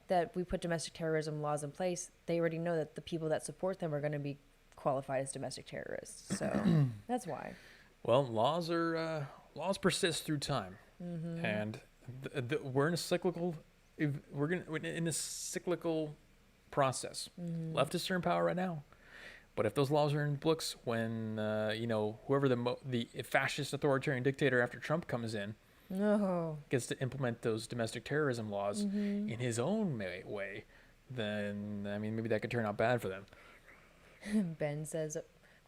that we put domestic terrorism laws in place, they already know that the people that support them are going to be qualified as domestic terrorists. So that's why. Well, laws persist through time, and we're in a cyclical process. Leftists are in power right now, but if those laws are in books when whoever the fascist authoritarian dictator after Trump comes in, gets to implement those domestic terrorism laws in his own way, then maybe that could turn out bad for them. Ben says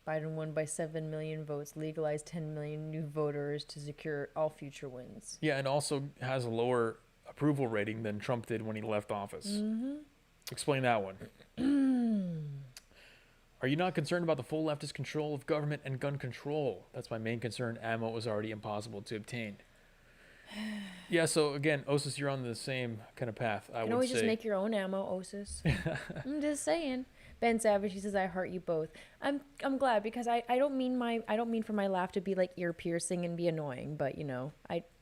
Biden won by 7 million votes, legalized 10 million new voters to secure all future wins. Yeah, and also has a lower approval rating than Trump did when he left office. Explain that one. Are you not concerned about the full leftist control of government and gun control? That's my main concern. Ammo was already impossible to obtain. Yeah, so again, Osis, you're on the same kind of path. You can always just make your own ammo, Osis. I'm just saying. Ben Savage, he says, I heart you both. I'm glad, because I don't mean for my laugh to be like ear piercing and be annoying, but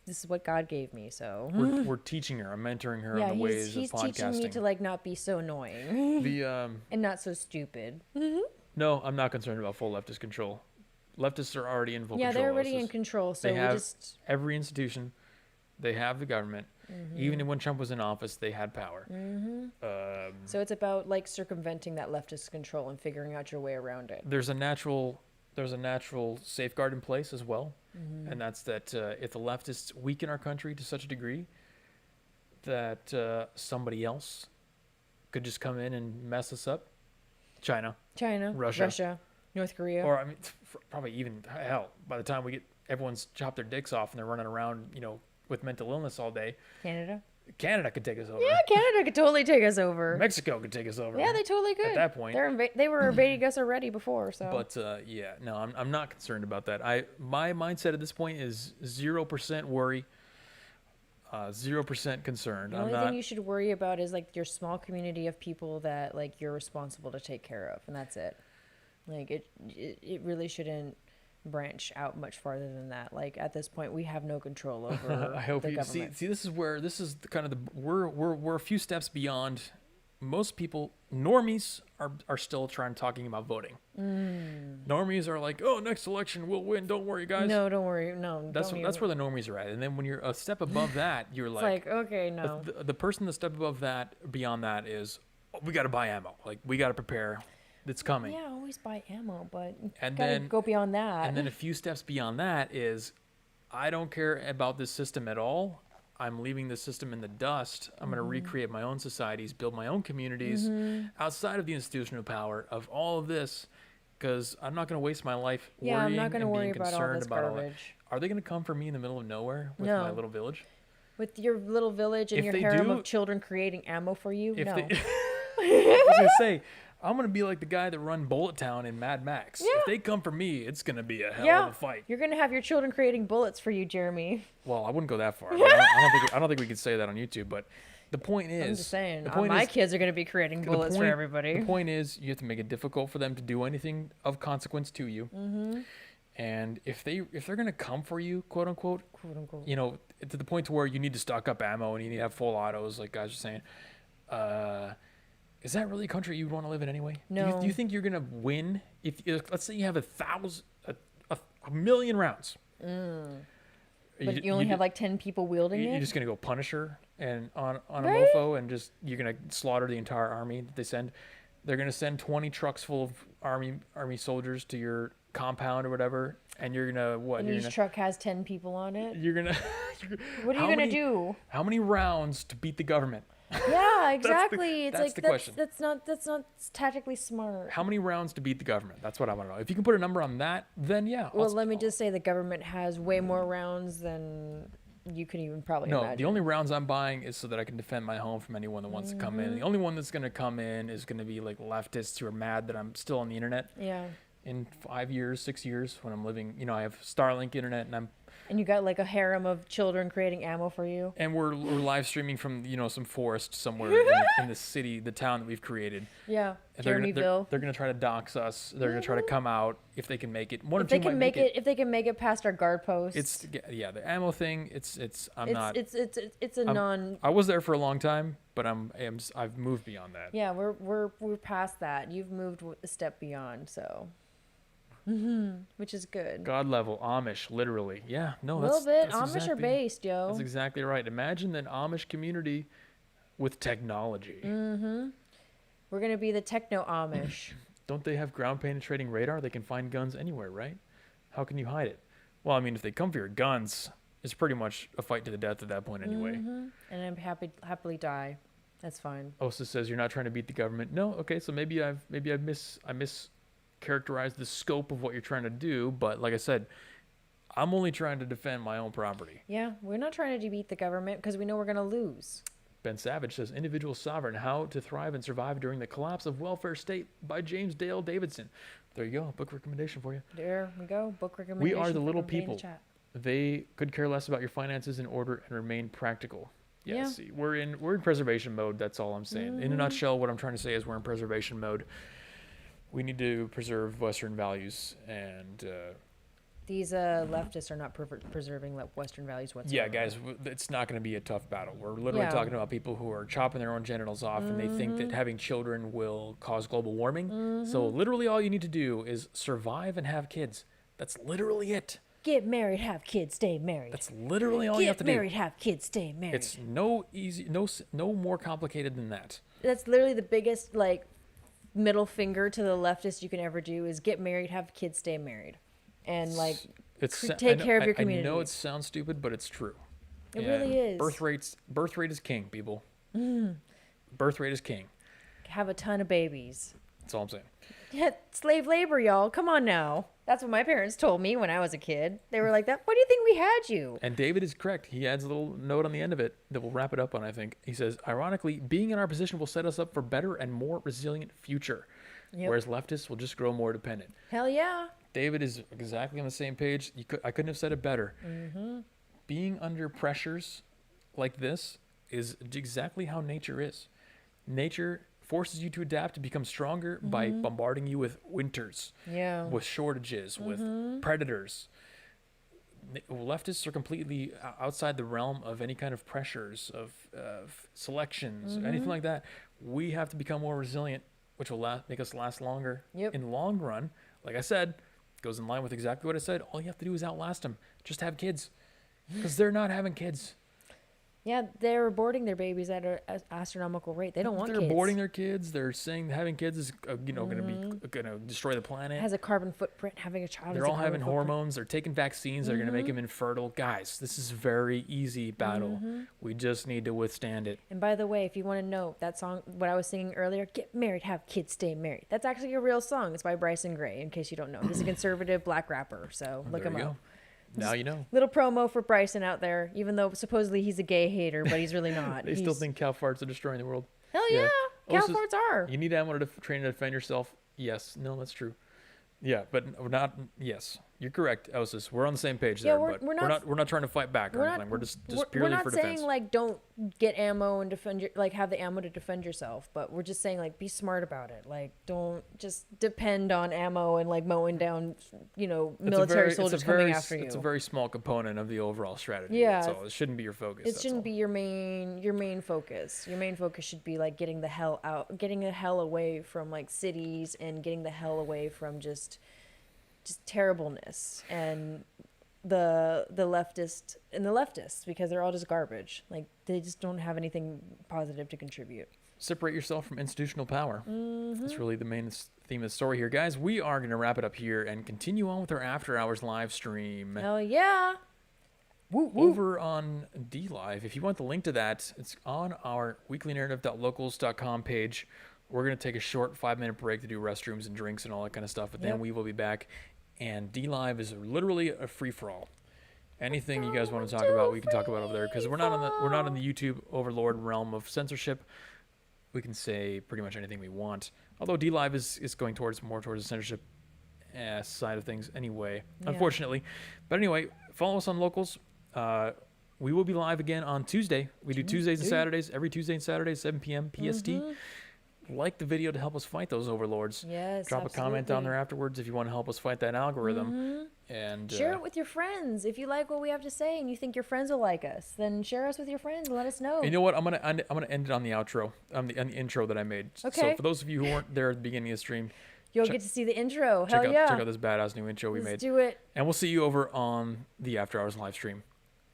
this is what God gave me, so we're teaching her. I'm mentoring her on the ways of podcasting. He's teaching me to not be so annoying. And not so stupid. No, I'm not concerned about full leftist control. Leftists are already in full control. Yeah, they're already in control, so they have every institution. They have the government. Even when Trump was in office, they had power. So it's about circumventing that leftist control and figuring out your way around it. There's a natural safeguard in place as well, and that's that if the leftists weaken our country to such a degree that somebody else could just come in and mess us up, China, Russia, North Korea, or probably even hell. By the time everyone's chopped their dicks off and they're running around, with mental illness all day. Canada could take us over. Yeah, Canada could totally take us over. Mexico could take us over. Yeah, they totally could. At that point, they were invading us already before. So. But no, I'm not concerned about that. My mindset at this point is 0% worry, 0% concerned. The only thing you should worry about is your small community of people that you're responsible to take care of, and that's it. It really shouldn't branch out much farther than that. At this point, we have no control over I hope the you government. see this is kind of we're a few steps beyond. Most people, normies, are still talking about voting. Normies are like, oh, next election we'll win, don't worry guys. No, don't worry. That's where the normies are at. And then when you're a step above that, you're okay, no. The person the step above that, beyond that, is we got to buy ammo, we got to prepare. It's coming. Yeah, always buy ammo, but and gotta then go beyond that. And then a few steps beyond that is, I don't care about this system at all. I'm leaving the system in the dust. I'm going to recreate my own societies, build my own communities outside of the institutional power of all of this, because I'm not going to waste my life worrying and being concerned about all that. Are they going to come for me in the middle of nowhere with my little village? With your little village and your harem of children creating ammo for you? No. I was going to say, I'm going to be like the guy that run Bullet Town in Mad Max. Yeah. If they come for me, it's going to be a hell of a fight. You're going to have your children creating bullets for you, Jeremy. Well, I wouldn't go that far. I don't think we could say that on YouTube, but the point is... I'm just saying, my kids are going to be creating bullets for everybody. The point is, you have to make it difficult for them to do anything of consequence to you. And if they're going to come for you, quote unquote, to the point to where you need to stock up ammo and you need to have full autos, like guys are saying, is that really a country you'd want to live in anyway? No. Do you think you're going to win if let's say you have a million rounds? But you only have 10 people wielding it? You're just going to go Punisher and on a mofo and you're going to slaughter the entire army that they send. They're going to send 20 trucks full of army soldiers to your compound or whatever, and you're going to what? And each truck has 10 people on it? You're going to... What are you going to do? How many rounds to beat the government? Yeah, exactly. It's that's like the question. that's not tactically smart. How many rounds to beat the government? That's what I want to know. If you can put a number on that, then yeah. Well, let me just say the government has way more rounds than you could even probably No, imagine. the only rounds I'm buying is so that I can defend my home from anyone that wants to come in. The only one that's going to come in is going to be like leftists who are mad that I'm still on the internet. Yeah. In 5 years, 6 years, when I'm living, I have Starlink internet, And you got like a harem of children creating ammo for you. and we're live streaming from some forest somewhere in the city, the town that we've created. Yeah. And Jeremyville. they're gonna try to dox us. They're gonna try to come out if they can make it. One or If two they can might make it, if they can make it past our guard posts. It's the ammo thing. It's a non. I was there for a long time, but I've moved beyond that. Yeah, we're past that. You've moved a step beyond, so. Which is good. God level Amish, literally. Yeah, no, A little bit. that's Amish are based, yo. That's exactly right. Imagine an Amish community with technology. We're gonna be the techno Amish. Don't they have ground penetrating radar? They can find guns anywhere, right? How can you hide it? Well, I mean, if they come for your guns, it's pretty much a fight to the death at that point anyway. And I'm happily die. That's fine. Osa says you're not trying to beat the government. No, okay, so maybe I mischaracterized the scope of what you're trying to do, but like I said, I'm only trying to defend my own property. Yeah, we're not trying to defeat the government because we know we're gonna lose. Ben Savage says Individual Sovereign: How to Thrive and Survive During the Collapse of Welfare State by James Dale Davidson. There you go, book recommendation for you. There we go, book We recommendation. are the for little everybody in the people. chat. They could care less about your finances in order and remain practical. Yeah, Yeah. see, we're in preservation mode. That's all I'm saying. In a nutshell, what I'm trying to say is we're in preservation mode. We need to preserve Western values, and These leftists are not preserving Western values whatsoever. yeah, guys, it's not going to be a tough battle. We're literally Yeah. talking about people who are chopping their own genitals off, and they think that having children will cause global warming. So literally, all you need to do is survive and have kids. That's literally it. Get married, have kids, stay married. That's literally all you have to Get married, do. have kids, stay married. It's no more complicated than that. That's literally the biggest middle finger to the leftist you can ever do is get married, have kids, stay married, and take care of your community. I know it sounds stupid, but it's true. It really is. Birth rate is king, people. Birth rate is king. Have a ton of babies. That's all I'm saying. Yeah, slave labor, y'all. Come on now. That's what my parents told me when I was a kid. They were like, "That. Why do you think we had you?" And David is correct. He adds a little note on the end of it that we'll wrap it up on, I think. He says, ironically, being in our position will set us up for better and more resilient future, whereas leftists will just grow more dependent. Hell yeah. David is exactly on the same page. I couldn't have said it better. Being under pressures like this is exactly how nature is. Nature forces you to adapt to become stronger by bombarding you with winters, Yeah. with shortages, with predators. Leftists are completely outside the realm of any kind of pressures, of selections, anything like that. We have to become more resilient, which will make us last longer. Yep. In the long run, like I said, goes in line with exactly what I said. All you have to do is outlast them. Just have kids. Because they're not having kids. Yeah, they're aborting their babies at an astronomical rate. They don't want They're kids. aborting their kids. They're saying having kids is, going to destroy the planet. It has a carbon footprint. Having a child They're is a all carbon having footprint. hormones. They're taking vaccines that are going to make them infertile. Guys, this is a very easy battle. We just need to withstand it. And by the way, if you want to know that song, what I was singing earlier, "Get married, have kids, stay married." That's actually a real song. It's by Bryson Gray. In case you don't know, he's a conservative black rapper. So look There him you up. go. Now you know. Little promo for Bryson out there, even though supposedly he's a gay hater, but he's really not. They still think cow farts are destroying the world. Hell yeah, cow Also, farts are. You need ammo to train to defend yourself. Yes. No, that's true. Yeah, but not. Yes, you're correct, Osis. We're on the same page Yeah, there. we're but not- we're not trying to fight back or We're anything. not, We're just we're purely not for saying defense. don't get ammo and defend your have the ammo to defend yourself, but we're just saying be smart about it. Don't just depend on ammo and mowing down military soldiers coming after you. It's a very small component of the overall strategy. Yeah. That's all. It shouldn't be your focus. It that's shouldn't all. be your main focus. Your main focus should be getting the hell out, getting the hell away from cities, and getting the hell away from just terribleness and the leftists because they're all just garbage. They just don't have anything positive to contribute. Separate yourself from institutional power. That's really the main theme of the story here, guys. We are going to wrap it up here and continue on with our after hours live stream. Hell yeah. over on D Live. If you want the link to that, it's on our weeklynarrative.locals.com page. We're going to take a short 5-minute break to do restrooms and drinks and all that kind of stuff, but then we will be back. And D Live is literally a free-for-all. Anything you guys want to talk about, we can talk about over there, because we're not in the YouTube overlord realm of censorship. We can say pretty much anything we want. Although D Live is going more towards the censorship side of things anyway, unfortunately. But anyway, follow us on Locals. We will be live again on Tuesday. We do Tuesdays and Saturdays, every Tuesday and Saturday, 7 p.m. PST. Like the video to help us fight those overlords. Yes, Drop a comment down there afterwards if you want to help us fight that algorithm. And share it with your friends. If you like what we have to say and you think your friends will like us, then share us with your friends and let us know. You know what? I'm gonna end it on the outro, on the intro that I made. Okay. So for those of you who weren't there at the beginning of the stream, You'll get to see the intro. Hell check yeah. out this badass new intro we made. Let's do it. And we'll see you over on the After Hours live stream.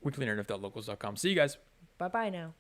weeklynarrative.locals.com. See you guys. Bye-bye now.